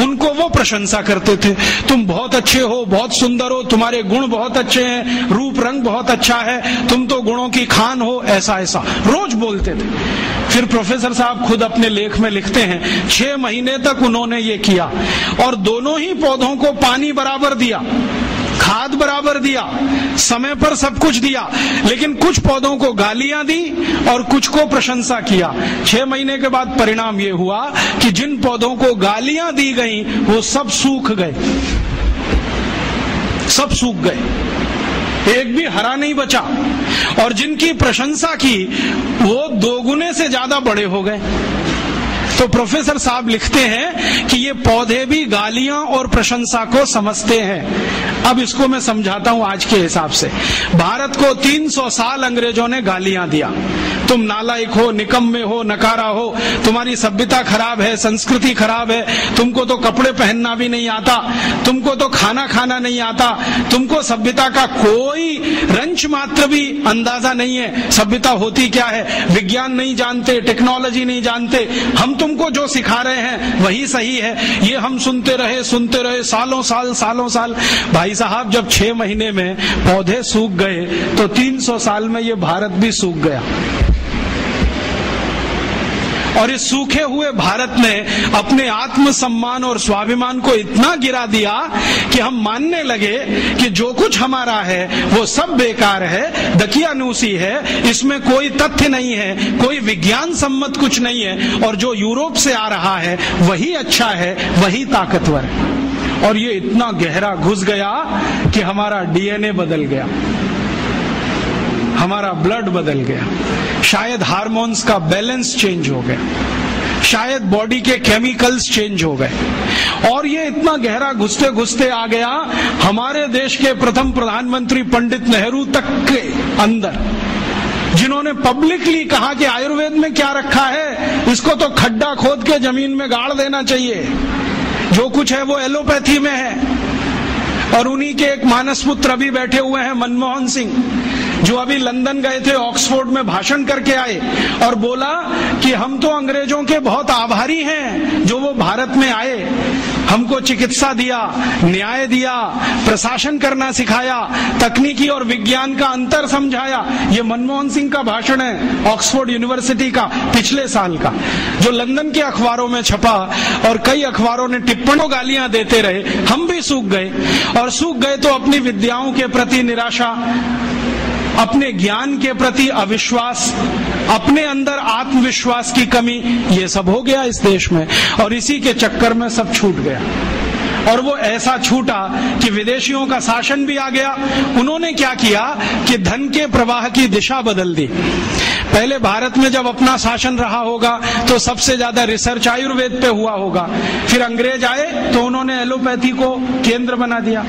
उनको वो प्रशंसा करते थे, तुम बहुत अच्छे हो, बहुत सुंदर हो, तुम्हारे गुण बहुत अच्छे हैं, रूप रंग बहुत अच्छा है, तुम तो गुणों की खान हो, ऐसा ऐसा रोज बोलते थे। फिर प्रोफेसर साहब खुद अपने लेख में लिखते हैं 6 महीने तक उन्होंने ये किया और दोनों ही पौधों को पानी बराबर दिया, खाद बराबर दिया, समय पर सब कुछ दिया, लेकिन कुछ पौधों को गालियां दी और कुछ को प्रशंसा किया। 6 महीने के बाद परिणाम ये हुआ कि जिन पौधों को गालियां दी गई वो सब सूख गए, सब सूख गए, एक भी हरा नहीं बचा। और जिनकी प्रशंसा की वो 2 गुने से ज्यादा बड़े हो गए। तो प्रोफेसर साहब लिखते हैं कि ये पौधे भी गालियां और प्रशंसा को समझते हैं। अब इसको मैं समझाता हूं आज के हिसाब से। भारत को 300 साल अंग्रेजों ने गालियां दिया, तुम नालायक हो, निकम्मे हो, नकारा हो, तुम्हारी सभ्यता खराब है, संस्कृति खराब है, तुमको तो कपड़े पहनना भी नहीं आता, तुमको तो खाना खाना नहीं आता, तुमको सभ्यता का कोई रंच मात्र भी अंदाजा नहीं है, सभ्यता होती क्या है, विज्ञान नहीं जानते, टेक्नोलॉजी नहीं जानते, हम तुमको जो सिखा रहे हैं वही सही है। ये हम सुनते रहे सालों साल। भाई साहब, जब 6 महीने में पौधे सूख गए तो 300 साल में ये भारत भी सूख गया। और इस सूखे हुए भारत ने अपने आत्मसम्मान और स्वाभिमान को इतना गिरा दिया कि हम मानने लगे कि जो कुछ हमारा है वो सब बेकार है, दकियानूसी है, इसमें कोई तथ्य नहीं है, कोई विज्ञान सम्मत कुछ नहीं है, और जो यूरोप से आ रहा है वही अच्छा है, वही ताकतवर है। और ये इतना गहरा घुस गया कि हमारा डीएनए बदल गया, हमारा ब्लड बदल गया, शायद हार्मोन्स का बैलेंस चेंज हो गया, शायद बॉडी के केमिकल्स चेंज हो गए। और ये इतना गहरा घुसते घुसते आ गया हमारे देश के प्रथम प्रधानमंत्री पंडित नेहरू तक के अंदर, जिन्होंने पब्लिकली कहा कि आयुर्वेद में क्या रखा है, इसको तो खड्डा खोद के जमीन में गाड़ देना चाहिए, जो कुछ है वो एलोपैथी में है। और उन्हीं के एक मानस पुत्र अभी बैठे हुए हैं मनमोहन सिंह, जो अभी लंदन गए थे, ऑक्सफोर्ड में भाषण करके आए और बोला कि हम तो अंग्रेजों के बहुत आभारी हैं जो वो भारत में आए, हमको चिकित्सा दिया, न्याय दिया, प्रशासन करना सिखाया, तकनीकी और विज्ञान का अंतर समझाया। ये मनमोहन सिंह का भाषण है ऑक्सफोर्ड यूनिवर्सिटी का पिछले साल का, जो लंदन के अखबारों में छपा और कई अखबारों ने टिप्पणों गालियां देते रहे। हम भी सूख गए, और सूख गए तो अपनी विद्याओं के प्रति निराशा, अपने ज्ञान के प्रति अविश्वास, अपने अंदर आत्मविश्वास की कमी, ये सब हो गया इस देश में। और इसी के चक्कर में सब छूट गया, और वो ऐसा छूटा कि विदेशियों का शासन भी आ गया। उन्होंने क्या किया कि धन के प्रवाह की दिशा बदल दी। पहले भारत में जब अपना शासन रहा होगा तो सबसे ज्यादा रिसर्च आयुर्वेद पे हुआ होगा। फिर अंग्रेज आए तो उन्होंने एलोपैथी को केंद्र बना दिया,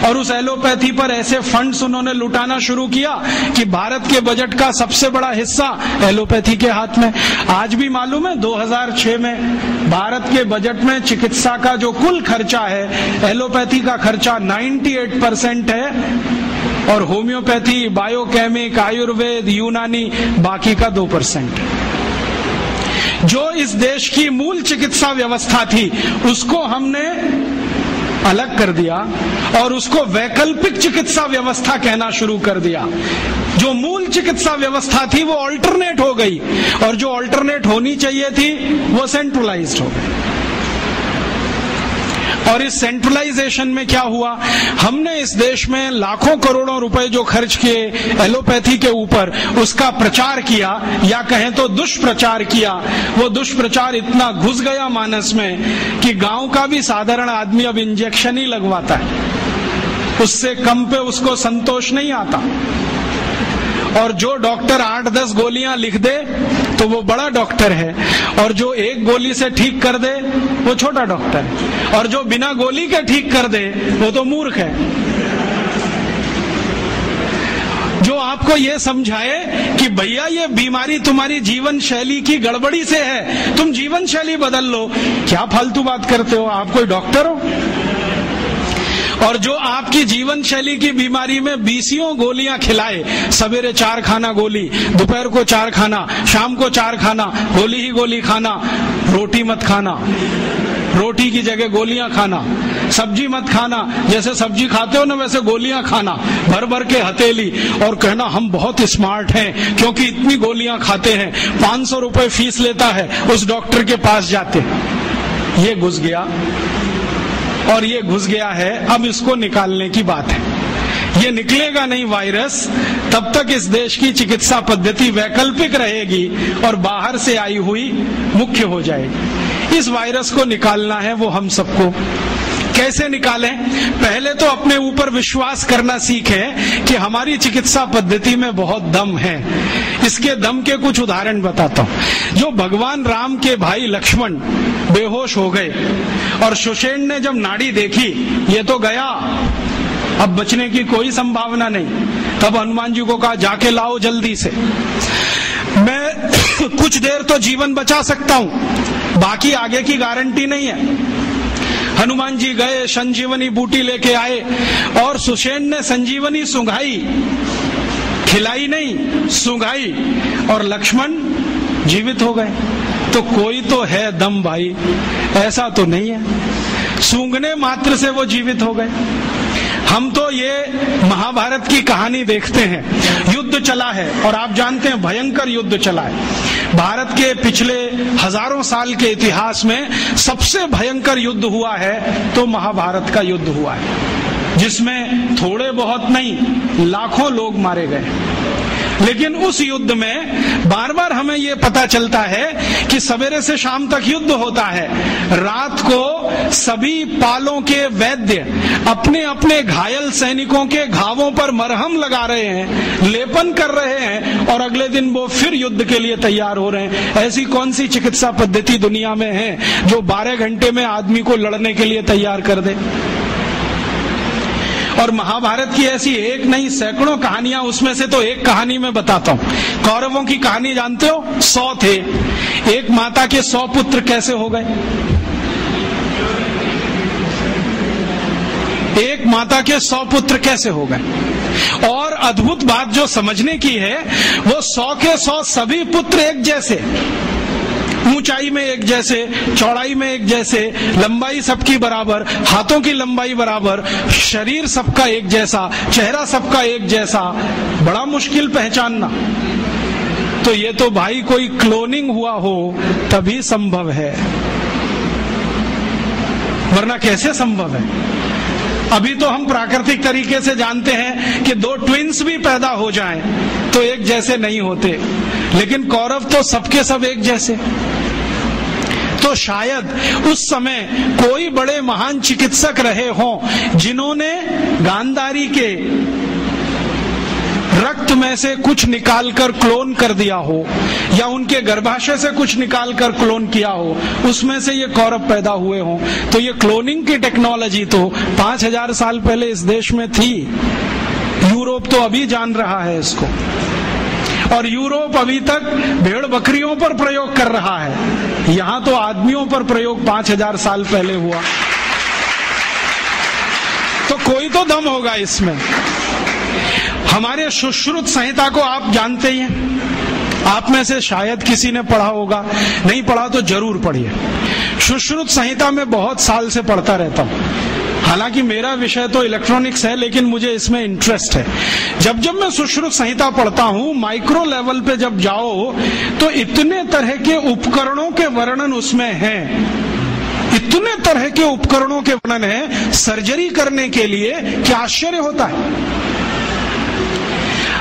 और उस एलोपैथी पर ऐसे फंड्स उन्होंने लुटाना शुरू किया कि भारत के बजट का सबसे बड़ा हिस्सा एलोपैथी के हाथ में। आज भी मालूम है 2006 में भारत के बजट में चिकित्सा का जो कुल खर्चा है, एलोपैथी का खर्चा 98% है, और होम्योपैथी, बायोकेमिक, आयुर्वेद, यूनानी बाकी का 2%। जो इस देश की मूल चिकित्सा व्यवस्था थी उसको हमने अलग कर दिया और उसको वैकल्पिक चिकित्सा व्यवस्था कहना शुरू कर दिया। जो मूल चिकित्सा व्यवस्था थी वो ऑल्टरनेट हो गई, और जो ऑल्टरनेट होनी चाहिए थी वो सेंट्रलाइज्ड हो गई। और इस सेंट्रलाइजेशन में क्या हुआ, हमने इस देश में लाखों करोड़ों रुपए जो खर्च किए एलोपैथी के ऊपर, उसका प्रचार किया, या कहें तो दुष्प्रचार किया। वो दुष्प्रचार इतना घुस गया मानस में कि गांव का भी साधारण आदमी अब इंजेक्शन ही लगवाता है, उससे कम पे उसको संतोष नहीं आता। और जो डॉक्टर 8-10 गोलियां लिख दे तो वो बड़ा डॉक्टर है, और जो एक गोली से ठीक कर दे वो छोटा डॉक्टर है, और जो बिना गोली के ठीक कर दे वो तो मूर्ख है। जो आपको ये समझाए कि भैया ये बीमारी तुम्हारी जीवन शैली की गड़बड़ी से है, तुम जीवन शैली बदल लो, क्या फालतू बात करते हो, आप कोई डॉक्टर हो? और जो आपकी जीवन शैली की बीमारी में 20 गोलियां खिलाए, सवेरे 4 खाना गोली, दोपहर को 4 खाना, शाम को 4 खाना, गोली ही गोली खाना, रोटी मत खाना, रोटी की जगह गोलियां खाना, सब्जी मत खाना, जैसे सब्जी खाते हो ना वैसे गोलियां खाना, भर भर के हथेली, और कहना हम बहुत स्मार्ट हैं क्योंकि इतनी गोलियां खाते हैं, 500 रुपए फीस लेता है उस डॉक्टर के पास जाते। ये घुस गया, और ये घुस गया है, अब इसको निकालने की बात है। ये निकलेगा नहीं वायरस तब तक इस देश की चिकित्सा पद्धति वैकल्पिक रहेगी और बाहर से आई हुई मुख्य हो जाएगी। इस वायरस को निकालना है वो हम सबको। कैसे निकालें? पहले तो अपने ऊपर विश्वास करना सीखें कि हमारी चिकित्सा पद्धति में बहुत दम है। इसके दम के कुछ उदाहरण बताता हूं। जो भगवान राम के भाई लक्ष्मण बेहोश हो गए और सुषेण ने जब नाड़ी देखी ये तो गया, अब बचने की कोई संभावना नहीं, तब हनुमान जी को कहा जाके लाओ जल्दी से, मैं कुछ देर तो जीवन बचा सकता हूं, बाकी आगे की गारंटी नहीं है। हनुमान जी गए, संजीवनी बूटी लेके आए, और सुषेण ने संजीवनी सूंघाई, खिलाई नहीं, सूंघाई, और लक्ष्मण जीवित हो गए। तो कोई तो है दम भाई, ऐसा तो नहीं है सूंघने मात्र से वो जीवित हो गए। हम तो ये महाभारत की कहानी देखते हैं, युद्ध चला है, और आप जानते हैं भयंकर युद्ध चला है। भारत के पिछले हजारों साल के इतिहास में सबसे भयंकर युद्ध हुआ है तो महाभारत का युद्ध हुआ है, जिसमें थोड़े बहुत नहीं लाखों लोग मारे गए। लेकिन उस युद्ध में बार बार हमें ये पता चलता है कि सवेरे से शाम तक युद्ध होता है, रात को सभी पालों के वैद्य अपने अपने घायल सैनिकों के घावों पर मरहम लगा रहे हैं, लेपन कर रहे हैं, और अगले दिन वो फिर युद्ध के लिए तैयार हो रहे हैं। ऐसी कौन सी चिकित्सा पद्धति दुनिया में है जो 12 घंटे में आदमी को लड़ने के लिए तैयार कर दे? और महाभारत की ऐसी एक नहीं सैकड़ों कहानियां, उसमें से तो एक कहानी मैं बताता हूं। कौरवों की कहानी जानते हो? 100 थे, एक माता के 100 पुत्र कैसे हो गए? एक माता के 100 पुत्र कैसे हो गए? और अद्भुत बात जो समझने की है, वो 100 के 100 सभी पुत्र एक जैसे, ऊंचाई में एक जैसे, चौड़ाई में एक जैसे, लंबाई सबकी बराबर, हाथों की लंबाई बराबर, शरीर सबका एक जैसा, चेहरा सबका एक जैसा, बड़ा मुश्किल पहचानना। तो ये तो भाई कोई क्लोनिंग हुआ हो तभी संभव है, वरना कैसे संभव है? अभी तो हम प्राकृतिक तरीके से जानते हैं कि दो ट्विंस भी पैदा हो जाएं तो एक जैसे नहीं होते, लेकिन कौरव तो सबके सब एक जैसे। तो शायद उस समय कोई बड़े महान चिकित्सक रहे हों जिन्होंने गांधारी के रक्त में से कुछ निकालकर क्लोन कर दिया हो, या उनके गर्भाशय से कुछ निकालकर क्लोन किया हो, उसमें से ये कौरव पैदा हुए हों। तो ये क्लोनिंग की टेक्नोलॉजी तो 5000 साल पहले इस देश में थी। यूरोप तो अभी जान रहा है इसको, और यूरोप अभी तक भेड़ बकरियों पर प्रयोग कर रहा है, यहां तो आदमियों पर प्रयोग 5000 साल पहले हुआ। तो कोई तो दम होगा इसमें। हमारे सुश्रुत संहिता को आप जानते ही हैं, आप में से शायद किसी ने पढ़ा होगा, नहीं पढ़ा तो जरूर पढ़िए। सुश्रुत संहिता में बहुत साल से पढ़ता रहता हूं, हालांकि मेरा विषय तो इलेक्ट्रॉनिक्स है, लेकिन मुझे इसमें इंटरेस्ट है। जब जब मैं सुश्रुत संहिता पढ़ता हूं, माइक्रो लेवल पे जब जाओ तो इतने तरह के उपकरणों के वर्णन उसमें हैं, इतने तरह के उपकरणों के वर्णन है सर्जरी करने के लिए, क्या आश्चर्य होता है।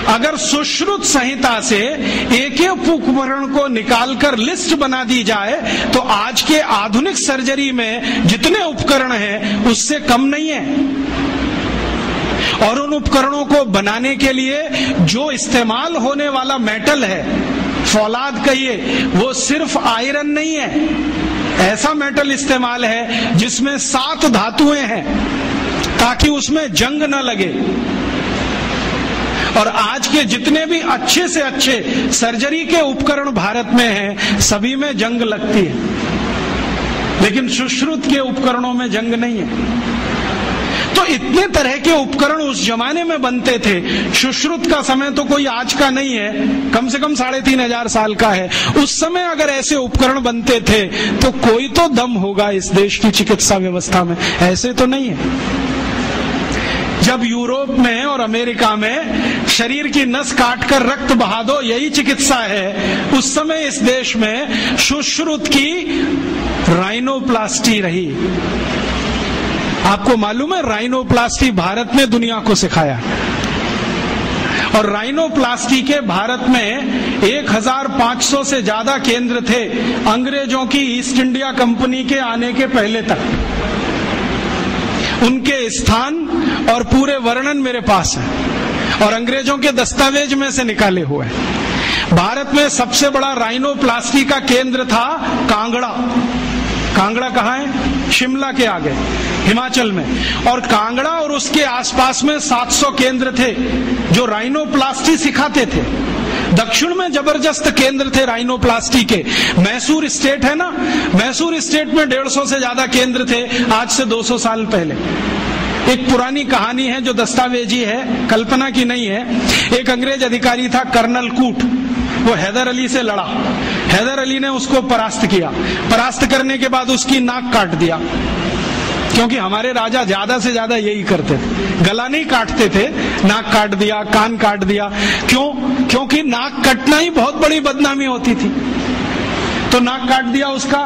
अगर सुश्रुत संहिता से एक एक उपकरण को निकालकर लिस्ट बना दी जाए तो आज के आधुनिक सर्जरी में जितने उपकरण हैं उससे कम नहीं है। और उन उपकरणों को बनाने के लिए जो इस्तेमाल होने वाला मेटल है, फौलाद कहिए, वो सिर्फ आयरन नहीं है, ऐसा मेटल इस्तेमाल है जिसमें 7 धातुएं हैं ताकि उसमें जंग न लगे। और आज के जितने भी अच्छे से अच्छे सर्जरी के उपकरण भारत में हैं, सभी में जंग लगती है, लेकिन सुश्रुत के उपकरणों में जंग नहीं है। तो इतने तरह के उपकरण उस जमाने में बनते थे। सुश्रुत का समय तो कोई आज का नहीं है, कम से कम 3500 साल का है। उस समय अगर ऐसे उपकरण बनते थे तो कोई तो दम होगा इस देश की चिकित्सा व्यवस्था में, ऐसे तो नहीं है। जब यूरोप में और अमेरिका में शरीर की नस काटकर रक्त बहा दो, यही चिकित्सा है, उस समय इस देश में सुश्रुत की राइनोप्लास्टी रही। आपको मालूम है, राइनोप्लास्टी भारत ने दुनिया को सिखाया, और राइनोप्लास्टी के भारत में 1500 से ज्यादा केंद्र थे अंग्रेजों की ईस्ट इंडिया कंपनी के आने के पहले तक। उनके स्थान और पूरे वर्णन मेरे पास है, और अंग्रेजों के दस्तावेज में से निकाले हुए हैं। भारत में सबसे बड़ा राइनोप्लास्टी का केंद्र था कांगड़ा। कांगड़ा कहाँ है? शिमला के आगे, हिमाचल में। और कांगड़ा और उसके आसपास में 700 केंद्र थे जो राइनोप्लास्टी सिखाते थे। दक्षिण में जबरदस्त केंद्र थे राइनोप्लास्टी के। मैसूर स्टेट है ना, मैसूर स्टेट में 150 से ज्यादा केंद्र थे आज से 200 साल पहले। एक पुरानी कहानी है जो दस्तावेजी है, कल्पना की नहीं है। एक अंग्रेज अधिकारी था कर्नल कूट, वो हैदर अली से लड़ा। हैदर अली ने उसको परास्त किया। परास्त करने के बाद उसकी नाक काट दिया, क्योंकि हमारे राजा ज्यादा से ज्यादा यही करते थे, गला नहीं काटते थे, नाक काट दिया, कान काट दिया। क्यों? क्योंकि नाक कटना ही बहुत बड़ी बदनामी होती थी। तो नाक काट दिया उसका।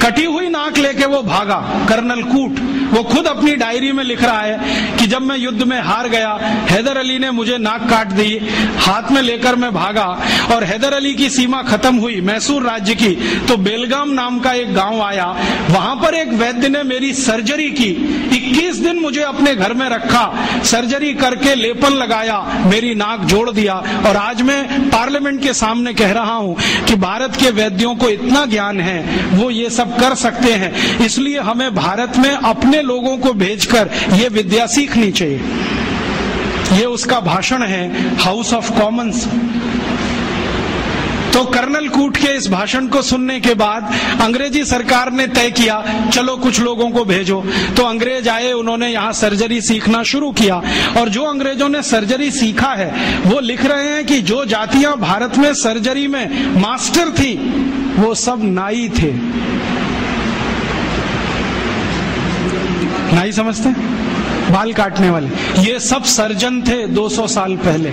कटी हुई नाक लेके वो भागा कर्नल कूट। वो खुद अपनी डायरी में लिख रहा है कि जब मैं युद्ध में हार गया, हैदर अली ने मुझे नाक काट दी, हाथ में लेकर मैं भागा, और हैदर अली की सीमा खत्म हुई मैसूर राज्य की, तो बेलगाम नाम का एक गांव आया। वहां पर एक वैद्य ने मेरी सर्जरी की। 21 दिन मुझे अपने घर में रखा, सर्जरी करके लेपन लगाया, मेरी नाक जोड़ दिया। और आज मैं पार्लियामेंट के सामने कह रहा हूं कि भारत के वैद्यों को इतना ज्ञान है, वो ये सब कर सकते हैं। इसलिए हमें भारत में अपने लोगों को भेजकर ये विद्या सीखनी चाहिए। ये उसका भाषण है हाउस ऑफ कॉमन्स। तो कर्नल कूट के इस भाषण को सुनने के बाद अंग्रेजी सरकार ने तय किया चलो कुछ लोगों को भेजो। तो अंग्रेज आए, उन्होंने यहाँ सर्जरी सीखना शुरू किया, और जो अंग्रेजों ने सर्जरी सीखा है वो लिख रहे हैं कि जो जातियां भारत में सर्जरी में मास्टर थी वो सब नाई थे। नाई समझते हैं? बाल काटने वाले, ये सब सर्जन थे 200 साल पहले।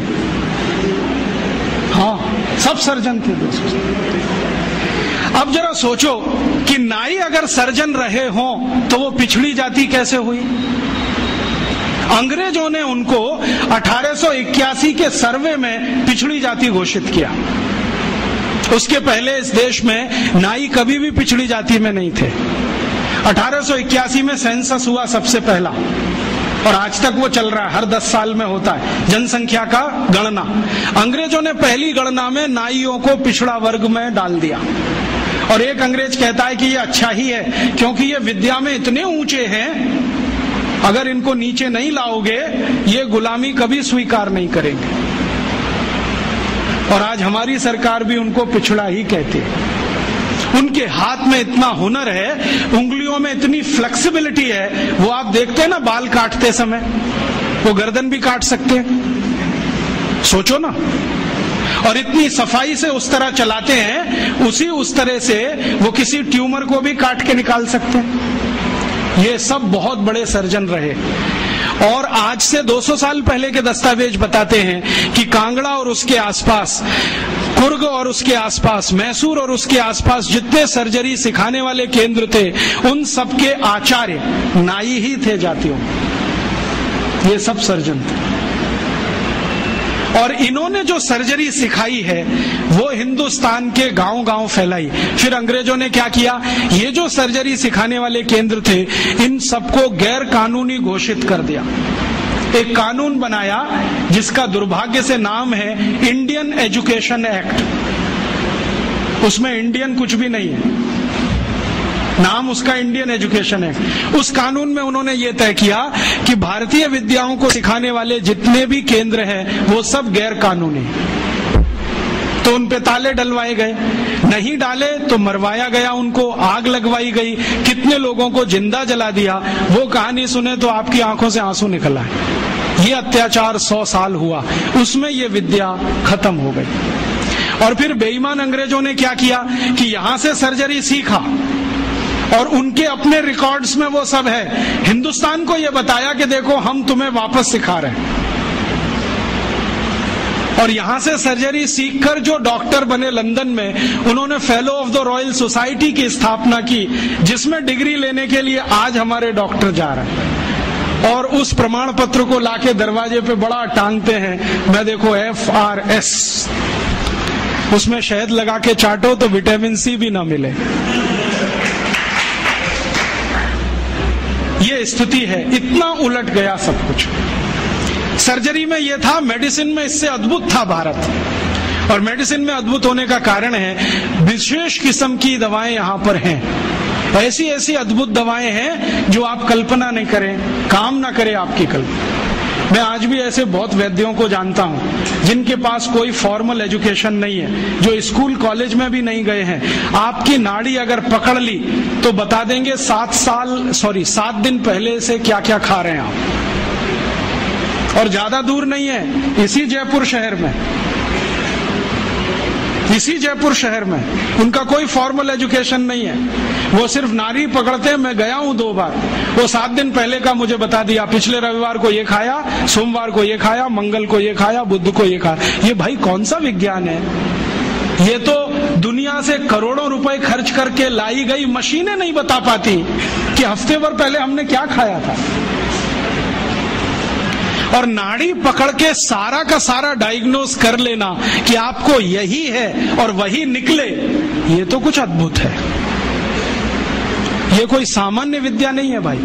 हाँ, सब सर्जन थे 200 साल। अब जरा सोचो कि नाई अगर सर्जन रहे हों तो वो पिछड़ी जाति कैसे हुई? अंग्रेजों ने उनको 1881 के सर्वे में पिछड़ी जाति घोषित किया। उसके पहले इस देश में नाई कभी भी पिछड़ी जाति में नहीं थे। 1881 में सेंसस हुआ सबसे पहला, और आज तक वो चल रहा है, हर 10 साल में होता है जनसंख्या का गणना। अंग्रेजों ने पहली गणना में नाइयों को पिछड़ा वर्ग में डाल दिया, और एक अंग्रेज कहता है कि ये अच्छा ही है क्योंकि ये विद्या में इतने ऊंचे हैं, अगर इनको नीचे नहीं लाओगे ये गुलामी कभी स्वीकार नहीं करेंगे। और आज हमारी सरकार भी उनको पिछड़ा ही कहती है। उनके हाथ में इतना हुनर है, उंगलियों में इतनी फ्लेक्सिबिलिटी है, वो आप देखते हैं ना बाल काटते समय, वो गर्दन भी काट सकते हैं, सोचो ना। और इतनी सफाई से उस तरह चलाते हैं, उस तरह से वो किसी ट्यूमर को भी काट के निकाल सकते हैं। ये सब बहुत बड़े सर्जन रहे। और आज से 200 साल पहले के दस्तावेज बताते हैं कि कांगड़ा और उसके आसपास, कुर्ग और उसके आसपास, मैसूर और उसके आसपास जितने सर्जरी सिखाने वाले केंद्र थे, उन सबके आचार्य नाई ही थे जातियों। ये सब सर्जन थे, और इन्होंने जो सर्जरी सिखाई है वो हिंदुस्तान के गांव-गांव फैलाई। फिर अंग्रेजों ने क्या किया, ये जो सर्जरी सिखाने वाले केंद्र थे इन सबको गैर कानूनी घोषित कर दिया। एक कानून बनाया जिसका दुर्भाग्य से नाम है इंडियन एजुकेशन एक्ट। उसमें इंडियन कुछ भी नहीं है, नाम उसका इंडियन एजुकेशन एक्ट। उस कानून में उन्होंने ये तय किया कि भारतीय विद्याओं को सिखाने वाले जितने भी केंद्र हैं वो सब गैर कानूनी। तो उन पे ताले डलवाए गए, नहीं डाले तो मरवाया गया, उनको आग लगवाई गई, कितने लोगों को जिंदा जला दिया। वो कहानी सुने तो आपकी आंखों से आंसू निकल आए। ये अत्याचार 100 साल हुआ, उसमें ये विद्या खत्म हो गई। और फिर बेईमान अंग्रेजों ने क्या किया कि यहां से सर्जरी सीखा और उनके अपने रिकॉर्ड्स में वो सब है, हिंदुस्तान को ये बताया कि देखो हम तुम्हें वापस सिखा रहे हैं। और यहां से सर्जरी सीखकर जो डॉक्टर बने लंदन में, उन्होंने fellow of the royal society की स्थापना की, जिसमें डिग्री लेने के लिए आज हमारे डॉक्टर जा रहे हैं। और उस प्रमाण पत्र को लाके दरवाजे पे बड़ा टांगते हैं, मैं देखो FRS, उसमें शहद लगा के चाटो तो विटामिन C भी ना मिले। ये स्थिति है, इतना उलट गया सब कुछ। सर्जरी में ये था, मेडिसिन में इससे अद्भुत था भारत। और मेडिसिन में अद्भुत होने का कारण है विशेष किस्म की दवाएं यहाँ पर हैं। ऐसी ऐसी अद्भुत दवाएं हैं जो आप कल्पना नहीं करें, काम ना करे आपकी कल्पना। मैं आज भी ऐसे बहुत वैद्यों को जानता हूं जिनके पास कोई फॉर्मल एजुकेशन नहीं है, जो स्कूल कॉलेज में भी नहीं गए हैं। आपकी नाड़ी अगर पकड़ ली तो बता देंगे 7 दिन पहले से क्या क्या खा रहे हैं आप। और ज्यादा दूर नहीं है, इसी जयपुर शहर में उनका कोई फॉर्मल एजुकेशन नहीं है। वो सिर्फ नारी पकड़ते हैं। मैं गया हूं 2 बार, वो 7 दिन पहले का मुझे बता दिया, पिछले रविवार को ये खाया, सोमवार को ये खाया, मंगल को ये खाया, बुध को ये खाया। ये भाई कौन सा विज्ञान है? ये तो दुनिया से करोड़ों रुपए खर्च करके लाई गई मशीनें नहीं बता पाती कि हफ्ते भर पहले हमने क्या खाया था। और नाड़ी पकड़ के सारा का सारा डायग्नोज कर लेना कि आपको यही है और वही निकले, ये तो कुछ अद्भुत है। ये कोई सामान्य विद्या नहीं है भाई।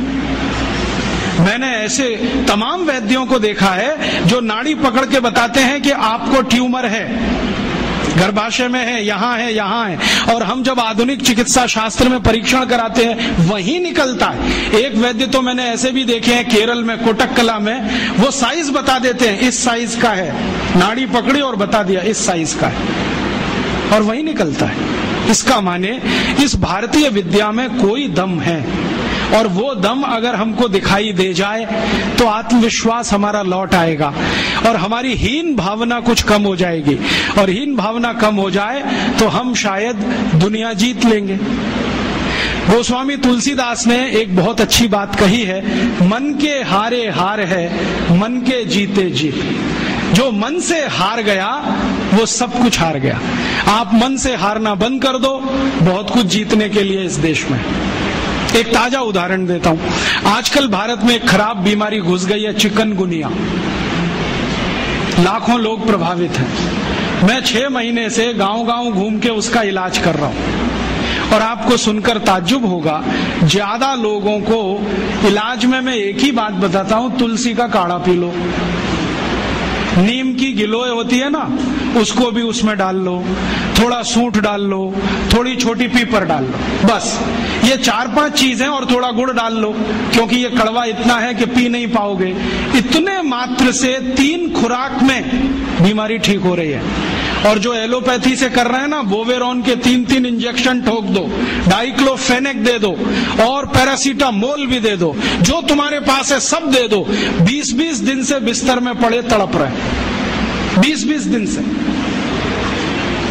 मैंने ऐसे तमाम वैद्यों को देखा है जो नाड़ी पकड़ के बताते हैं कि आपको ट्यूमर है, गर्भाशय में है, यहाँ है, यहाँ है। और हम जब आधुनिक चिकित्सा शास्त्र में परीक्षण कराते हैं वही निकलता है। एक वैद्य तो मैंने ऐसे भी देखे हैं केरल में, कोटक्कला में, वो साइज बता देते हैं, इस साइज का है, नाड़ी पकड़ी और बता दिया इस साइज का है। और वही निकलता है। इसका माने इस भारतीय विद्या में कोई दम है, और वो दम अगर हमको दिखाई दे जाए तो आत्मविश्वास हमारा लौट आएगा और हमारी हीन भावना कुछ कम हो जाएगी, और हीन भावना कम हो जाए तो हम शायद दुनिया जीत लेंगे। गोस्वामी तुलसीदास ने एक बहुत अच्छी बात कही है, मन के हारे हार है, मन के जीते जीत। जो मन से हार गया वो सब कुछ हार गया। आप मन से हारना बंद कर दो, बहुत कुछ जीतने के लिए इस देश में। एक ताजा उदाहरण देता हूं। आजकल भारत में एक खराब बीमारी घुस गई है, चिकनगुनिया। लाखों लोग प्रभावित हैं। मैं 6 महीने से गांव-गांव घूम के उसका इलाज कर रहा हूं, और आपको सुनकर ताज्जुब होगा, ज्यादा लोगों को इलाज में मैं एक ही बात बताता हूं, तुलसी का काढ़ा पी लो। नीम की गिलोय होती है ना, उसको भी उसमें डाल लो, थोड़ा सूंठ डाल लो, थोड़ी छोटी पीपर डाल लो, बस ये 4-5 चीजें, और थोड़ा गुड़ डाल लो, क्योंकि ये कड़वा इतना है कि पी नहीं पाओगे। इतने मात्र से 3 खुराक में बीमारी ठीक हो रही है। और जो एलोपैथी से कर रहे हैं ना, बोवेरॉन के 3-3 इंजेक्शन ठोक दो, डाइक्लोफेनेक दे दो, और पैरासीटामोल भी दे दो, जो तुम्हारे पास है सब दे दो। 20-20 दिन से बिस्तर में पड़े तड़प रहे, 20-20 दिन से।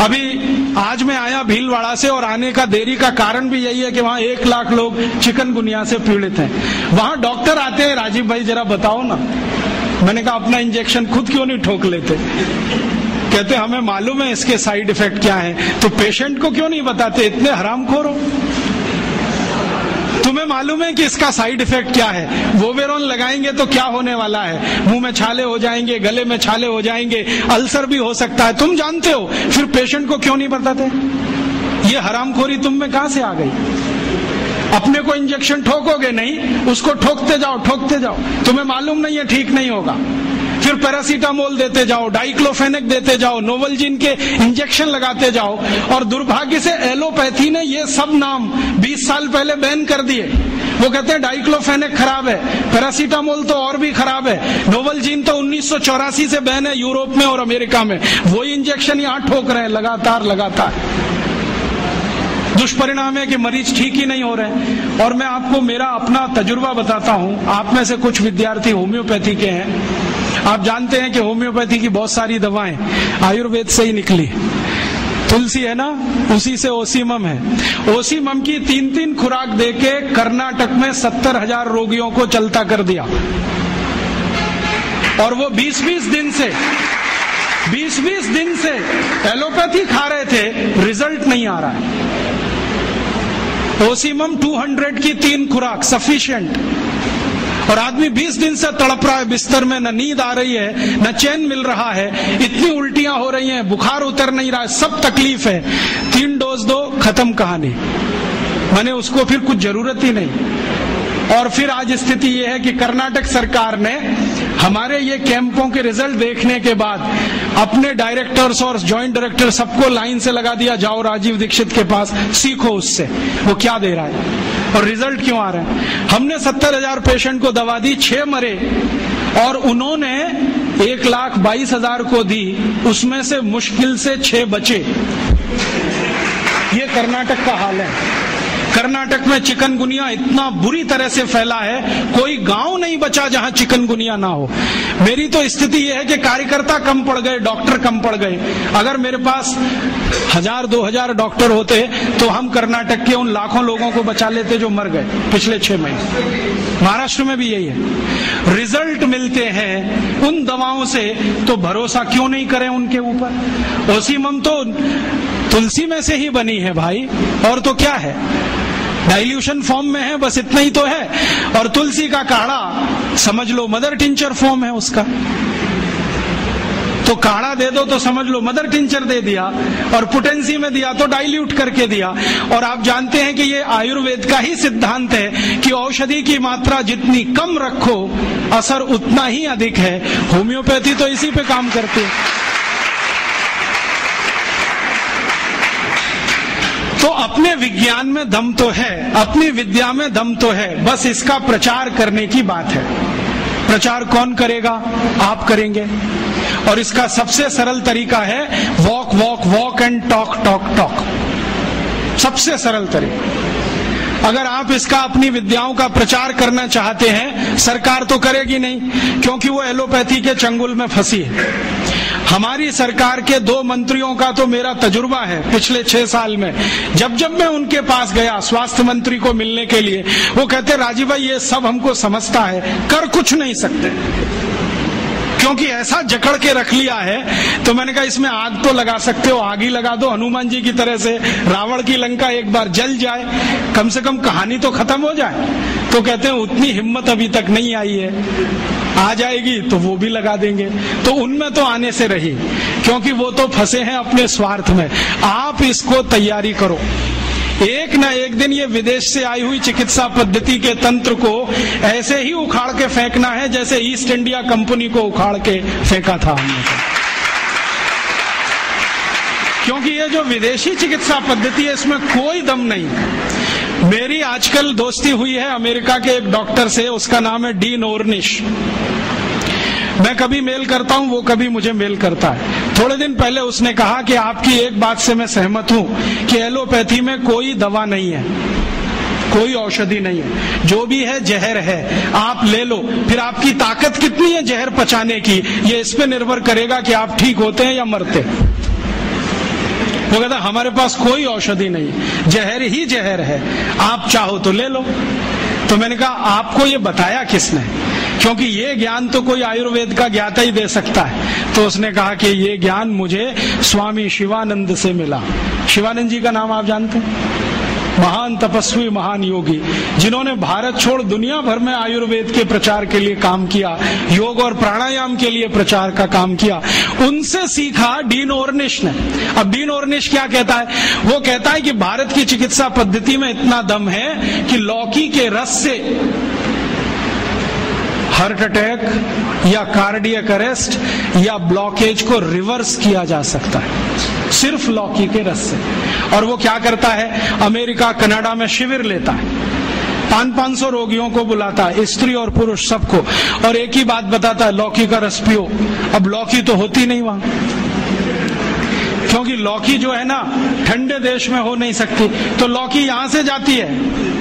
अभी आज मैं आया भीलवाड़ा से, और आने का देरी का कारण भी यही है कि वहां 1 लाख लोग चिकनगुनिया से पीड़ित हैं। वहां डॉक्टर आते हैं, राजीव भाई जरा बताओ ना। मैंने कहा अपना इंजेक्शन खुद क्यों नहीं ठोक लेते? कहते हमें मालूम है इसके साइड इफेक्ट क्या है, तो पेशेंट को क्यों नहीं बताते? इतने हरामखोर हो। तुम्हें मालूम है कि इसका साइड इफेक्ट क्या है? वोवेरॉन लगाएंगे तो क्या होने वाला है? मुंह में छाले हो जाएंगे, गले में छाले हो जाएंगे, अल्सर भी हो सकता है। तुम जानते हो, फिर पेशेंट को क्यों नहीं बताते? ये हरामखोरी तुम में कहां से आ गई? अपने को इंजेक्शन ठोकोगे नहीं, उसको ठोकते जाओ। तुम्हें मालूम नहीं है ठीक नहीं होगा, फिर पैरासीटामोल देते जाओ, डाइक्लोफेनेक देते जाओ, नोवलजीन के इंजेक्शन लगाते जाओ। और दुर्भाग्य से एलोपैथी ने ये सब नाम 20 साल पहले बैन कर दिए। वो कहते हैं डाइक्लोफेनेक खराब है, पैरासीटामोल तो और भी खराब है, नोवलजीन तो 1984 से बैन है यूरोप में और अमेरिका में। वही इंजेक्शन यहाँ ठोक रहे हैं लगातार। दुष्परिणाम है कि मरीज ठीक ही नहीं हो रहे। और मैं आपको मेरा अपना तजुर्बा बताता हूं। आप में से कुछ विद्यार्थी होम्योपैथी के हैं। आप जानते हैं कि होम्योपैथी की बहुत सारी दवाएं आयुर्वेद से ही निकली। तुलसी है ना, उसी से ओसीमम है। ओसीमम की 3-3 खुराक देके कर्नाटक में 70,000 रोगियों को चलता कर दिया, और वो 20-20 दिन से एलोपैथी खा रहे थे, रिजल्ट नहीं आ रहा है। ओसीमम 200 की 3 खुराक सफिशिएंट, और आदमी 20 दिन से तड़प रहा है बिस्तर में, न नींद आ रही है, न चैन मिल रहा है, इतनी उल्टियां हो रही हैं, बुखार उतर नहीं रहा है, सब तकलीफ है। 3 डोज दो, खत्म कहानी। मैंने उसको फिर कुछ जरूरत ही नहीं। और फिर आज स्थिति यह है कि कर्नाटक सरकार ने हमारे ये कैंपों के रिजल्ट देखने के बाद अपने डायरेक्टर्स और जॉइंट डायरेक्टर सबको लाइन से लगा दिया, जाओ राजीव दीक्षित के पास, सीखो उससे वो क्या दे रहा है और रिजल्ट क्यों आ रहा है। हमने 70,000 पेशेंट को दवा दी, 6 मरे, और उन्होंने 1,22,000 को दी, उसमें से मुश्किल से 6 बचे। ये कर्नाटक का हाल है। कर्नाटक में चिकनगुनिया इतना बुरी तरह से फैला है, कोई गांव नहीं बचा जहां चिकनगुनिया ना हो। मेरी तो स्थिति यह है कि कार्यकर्ता कम पड़ गए, डॉक्टर कम पड़ गए। अगर मेरे पास 1,000-2,000 डॉक्टर होते तो हम कर्नाटक के उन लाखों लोगों को बचा लेते जो मर गए पिछले 6 महीने। महाराष्ट्र में भी यही है। रिजल्ट मिलते हैं उन दवाओं से, तो भरोसा क्यों नहीं करें उनके ऊपर। ओसीमम तो तुलसी में से ही बनी है भाई, और तो क्या है, डाइल्यूशन फॉर्म में है, बस इतना ही तो है। और तुलसी का काढ़ा समझ लो मदर टिंचर फॉर्म है उसका, तो काढ़ा दे दो तो समझ लो मदर टिंचर दे दिया, और पोटेंसी में दिया तो डाइल्यूट करके दिया। और आप जानते हैं कि ये आयुर्वेद का ही सिद्धांत है कि औषधि की मात्रा जितनी कम रखो असर उतना ही अधिक है। होम्योपैथी तो इसी पे काम करती है। तो अपने विज्ञान में दम तो है, अपनी विद्या में दम तो है, बस इसका प्रचार करने की बात है। प्रचार कौन करेगा? आप करेंगे। और इसका सबसे सरल तरीका है walk walk walk and talk talk talk. सबसे सरल तरीका। अगर आप इसका अपनी विद्याओं का प्रचार करना चाहते हैं, सरकार तो करेगी नहीं, क्योंकि वो एलोपैथी के चंगुल में फंसी है। हमारी सरकार के 2 मंत्रियों का तो मेरा तजुर्बा है पिछले 6 साल में। जब जब मैं उनके पास गया स्वास्थ्य मंत्री को मिलने के लिए, वो कहते राजीव भाई ये सब हमको समझता है, कर कुछ नहीं सकते, क्योंकि ऐसा जकड़ के रख लिया है। तो मैंने कहा इसमें आग तो लगा सकते हो, आग ही लगा दो हनुमान जी की तरह से, रावण की लंका एक बार जल जाए, कम से कम कहानी तो खत्म हो जाए। तो कहते हैं उतनी हिम्मत अभी तक नहीं आई है, आ जाएगी तो वो भी लगा देंगे। तो उनमें तो आने से रही, क्योंकि वो तो फंसे हैं अपने स्वार्थ में। आप इसको तैयारी करो, एक न एक दिन ये विदेश से आई हुई चिकित्सा पद्धति के तंत्र को ऐसे ही उखाड़ के फेंकना है जैसे ईस्ट इंडिया कंपनी को उखाड़ के फेंका था हमने। क्योंकि ये जो विदेशी चिकित्सा पद्धति है इसमें कोई दम नहीं। मेरी आजकल दोस्ती हुई है अमेरिका के एक डॉक्टर से, उसका नाम है डीन ऑर्निश। मैं कभी मेल करता हूं, वो कभी मुझे मेल करता है। थोड़े दिन पहले उसने कहा कि आपकी एक बात से मैं सहमत हूं कि एलोपैथी में कोई दवा नहीं है, कोई औषधि नहीं है, जो भी है जहर है, आप ले लो। फिर आपकी ताकत कितनी है जहर पचाने की, ये इस पे निर्भर करेगा कि आप ठीक होते हैं या मरते हैं। वो कहता हमारे पास कोई औषधि नहीं, जहर ही जहर है, आप चाहो तो ले लो। तो मैंने कहा आपको ये बताया किसने, क्योंकि ये ज्ञान तो कोई आयुर्वेद का ज्ञाता ही दे सकता है। तो उसने कहा कि ये ज्ञान मुझे स्वामी शिवानंद से मिला। शिवानंद जी का नाम आप जानते हैं? महान तपस्वी, महान योगी, जिन्होंने भारत छोड़ दुनिया भर में आयुर्वेद के प्रचार के लिए काम किया, योग और प्राणायाम के लिए प्रचार का काम किया। उनसे सीखा डीन ऑर्निश ने। अब डीन ऑर्निश क्या कहता है? वो कहता है कि भारत की चिकित्सा पद्धति में इतना दम है कि लौकी के रस से हार्ट अटैक या कार्डियक अरेस्ट या ब्लॉकेज को रिवर्स किया जा सकता है, सिर्फ लौकी के रस से। और वो क्या करता है, अमेरिका कनाडा में शिविर लेता है, 500-500 रोगियों को बुलाता है, स्त्री और पुरुष सबको, और एक ही बात बताता है, लौकी का रस पियो। अब लौकी तो होती नहीं वहां, क्योंकि लौकी जो है ना ठंडे देश में हो नहीं सकती, तो लौकी यहां से जाती है।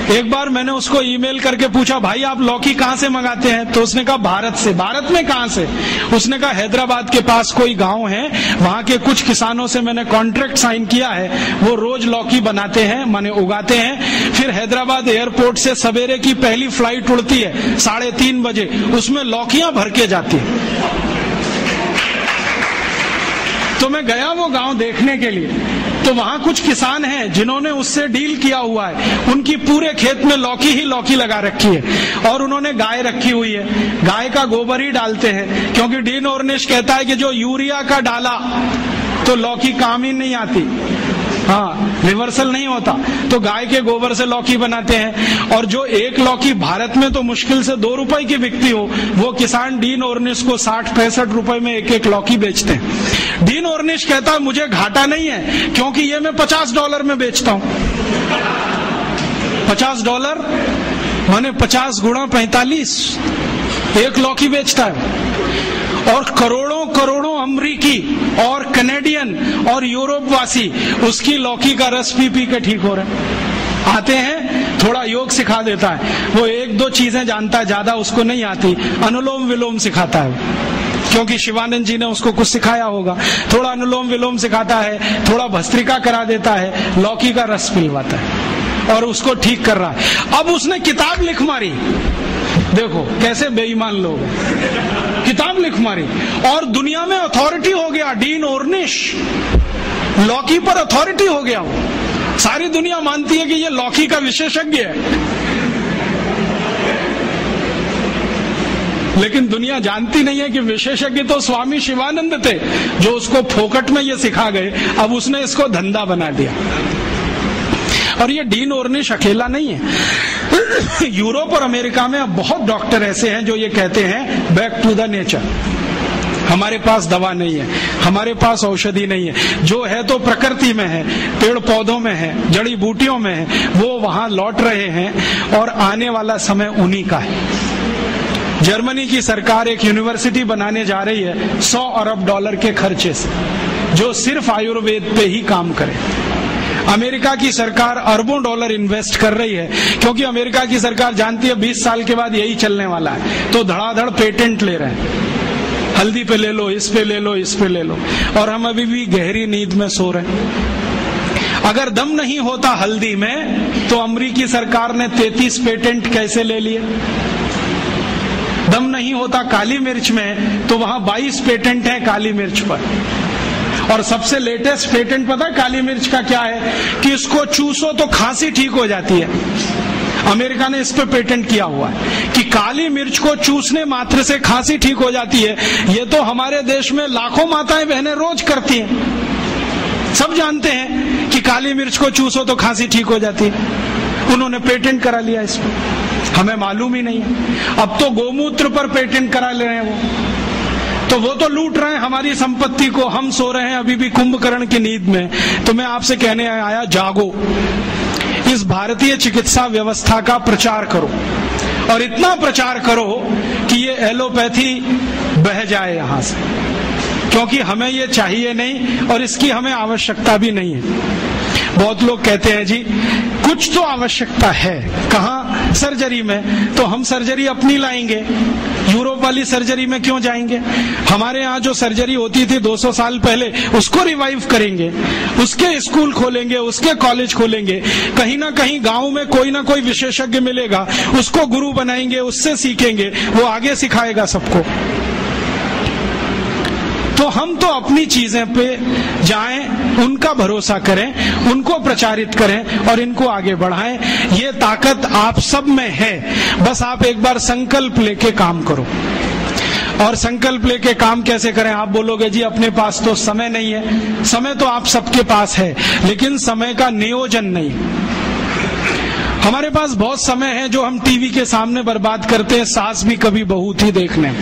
एक बार मैंने उसको ईमेल करके पूछा, भाई आप लौकी कहाँ से मंगाते हैं? तो उसने कहा भारत से। भारत में कहाँ से? उसने कहा हैदराबाद के पास कोई गांव है, वहां के कुछ किसानों से मैंने कॉन्ट्रैक्ट साइन किया है, वो रोज लौकी बनाते हैं, माने उगाते हैं। फिर हैदराबाद एयरपोर्ट से सवेरे की पहली फ्लाइट उड़ती है 3:30 बजे, उसमें लौकियां भर के जाती है। तो मैं गया वो गांव देखने के लिए, तो वहां कुछ किसान हैं जिन्होंने उससे डील किया हुआ है, उनकी पूरे खेत में लौकी ही लौकी लगा रखी है, और उन्होंने गाय रखी हुई है, गाय का गोबर ही डालते हैं, क्योंकि डीन ऑर्निश कहता है कि जो यूरिया का डाला तो लौकी काम ही नहीं आती, हाँ रिवर्सल नहीं होता, तो गाय के गोबर से लौकी बनाते हैं। और जो एक लौकी भारत में तो मुश्किल से 2 रुपए की बिकती हो, वो किसान डीन ऑर्निश को 60-65 रुपए में एक लौकी बेचते हैं। डीन ऑर्निश कहता है मुझे घाटा नहीं है, क्योंकि ये मैं $50 में बेचता हूं। $50 माने 50 गुणा 45, एक लौकी बेचता है। और करोड़ों करोड़ों अमरीकी और कनेडियन और यूरोप वासी उसकी लौकी का रस पी पी के ठीक हो रहे हैं। आते हैं, थोड़ा योग सिखा देता है, वो 1-2 चीजें जानता है, ज्यादा उसको नहीं आती, अनुलोम विलोम सिखाता है, क्योंकि शिवानंद जी ने उसको कुछ सिखाया होगा। थोड़ा अनुलोम विलोम सिखाता है, थोड़ा भस्त्रिका करा देता है, लौकी का रस पिलवाता है और उसको ठीक कर रहा है। अब उसने किताब लिख मारी, देखो कैसे बेईमान लोग, किताब लिख मारी और दुनिया में अथॉरिटी हो गया। डीन ऑर्निश लौकी पर अथॉरिटी हो गया, वो सारी दुनिया मानती है कि ये लौकी का विशेषज्ञ है। लेकिन दुनिया जानती नहीं है कि विशेषज्ञ तो स्वामी शिवानंद थे, जो उसको फोकट में ये सिखा गए, अब उसने इसको धंधा बना दिया। और ये डीन ऑर्निश अकेला नहीं है, यूरोप और अमेरिका में अब बहुत डॉक्टर ऐसे हैं जो ये कहते हैं बैक टू द नेचर, हमारे पास दवा नहीं है, हमारे पास औषधि नहीं है, जो है तो प्रकृति में है, पेड़ पौधों में है, जड़ी बूटियों में है, वो वहां लौट रहे हैं और आने वाला समय उन्हीं का है। जर्मनी की सरकार एक यूनिवर्सिटी बनाने जा रही है $100 अरब के खर्चे से, जो सिर्फ आयुर्वेद पे ही काम करे। अमेरिका की सरकार अरबों डॉलर इन्वेस्ट कर रही है, क्योंकि अमेरिका की सरकार जानती है 20 साल के बाद यही चलने वाला है, तो धड़ाधड़ पेटेंट ले रहे हैं। हल्दी पे ले लो, इस पे ले लो, इस पे ले लो, और हम अभी भी गहरी नींद में सो रहे हैं। अगर दम नहीं होता हल्दी में, तो अमेरिकी सरकार ने 33 पेटेंट कैसे ले लिए? दम नहीं होता काली मिर्च में, तो वहां 22 पेटेंट है काली मिर्च पर। और सबसे लेटेस्ट पेटेंट पता है काली मिर्च का क्या है? कि इसको चूसो तो खांसी ठीक हो जाती है। अमेरिका ने इस पे पेटेंट किया हुआ है कि काली मिर्च को चूसने मात्र से खांसी ठीक हो जाती है। ये तो हमारे देश में लाखों माताएं बहनें रोज करती हैं, सब जानते हैं कि काली मिर्च को चूसो तो खांसी ठीक हो जाती है। उन्होंने पेटेंट करा लिया इस पर, हमें मालूम ही नहीं है। अब तो गोमूत्र पर पेटेंट करा ले रहे हैं तो वो तो लूट रहे हैं हमारी संपत्ति को। हम सो रहे हैं अभी भी कुंभकर्ण की नींद में। तो मैं आपसे कहने आया, जागो, इस भारतीय चिकित्सा व्यवस्था का प्रचार करो, और इतना प्रचार करो कि ये एलोपैथी बह जाए यहां से, क्योंकि हमें ये चाहिए नहीं और इसकी हमें आवश्यकता भी नहीं है। बहुत लोग कहते हैं जी कुछ तो आवश्यकता है, कहाँ? सर्जरी में। तो हम सर्जरी अपनी लाएंगे, यूरोप वाली सर्जरी में क्यों जाएंगे? हमारे यहाँ जो सर्जरी होती थी 200 साल पहले, उसको रिवाइव करेंगे, उसके स्कूल खोलेंगे, उसके कॉलेज खोलेंगे। कहीं ना कहीं गांव में कोई ना कोई विशेषज्ञ मिलेगा, उसको गुरु बनाएंगे, उससे सीखेंगे, वो आगे सिखाएगा सबको। तो हम तो अपनी चीजें पे जाएं, उनका भरोसा करें, उनको प्रचारित करें और इनको आगे बढ़ाएं। ये ताकत आप सब में है, बस आप एक बार संकल्प लेके काम करो। और संकल्प लेके काम कैसे करें? आप बोलोगे जी अपने पास तो समय नहीं है। समय तो आप सबके पास है, लेकिन समय का नियोजन नहीं। हमारे पास बहुत समय है जो हम टीवी के सामने बर्बाद करते हैं, सास भी कभी बहू थी देखने,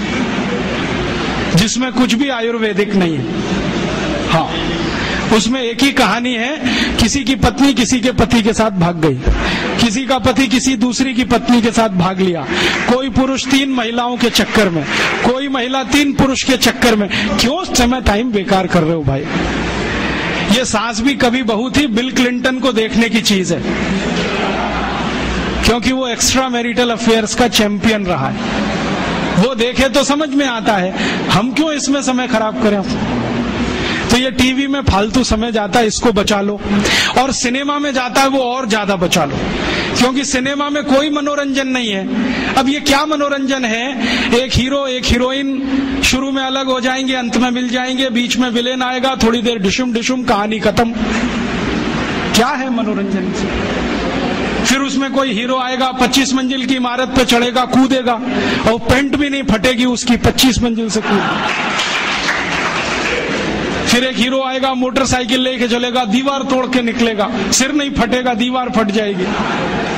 जिसमें कुछ भी आयुर्वेदिक नहीं है। हाँ, उसमें एक ही कहानी है, किसी की पत्नी किसी के पति के साथ भाग गई, किसी का पति किसी दूसरी की पत्नी के साथ भाग लिया, कोई पुरुष 3 महिलाओं के चक्कर में, कोई महिला 3 पुरुष के चक्कर में। क्यों समय टाइम बेकार कर रहे हो भाई? ये सास भी कभी बहू थी बिल क्लिंटन को देखने की चीज है, क्योंकि वो एक्स्ट्रा मैरिटल अफेयर्स का चैंपियन रहा है। वो देखे तो समझ में आता है, हम क्यों इसमें समय खराब करें? तो ये टीवी में फालतू समय जाता है, इसको बचा लो। और सिनेमा में जाता है वो और ज्यादा बचा लो, क्योंकि सिनेमा में कोई मनोरंजन नहीं है। अब ये क्या मनोरंजन है? एक हीरो एक हीरोइन शुरू में अलग हो जाएंगे, अंत में मिल जाएंगे, बीच में विलेन आएगा, थोड़ी देर डिशुम डिशुम, कहानी खत्म। क्या है मनोरंजन? फिर उसमें कोई हीरो आएगा, 25 मंजिल की इमारत पे चढ़ेगा, कूदेगा, और पेंट भी नहीं फटेगी उसकी, 25 मंजिल से कूद। फिर एक हीरो आएगा, मोटरसाइकिल लेके चलेगा, दीवार तोड़ के निकलेगा, सिर नहीं फटेगा, दीवार फट जाएगी।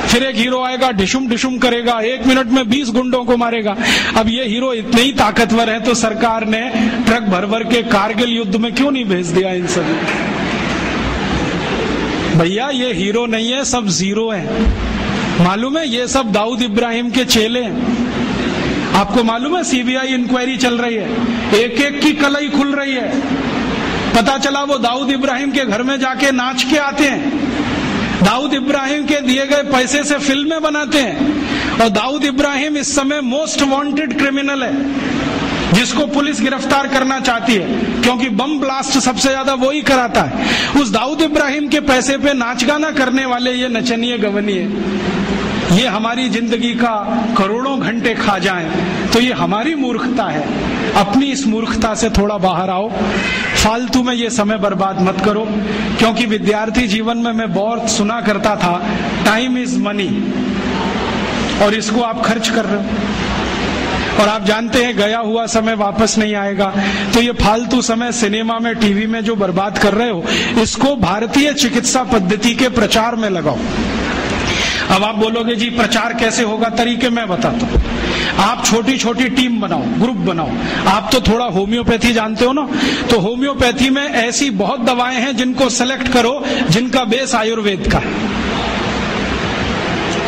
फिर एक हीरो आएगा, डिशुम डिशुम करेगा, 1 मिनट में 20 गुंडों को मारेगा। अब ये हीरो इतने ही ताकतवर है, तो सरकार ने ट्रक भर भर के कारगिल युद्ध में क्यों नहीं भेज दिया इन सभी? भैया ये हीरो नहीं है, सब जीरो है। मालूम है ये सब दाऊद इब्राहिम के चेले हैं। आपको मालूम है सीबीआई इंक्वायरी चल रही है, एक एक की कलई खुल रही है। पता चला वो दाऊद इब्राहिम के घर में जाके नाच के आते हैं, दाऊद इब्राहिम के दिए गए पैसे से फिल्में बनाते हैं। और दाऊद इब्राहिम इस समय मोस्ट वांटेड क्रिमिनल है, जिसको पुलिस गिरफ्तार करना चाहती है, क्योंकि बम ब्लास्ट सबसे ज्यादा वो ही कराता है। उस दाऊद इब्राहिम के पैसे पे नाच गाना करने वाले ये नचनिए गवनिए, ये हमारी जिंदगी का करोड़ों घंटे खा जाएं, तो ये हमारी मूर्खता है। अपनी इस मूर्खता से थोड़ा बाहर आओ, फालतू में ये समय बर्बाद मत करो। क्योंकि विद्यार्थी जीवन में मैं बहुत सुना करता था, टाइम इज मनी, और इसको आप खर्च कर रहे हो। और आप जानते हैं गया हुआ समय वापस नहीं आएगा, तो ये फालतू समय सिनेमा में, टीवी में जो बर्बाद कर रहे हो, इसको भारतीय चिकित्सा पद्धति के प्रचार में लगाओ। अब आप बोलोगे जी प्रचार कैसे होगा? तरीके मैं बताता हूँ। आप छोटी छोटी टीम बनाओ, ग्रुप बनाओ। आप तो थोड़ा होम्योपैथी जानते हो ना, तो होम्योपैथी में ऐसी बहुत दवाएं हैं जिनको सेलेक्ट करो जिनका बेस आयुर्वेद का है।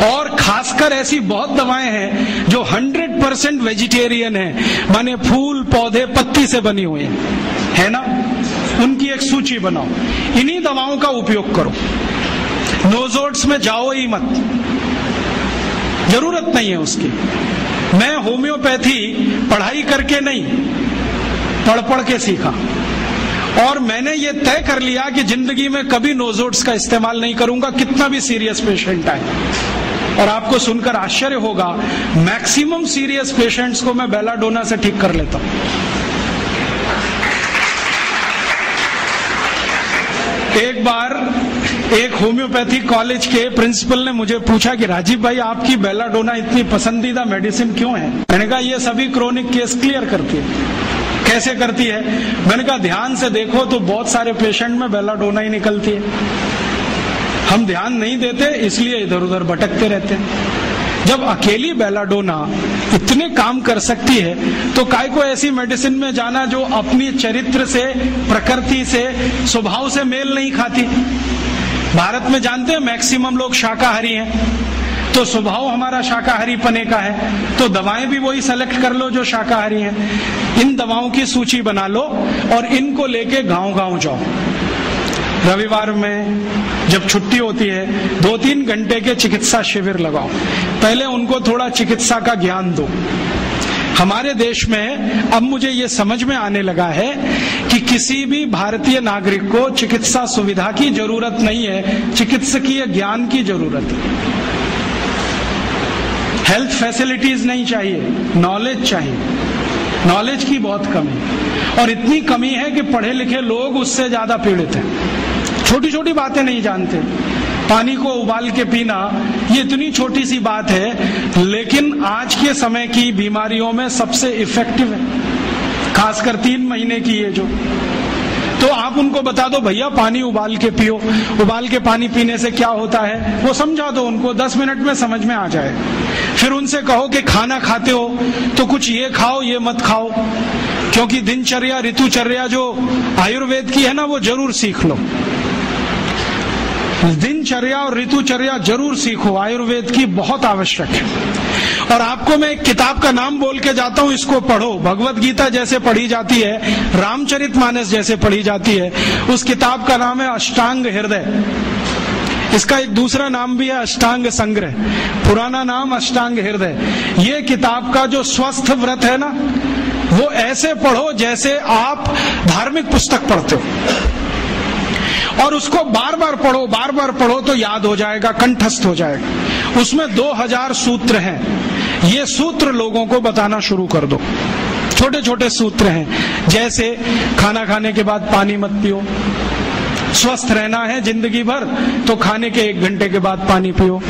और खासकर खासकर ऐसी बहुत दवाएं हैं जो 100% वेजिटेरियन है, माने फूल पौधे पत्ती से बनी हुई है ना, उनकी एक सूची बनाओ, इन्हीं दवाओं का उपयोग करो। नोजोड्स में जाओ ही मत, जरूरत नहीं है उसकी। मैं होम्योपैथी पढ़ाई करके नहीं, पढ़ पढ़ के सीखा, और मैंने ये तय कर लिया कि जिंदगी में कभी नोजोड्स का इस्तेमाल नहीं करूंगा, कितना भी सीरियस पेशेंट आए। और आपको सुनकर आश्चर्य होगा, मैक्सिमम सीरियस पेशेंट्स को मैं बेलाडोना से ठीक कर लेता हूं। एक बार एक होम्योपैथी कॉलेज के प्रिंसिपल ने मुझे पूछा कि राजीव भाई, आपकी बेलाडोना इतनी पसंदीदा मेडिसिन क्यों है? मैंने कहा ये सभी क्रोनिक केस क्लियर करती है। कैसे करती है? मैंने कहा ध्यान से देखो तो बहुत सारे पेशेंट में बेलाडोना ही निकलती है। हम ध्यान नहीं देते इसलिए इधर उधर भटकते रहते हैं। जब अकेली बेलाडोना इतने काम कर सकती है तो काय को ऐसी मेडिसिन में जाना जो अपनी चरित्र से, प्रकृति से, स्वभाव से मेल नहीं खाती। भारत में जानते हैं मैक्सिमम लोग शाकाहारी हैं, तो स्वभाव हमारा शाकाहारी पने का है, तो दवाएं भी वही सेलेक्ट कर लो जो शाकाहारी हैं। इन दवाओं की सूची बना लो और इनको लेके गांव-गांव जाओ। रविवार में जब छुट्टी होती है 2-3 घंटे के चिकित्सा शिविर लगाओ, पहले उनको थोड़ा चिकित्सा का ज्ञान दो। हमारे देश में अब मुझे ये समझ में आने लगा है कि किसी भी भारतीय नागरिक को चिकित्सा सुविधा की जरूरत नहीं है, चिकित्सकीय ज्ञान की जरूरत है। हेल्थ फैसिलिटीज नहीं चाहिए, नॉलेज चाहिए। नॉलेज की बहुत कमी, और इतनी कमी है कि पढ़े लिखे लोग उससे ज्यादा पीड़ित हैं। छोटी छोटी बातें नहीं जानते। पानी को उबाल के पीना ये इतनी छोटी सी बात है, लेकिन आज के समय की बीमारियों में सबसे इफेक्टिव है, खासकर 3 महीने की ये जो। तो आप उनको बता दो भैया पानी उबाल के पियो, उबाल के पानी पीने से क्या होता है वो समझा दो उनको, 10 मिनट में समझ में आ जाए। फिर उनसे कहो कि खाना खाते हो तो कुछ ये खाओ ये मत खाओ, क्योंकि दिनचर्या ऋतुचर्या जो आयुर्वेद की है ना वो जरूर सीख लो। दिनचर्या और ऋतुचर्या जरूर सीखो, आयुर्वेद की बहुत आवश्यक है। और आपको मैं एक किताब का नाम बोल के जाता हूं, इसको पढ़ो। भगवत गीता जैसे पढ़ी जाती है, रामचरितमानस जैसे पढ़ी जाती है, उस किताब का नाम है अष्टांग हृदय। इसका एक दूसरा नाम भी है अष्टांग संग्रह, पुराना नाम अष्टांग हृदय। ये किताब का जो स्वस्थ व्रत है ना, वो ऐसे पढ़ो जैसे आप धार्मिक पुस्तक पढ़ते हो, और उसको बार बार पढ़ो तो याद हो जाएगा, कंठस्थ हो जाएगा। उसमें 2000 सूत्र हैं। ये सूत्र लोगों को बताना शुरू कर दो। छोटे छोटे सूत्र हैं, जैसे खाना खाने के बाद पानी मत पियो, स्वस्थ रहना है जिंदगी भर तो खाने के 1 घंटे के बाद पानी पियो।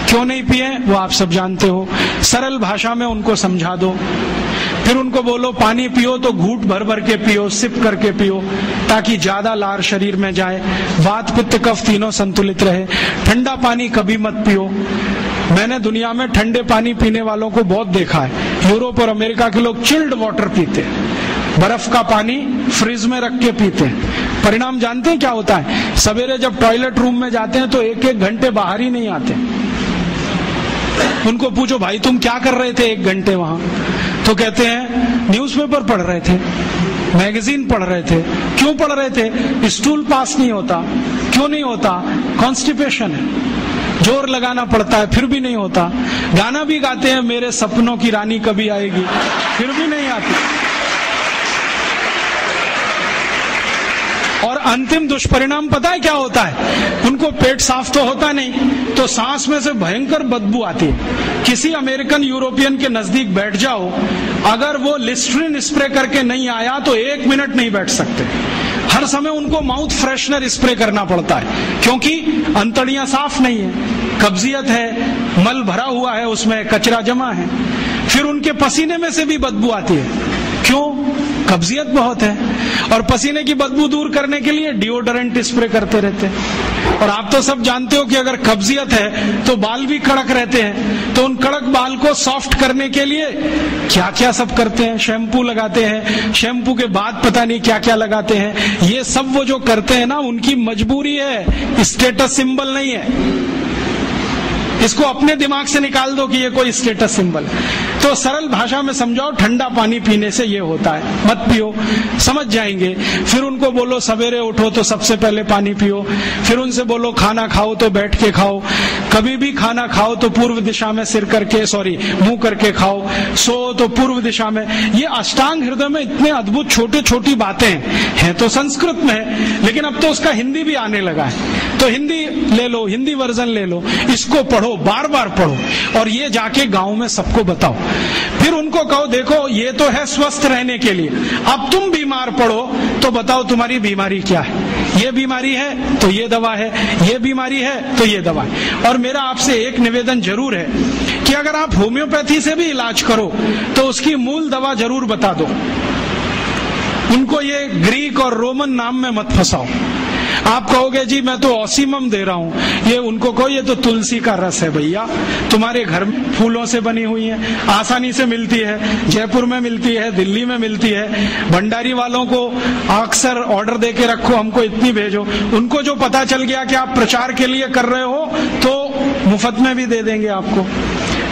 क्यों नहीं पिए वो आप सब जानते हो, सरल भाषा में उनको समझा दो। फिर उनको बोलो पानी पियो तो घूंट भर भर के पियो, सिप करके पियो, ताकि ज्यादा लार शरीर में जाए, वात पित्त कफ तीनों संतुलित रहे। ठंडा पानी कभी मत पियो। मैंने दुनिया में ठंडे पानी पीने वालों को बहुत देखा है। यूरोप और अमेरिका के लोग चिल्ड वाटर पीते हैं, बर्फ का पानी फ्रिज में रख के पीते हैं। परिणाम जानते हैं क्या होता है? सवेरे जब टॉयलेट रूम में जाते हैं तो 1-1 घंटे बाहर ही नहीं आते। उनको पूछो भाई तुम क्या कर रहे थे 1 घंटे वहां? तो कहते हैं न्यूज़पेपर पढ़ रहे थे, मैगजीन पढ़ रहे थे। क्यों पढ़ रहे थे? स्टूल पास नहीं होता। क्यों नहीं होता? कॉन्स्टिपेशन है, जोर लगाना पड़ता है फिर भी नहीं होता। गाना भी गाते हैं मेरे सपनों की रानी कभी आएगी, फिर भी नहीं आती। और अंतिम दुष्परिणाम पता है क्या होता है? उनको पेट साफ तो होता नहीं, तो सांस में से भयंकर बदबू आती है। किसी अमेरिकन यूरोपियन के नजदीक बैठ जाओ, अगर वो लिस्ट्रीन स्प्रे करके नहीं आया तो 1 मिनट नहीं बैठ सकते। हर समय उनको माउथ फ्रेशनर स्प्रे करना पड़ता है, क्योंकि अंतड़ियां साफ नहीं है, कब्जियत है, मल भरा हुआ है, उसमें कचरा जमा है। फिर उनके पसीने में से भी बदबू आती है। क्यों? कब्जियत बहुत है। और पसीने की बदबू दूर करने के लिए डिओडोरेंट स्प्रे करते रहते हैं। और आप तो सब जानते हो कि अगर कब्जियत है तो बाल भी कड़क रहते हैं, तो उन कड़क बाल को सॉफ्ट करने के लिए क्या क्या सब करते हैं। शैम्पू लगाते हैं, शैम्पू के बाद पता नहीं क्या क्या लगाते हैं। ये सब वो जो करते हैं ना, उनकी मजबूरी है, स्टेटस सिंबल नहीं है। इसको अपने दिमाग से निकाल दो कि ये कोई स्टेटस सिंबल। तो सरल भाषा में समझाओ, ठंडा पानी पीने से ये होता है, मत पियो, समझ जाएंगे। फिर उनको बोलो सवेरे उठो तो सबसे पहले पानी पियो। फिर उनसे बोलो खाना खाओ तो बैठ के खाओ, कभी भी खाना खाओ तो पूर्व दिशा में सिर करके मुंह करके खाओ, सो तो पूर्व दिशा में। ये अष्टांग हृदय में इतने अद्भुत छोटी छोटी बातें हैं तो संस्कृत में है, लेकिन अब तो उसका हिंदी भी आने लगा है। तो हिंदी ले लो, हिंदी वर्जन ले लो, इसको पढ़ो, बार बार पढ़ो और ये जाके गांव में सबको बताओ। फिर उनको कहो देखो ये तो है स्वस्थ रहने के लिए, अब तुम बीमार पड़ो तो बताओ तुम्हारी बीमारी क्या है। ये बीमारी है तो ये दवा है, ये बीमारी है तो ये दवा है। और मेरा आपसे एक निवेदन जरूर है कि अगर आप होम्योपैथी से भी इलाज करो तो उसकी मूल दवा जरूर बता दो। उनको ये ग्रीक और रोमन नाम में मत फंसाओ। आप कहोगे जी मैं तो ऑसीमम दे रहा हूं, ये उनको कहो ये तो तुलसी का रस है भैया, तुम्हारे घर में फूलों से बनी हुई है, आसानी से मिलती है, जयपुर में मिलती है, दिल्ली में मिलती है। भंडारी वालों को अक्सर ऑर्डर दे के रखो, हमको इतनी भेजो। उनको जो पता चल गया कि आप प्रचार के लिए कर रहे हो तो मुफ्त में भी दे देंगे आपको।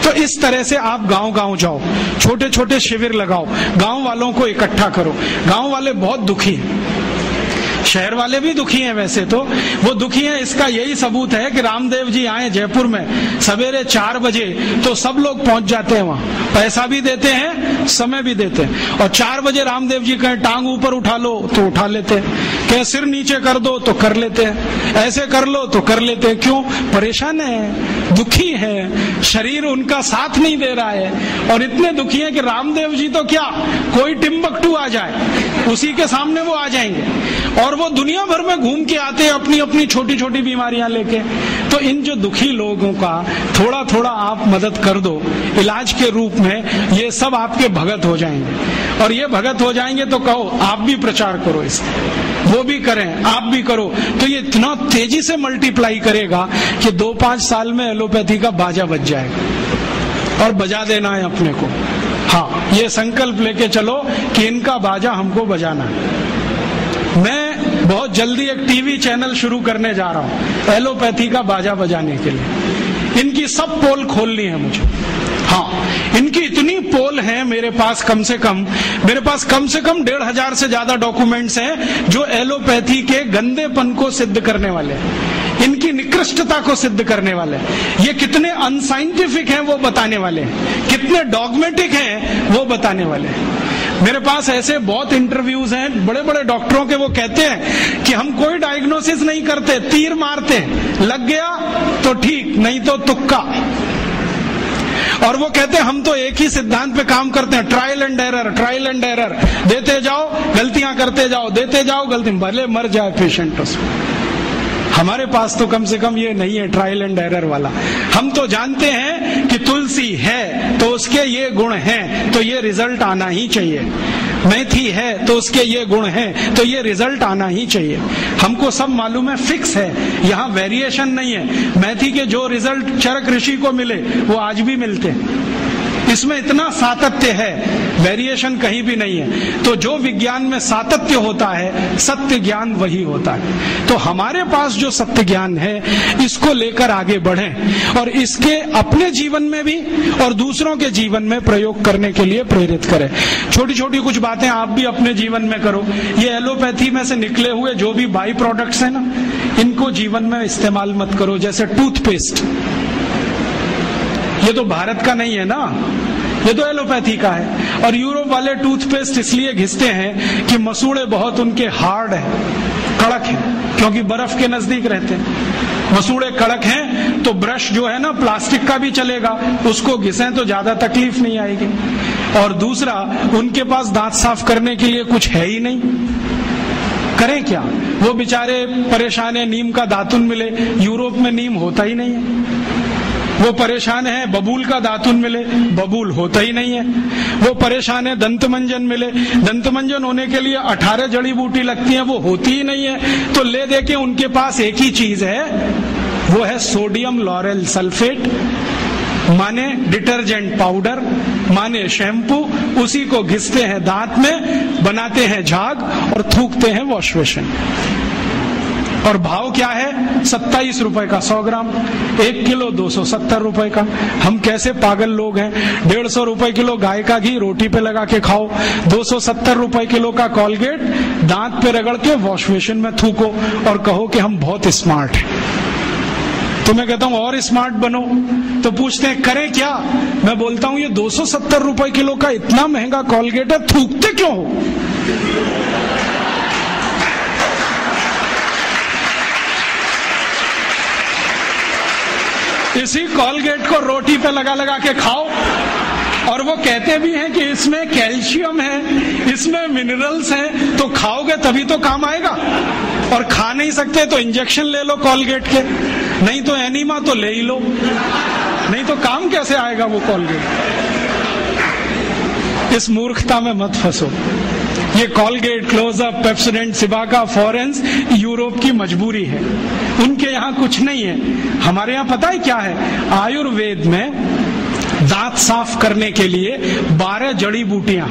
तो इस तरह से आप गांव गांव जाओ, छोटे छोटे शिविर लगाओ, गांव वालों को इकट्ठा करो। गांव वाले बहुत दुखी हैं, शहर वाले भी दुखी हैं, वैसे तो वो दुखी हैं। इसका यही सबूत है कि रामदेव जी आए जयपुर में सवेरे 4 बजे तो सब लोग पहुंच जाते हैं वहां, पैसा भी देते हैं, समय भी देते हैं। और 4 बजे रामदेव जी कहें टांग ऊपर उठा लो तो उठा लेते हैं, कहें सिर नीचे कर दो तो कर लेते हैं, ऐसे कर लो तो कर लेते हैं। क्यों? परेशान है, दुखी है, शरीर उनका साथ नहीं दे रहा है। और इतने दुखी है कि रामदेव जी तो क्या, कोई टिम्बकटू आ जाए उसी के सामने वो आ जाएंगे और वो दुनिया भर में घूम के आते हैं अपनी अपनी छोटी छोटी बीमारियां लेके। तो इन जो दुखी लोगों का थोड़ा थोड़ा आप मदद कर दो इलाज के रूप में, ये सब आपके भगत हो जाएंगे। और ये भगत हो जाएंगे तो कहो आप भी प्रचार करो इसका, वो भी करें, आप भी करो, तो ये इतना तेजी से मल्टीप्लाई करेगा कि 2-5 साल में एलोपैथी का बाजा बज जाएगा। और बजा देना है अपने को, हाँ, ये संकल्प लेके चलो कि इनका बाजा हमको बजाना है। मैं बहुत जल्दी एक टीवी चैनल शुरू करने जा रहा हूं एलोपैथी का बाजा बजाने के लिए। इनकी सब पोल खोलनी है मुझे, हाँ, इनकी इतनी पोल है मेरे पास कम से कम 1,500 से ज्यादा डॉक्यूमेंट्स हैं जो एलोपैथी के गंदेपन को सिद्ध करने वाले हैं, इनकी निकृष्टता को सिद्ध करने वाले हैं। ये कितने अनसाइंटिफिक हैं वो बताने वाले हैं, कितने डॉगमेटिक हैं वो बताने वाले हैं। मेरे पास ऐसे बहुत इंटरव्यूज हैं बड़े बड़े डॉक्टरों के, वो कहते हैं कि हम कोई डायग्नोसिस नहीं करते, तीर मारते, लग गया तो ठीक, नहीं तो तुक्का। और वो कहते हैं हम तो एक ही सिद्धांत पे काम करते हैं, ट्रायल एंड एरर, देते जाओ गलतियां करते जाओ, देते जाओ गलती, भले मर जाए पेशेंट उसमें। हमारे पास तो कम से कम ये नहीं है ट्रायल एंड एरर वाला। हम तो जानते हैं कि तुलसी है तो उसके ये गुण हैं तो ये रिजल्ट आना ही चाहिए, मेथी है तो उसके ये गुण हैं तो ये रिजल्ट आना ही चाहिए। हमको सब मालूम है, फिक्स है, यहाँ वेरिएशन नहीं है। मेथी के जो रिजल्ट चरक ऋषि को मिले वो आज भी मिलते हैं, इसमें इतना सातत्य है, वेरिएशन कहीं भी नहीं है। तो जो विज्ञान में सातत्य होता है, सत्य ज्ञान वही होता है। तो हमारे पास जो सत्य ज्ञान है इसको लेकर आगे बढ़ें और इसके अपने जीवन में भी और दूसरों के जीवन में प्रयोग करने के लिए प्रेरित करें। छोटी छोटी कुछ बातें आप भी अपने जीवन में करो। ये एलोपैथी में से निकले हुए जो भी बाई प्रोडक्ट्स हैं ना, इनको जीवन में इस्तेमाल मत करो। जैसे टूथपेस्ट, ये तो भारत का नहीं है ना, ये तो एलोपैथी का है। और यूरोप वाले टूथपेस्ट इसलिए घिसते हैं कि मसूड़े बहुत उनके हार्ड है, कड़क है, क्योंकि बर्फ के नजदीक रहते हैं। मसूड़े कड़क हैं तो ब्रश जो है ना प्लास्टिक का भी चलेगा, उसको घिसें तो ज्यादा तकलीफ नहीं आएगी। और दूसरा, उनके पास दांत साफ करने के लिए कुछ है ही नहीं, करें क्या? वो बेचारे परेशान है, नीम का दातुन मिले, यूरोप में नीम होता ही नहीं है। वो परेशान है बबूल का दातुन मिले, बबूल होता ही नहीं है। वो परेशान है दंतमंजन मिले, दंतमंजन होने के लिए 18 जड़ी बूटी लगती है, वो होती ही नहीं है। तो ले दे के उनके पास एक ही चीज है, वो है सोडियम लॉरेल सल्फेट, माने डिटर्जेंट पाउडर, माने शैम्पू। उसी को घिसते हैं दांत में, बनाते हैं झाग और थूकते हैं वॉश बेसिन। और भाव क्या है? 27 रुपए का 100 ग्राम, 1 किलो 270 रुपए का। हम कैसे पागल लोग हैं। 150 रुपए किलो गाय का घी रोटी पे लगा के खाओ, 270 रुपए किलो का कोलगेट दांत पे रगड़ के वॉश बेसिन में थूको और कहो कि हम बहुत स्मार्ट हैं। तो मैं कहता हूं और स्मार्ट बनो। तो पूछते हैं करें क्या? मैं बोलता हूं ये 270 रुपए किलो का इतना महंगा कोलगेट है, थूकते क्यों हो? इसी कोलगेट को रोटी पे लगा लगा के खाओ। और वो कहते भी हैं कि इसमें कैल्शियम है, इसमें मिनरल्स हैं, तो खाओगे तभी तो काम आएगा। और खा नहीं सकते तो इंजेक्शन ले लो कोलगेट के, नहीं तो एनीमा तो ले ही लो, नहीं तो काम कैसे आएगा वो कोलगेट। इस मूर्खता में मत फंसो। ये कोलगेट, क्लोजअप, पेप्सोडेंट, सिबाका, फॉरेंस यूरोप की मजबूरी है, उनके यहाँ कुछ नहीं है। हमारे यहाँ पता है क्या है? आयुर्वेद में दांत साफ करने के लिए 12 जड़ी बूटियां,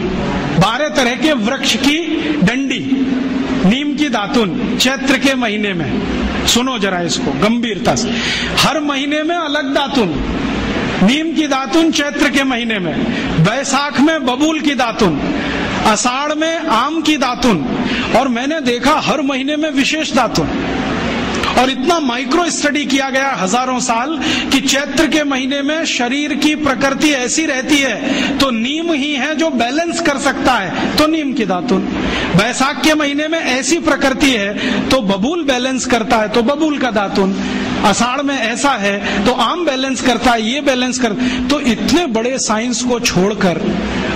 12 तरह के वृक्ष की डंडी, नीम की दातुन चैत्र के महीने में, सुनो जरा इसको गंभीरता से, हर महीने में अलग दातुन, नीम की दातुन चैत्र के महीने में, बैसाख में बबूल की दातुन, आषाढ़ में आम की दातुन, और मैंने देखा हर महीने में विशेष दातुन। और इतना माइक्रो स्टडी किया गया हजारों साल कि चैत्र के महीने में शरीर की प्रकृति ऐसी रहती है तो नीम ही है जो बैलेंस कर सकता है, तो नीम की दातुन। बैसाख के महीने में ऐसी प्रकृति है तो बबूल बैलेंस करता है, तो बबूल का दातुन। आषाढ़ में ऐसा है तो आम बैलेंस करता है, ये बैलेंस कर। तो इतने बड़े साइंस को छोड़कर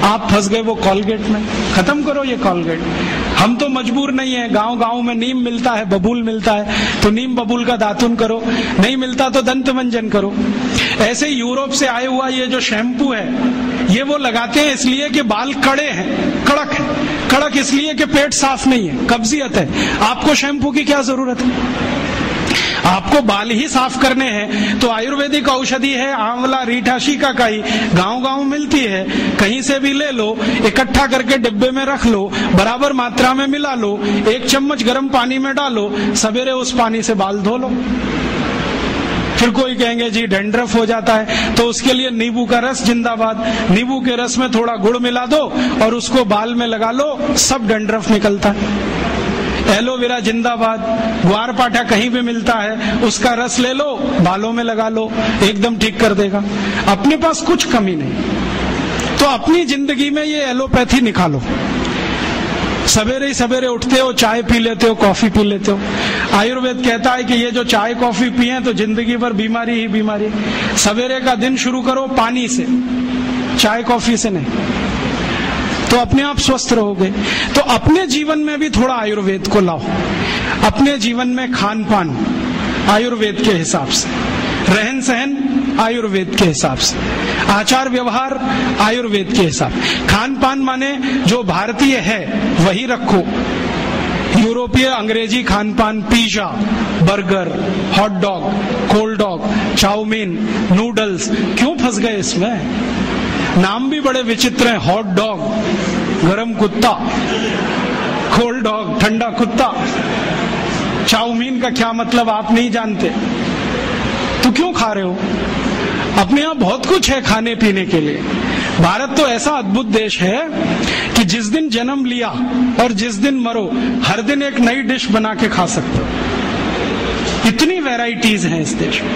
आप फंस गए वो कोलगेट में। खत्म करो ये कोलगेट। हम तो मजबूर नहीं है, गांव गांव में नीम मिलता है, बबूल मिलता है, तो नीम बबूल का दातुन करो, नहीं मिलता तो दंत मंजन करो। ऐसे यूरोप से आए हुआ ये जो शैम्पू है, ये वो लगाते हैं इसलिए कि बाल कड़े हैं, कड़क है। कड़क इसलिए कि पेट साफ नहीं है, कब्जियत है। आपको शैम्पू की क्या जरूरत है? आपको बाल ही साफ करने हैं तो आयुर्वेदिक औषधि है, आंवला, रीठा, शिकाकाई गांव गांव मिलती है, कहीं से भी ले लो, इकट्ठा करके डिब्बे में रख लो, बराबर मात्रा में मिला लो, 1 चम्मच गर्म पानी में डालो, सवेरे उस पानी से बाल धो लो। फिर कोई कहेंगे जी डैंड्रफ हो जाता है, तो उसके लिए नींबू का रस जिंदाबाद। नींबू के रस में थोड़ा गुड़ मिला दो और उसको बाल में लगा लो, सब डैंड्रफ निकलता है। एलोवेरा जिंदाबाद। ग्वारपाठा कहीं भी मिलता है, उसका रस ले लो, बालों में लगा लो, एकदम ठीक कर देगा। अपने पास कुछ कमी नहीं, तो अपनी जिंदगी में ये एलोपैथी निकालो। सवेरे ही सवेरे उठते हो, चाय पी लेते हो, कॉफी पी लेते हो। आयुर्वेद कहता है कि ये जो चाय कॉफी पिए तो जिंदगी भर बीमारी ही बीमारी। सवेरे का दिन शुरू करो पानी से, चाय कॉफी से नहीं, तो अपने आप स्वस्थ रहोगे। तो अपने जीवन में भी थोड़ा आयुर्वेद को लाओ। अपने जीवन में खान पान आयुर्वेद के हिसाब से, रहन सहन आयुर्वेद के हिसाब से, आचार व्यवहार आयुर्वेद के हिसाब। खान पान माने जो भारतीय है वही रखो। यूरोपीय अंग्रेजी खान पान, pizza, burger, hot dog, cold dog, chow mein, noodles, क्यों फंस गए इसमें? नाम भी बड़े विचित्र हैं। हॉट डॉग गरम कुत्ता, कोल्ड डॉग ठंडा कुत्ता। चाउमीन का क्या मतलब आप नहीं जानते, तो क्यों खा रहे हो? अपने यहाँ बहुत कुछ है खाने पीने के लिए। भारत तो ऐसा अद्भुत देश है कि जिस दिन जन्म लिया और जिस दिन मरो, हर दिन एक नई डिश बना के खा सकते हो। इतनी वैरायटीज हैं इस देश में।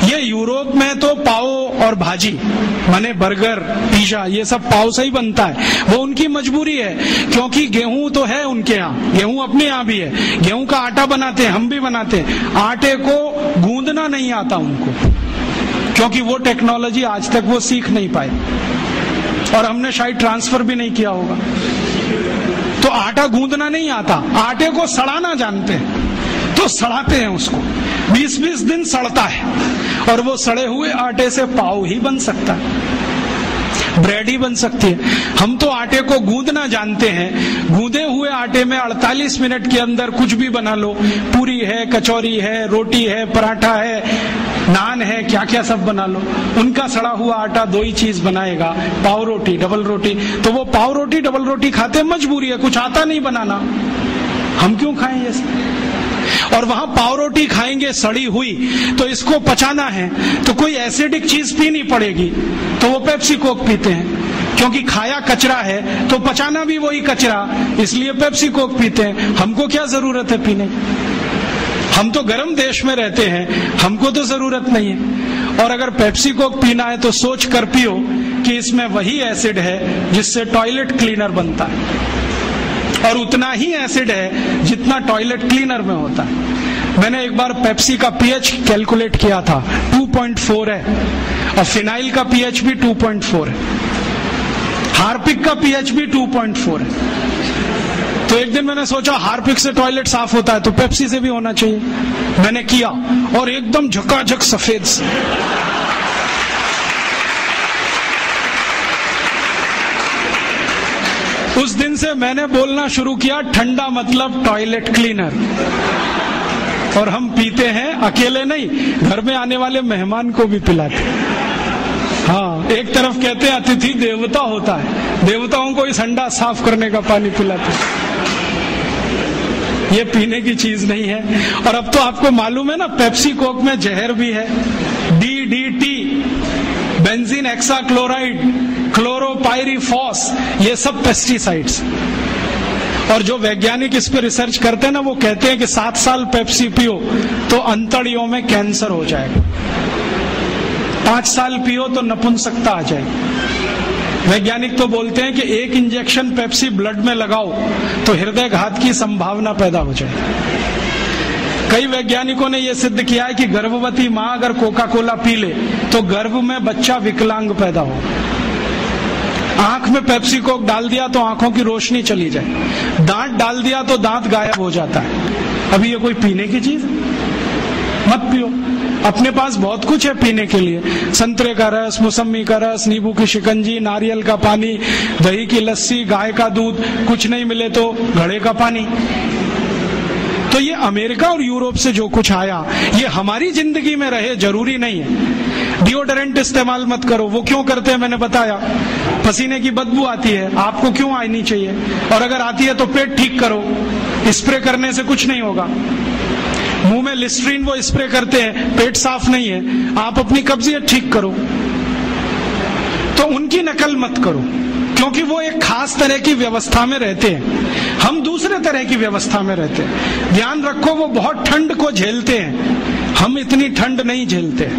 ये यूरोप में तो पाव और भाजी माने बर्गर, पिज्जा, ये सब पाव से ही बनता है। वो उनकी मजबूरी है, क्योंकि गेहूं तो है उनके यहाँ, गेहूं अपने यहाँ भी है, गेहूं का आटा बनाते हैं, हम भी बनाते हैं। आटे को गूंदना नहीं आता उनको, क्योंकि वो टेक्नोलॉजी आज तक वो सीख नहीं पाए, और हमने शायद ट्रांसफर भी नहीं किया होगा। तो आटा गूंदना नहीं आता, आटे को सड़ाना जानते हैं, तो सड़ाते हैं उसको। 20-20 दिन सड़ता है, और वो सड़े हुए आटे से पाव ही बन सकता है, ब्रेड ही बन सकती है। हम तो आटे को गूंदना जानते हैं। गूंदे हुए आटे में 48 मिनट के अंदर कुछ भी बना लो। पूरी है, कचौरी है, रोटी है, पराठा है, नान है, क्या क्या सब बना लो। उनका सड़ा हुआ आटा 2 ही चीज बनाएगा, पाव रोटी, डबल रोटी। तो वो पाव रोटी, डबल रोटी खाते, मजबूरी है, कुछ आता नहीं बनाना, हम क्यों खाएं ये सब? और वहां पाव रोटी खाएंगे सड़ी हुई, तो इसको पचाना है तो कोई एसिडिक चीज पीनी पड़ेगी, तो वो पेप्सी कोक पीते हैं। क्योंकि खाया कचरा है तो पचाना भी वही कचरा, इसलिए पेप्सी कोक पीते हैं। हमको क्या जरूरत है पीने की? हम तो गर्म देश में रहते हैं, हमको तो जरूरत नहीं है। और अगर पेप्सी कोक पीना है तो सोच कर पियो कि इसमें वही एसिड है जिससे टॉयलेट क्लीनर बनता है, और उतना ही एसिड है जितना टॉयलेट क्लीनर में होता है। मैंने एक बार पेप्सी का पीएच कैलकुलेट किया था, 2.4 है, और फिनाइल का पीएच भी 2.4 है, हार्पिक का पीएच भी 2.4 है। तो एक दिन मैंने सोचा हार्पिक से टॉयलेट साफ होता है तो पेप्सी से भी होना चाहिए। मैंने किया और एकदम झकाझक सफेद से। उस दिन से मैंने बोलना शुरू किया, ठंडा मतलब टॉयलेट क्लीनर। और हम पीते हैं, अकेले नहीं, घर में आने वाले मेहमान को भी पिलाते। हाँ, एक तरफ कहते हैं अतिथि देवता होता है, देवताओं को इस अंडा साफ करने का पानी पिलाते। ये पीने की चीज नहीं है। और अब तो आपको मालूम है ना, पेप्सी कोक में जहर भी है, DDT, बेंजीन हेक्साक्लोराइड, क्लोरोपाइरीफॉस, ये सब पेस्टिसाइड्स। और जो वैज्ञानिक इस पे रिसर्च करते हैं ना, वो कहते हैं कि 7 साल पेप्सी पियो तो अंतड़ियों में कैंसर हो जाएगा, 5 साल पियो तो नपुंसकता आ जाएगी। वैज्ञानिक तो बोलते हैं कि 1 इंजेक्शन पेप्सी ब्लड में लगाओ तो हृदय घात की संभावना पैदा हो जाए। कई वैज्ञानिकों ने यह सिद्ध किया है कि गर्भवती मां अगर कोका कोला पी ले तो गर्भ में बच्चा विकलांग पैदा हो। आंख में पेप्सी कोक डाल दिया तो आंखों की रोशनी चली जाए, दांत डाल दिया तो दांत गायब हो जाता है। अभी ये कोई पीने की चीज? मत पियो। अपने पास बहुत कुछ है पीने के लिए, संतरे का रस, मौसमी का रस, नींबू की शिकंजी, नारियल का पानी, दही की लस्सी, गाय का दूध, कुछ नहीं मिले तो घड़े का पानी। तो ये अमेरिका और यूरोप से जो कुछ आया ये हमारी जिंदगी में रहे जरूरी नहीं है। डिओडोरेंट इस्तेमाल मत करो, वो क्यों करते हैं मैंने बताया, पसीने की बदबू आती है, आपको क्यों आनी चाहिए? और अगर आती है तो पेट ठीक करो, स्प्रे करने से कुछ नहीं होगा। मुंह में लिस्ट्रीन वो स्प्रे करते हैं, पेट साफ नहीं है, आप अपनी कब्जियत ठीक करो। तो उनकी नकल मत करो, क्योंकि वो एक खास तरह की व्यवस्था में रहते हैं, हम दूसरे तरह की व्यवस्था में रहते हैं। ध्यान रखो, वो बहुत ठंड को झेलते हैं, हम इतनी ठंड नहीं झेलते,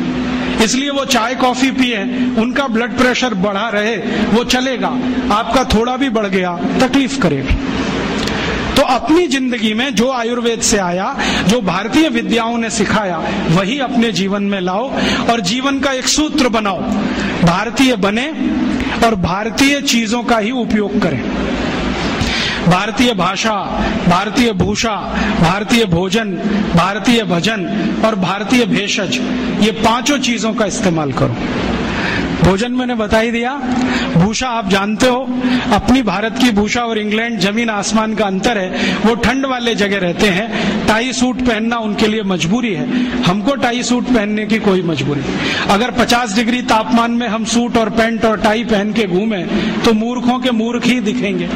इसलिए वो चाय कॉफी पिए, उनका ब्लड प्रेशर बढ़ा रहे वो चलेगा, आपका थोड़ा भी बढ़ गया तकलीफ करेगी। तो अपनी जिंदगी में जो आयुर्वेद से आया, जो भारतीय विद्याओं ने सिखाया, वही अपने जीवन में लाओ और जीवन का एक सूत्र बनाओ, भारतीय बने और भारतीय चीजों का ही उपयोग करें। भारतीय भाषा, भारतीय भूषा, भारतीय भोजन, भारतीय भजन और भारतीय भेषज, ये 5 चीजों का इस्तेमाल करो। भोजन मैंने बता ही दिया। भूषा आप जानते हो, अपनी भारत की भूषा और इंग्लैंड जमीन आसमान का अंतर है। वो ठंड वाले जगह रहते हैं, टाई सूट पहनना उनके लिए मजबूरी है, हमको टाई सूट पहनने की कोई मजबूरी नहीं। अगर 50 डिग्री तापमान में हम सूट और पैंट और टाई पहन के घूमें तो मूर्खों के मूर्ख ही दिखेंगे।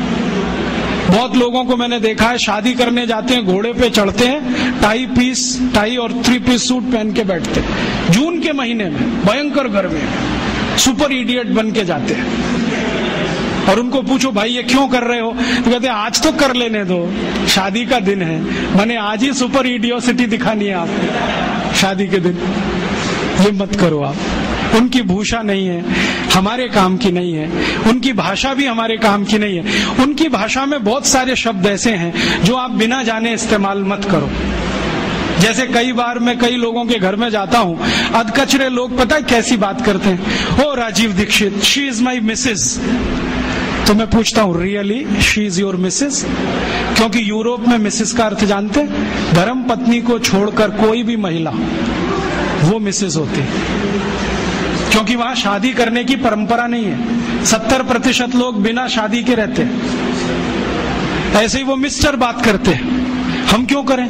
बहुत लोगों को मैंने देखा है, शादी करने जाते हैं, घोड़े पे चढ़ते हैं, टाई और 3 पीस सूट पहन के बैठते हैं, जून के महीने में भयंकर गर्मी, सुपर इडियट बन के जाते हैं। और उनको पूछो भाई ये क्यों कर रहे हो, तो कहते हैं आज तो कर लेने दो, शादी का दिन है, मैंने आज ही सुपर इडियोसिटी दिखानी है आपको शादी के दिन। ये मत करो आप, उनकी भूषा नहीं है, हमारे काम की नहीं है, उनकी भाषा भी हमारे काम की नहीं है। उनकी भाषा में बहुत सारे शब्द ऐसे हैं जो आप बिना जाने इस्तेमाल मत करो। जैसे कई बार मैं कई लोगों के घर में जाता हूँ, अधकचरे लोग पता है कैसी बात करते हैं, oh Rajiv Dixit, she is my Mrs. तो मैं पूछता हूँ really she is your Mrs? क्योंकि यूरोप में मिसेज का अर्थ जानते हैं, धर्म पत्नी को छोड़कर कोई भी महिला वो मिसेज होती है, क्योंकि वहां शादी करने की परंपरा नहीं है। 70% लोग बिना शादी के रहते हैं। ऐसे ही वो मिस्टर बात करते हैं, हम क्यों करें?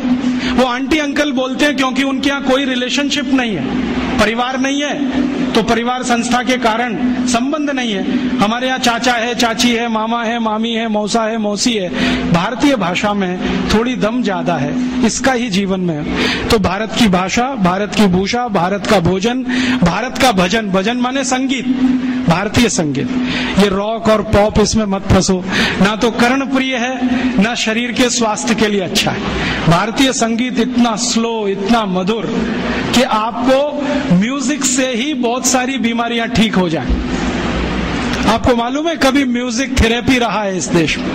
वो आंटी अंकल बोलते हैं क्योंकि उनके यहाँ कोई रिलेशनशिप नहीं है, परिवार नहीं है, तो परिवार संस्था के कारण संबंध नहीं है। हमारे यहाँ चाचा है, चाची है, मामा है, मामी है, मौसा है, मौसी है। भारतीय भाषा में थोड़ी दम ज्यादा है, इसका ही जीवन में है। तो भारत की भाषा, भारत की भूषा, भारत का भोजन, भारत का भजन, भजन माने संगीत, भारतीय संगीत। ये रॉक और पॉप इसमें मत फंसो, ना तो कर्ण प्रिय है ना शरीर के स्वास्थ्य के लिए अच्छा है। भारतीय संगीत इतना स्लो, इतना मधुर कि आपको म्यूजिक से ही बहुत सारी बीमारियां ठीक हो जाएं। आपको मालूम है कभी म्यूजिक थेरेपी रहा है इस देश में,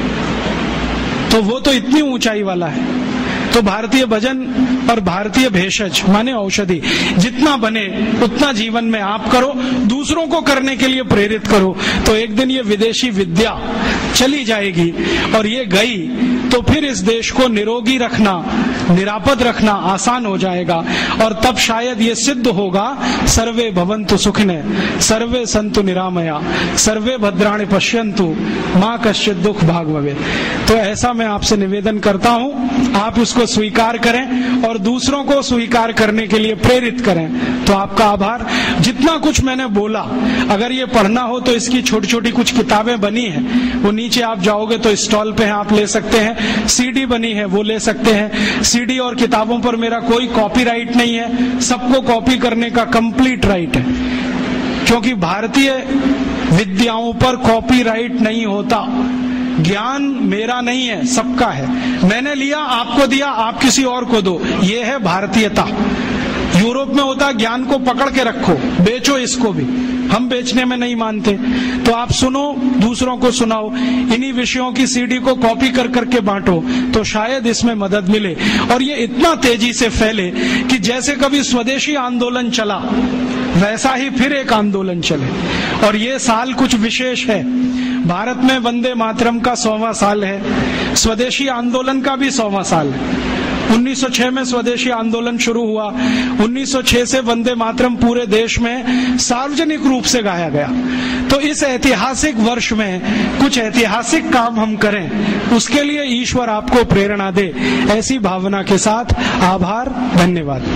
तो वो तो इतनी ऊंचाई वाला है। तो भारतीय भजन और भारतीय भेषज माने औषधि जितना बने उतना जीवन में आप करो, दूसरों को करने के लिए प्रेरित करो। तो एक दिन ये विदेशी विद्या चली जाएगी, और ये गई तो फिर इस देश को निरोगी रखना, निरापद रखना आसान हो जाएगा। और तब शायद ये सिद्ध होगा, सर्वे भवन्तु सुखिनः, सर्वे सन्तु निरामया, सर्वे भद्राणि पश्यन्तु, मां कश्चित् दुख भाग भवेत्। तो ऐसा मैं आपसे निवेदन करता हूं, आप इसको स्वीकार करें और दूसरों को स्वीकार करने के लिए प्रेरित करें। तो आपका आभार। जितना कुछ मैंने बोला, अगर ये पढ़ना हो तो इसकी छोटी छोटी कुछ किताबें बनी हैं, वो नीचे आप जाओगे तो स्टॉल पे हैं, आप ले सकते हैं। सीडी बनी है, वो ले सकते हैं। सीडी और किताबों पर मेरा कोई कॉपीराइट नहीं है, सबको कॉपी करने का कंप्लीट राइट है, क्योंकि भारतीय विद्याओं पर कॉपीराइट नहीं होता। ज्ञान मेरा नहीं है, सबका है। मैंने लिया, आपको दिया, आप किसी और को दो, ये है भारतीयता। यूरोप में होता ज्ञान को पकड़ के रखो, बेचो इसको भी, हम बेचने में नहीं मानते। तो आप सुनो, दूसरों को सुनाओ, इन्हीं विषयों की सीडी को कॉपी कर करके बांटो, तो शायद इसमें मदद मिले। और ये इतना तेजी से फैले कि जैसे कभी स्वदेशी आंदोलन चला, वैसा ही फिर एक आंदोलन चले। और ये साल कुछ विशेष है। भारत में वंदे मातरम का 100वां साल है, स्वदेशी आंदोलन का भी 100वां साल है। 1906 में स्वदेशी आंदोलन शुरू हुआ, 1906 से वंदे मातरम पूरे देश में सार्वजनिक रूप से गाया गया। तो इस ऐतिहासिक वर्ष में कुछ ऐतिहासिक काम हम करें, उसके लिए ईश्वर आपको प्रेरणा दे, ऐसी भावना के साथ आभार, धन्यवाद।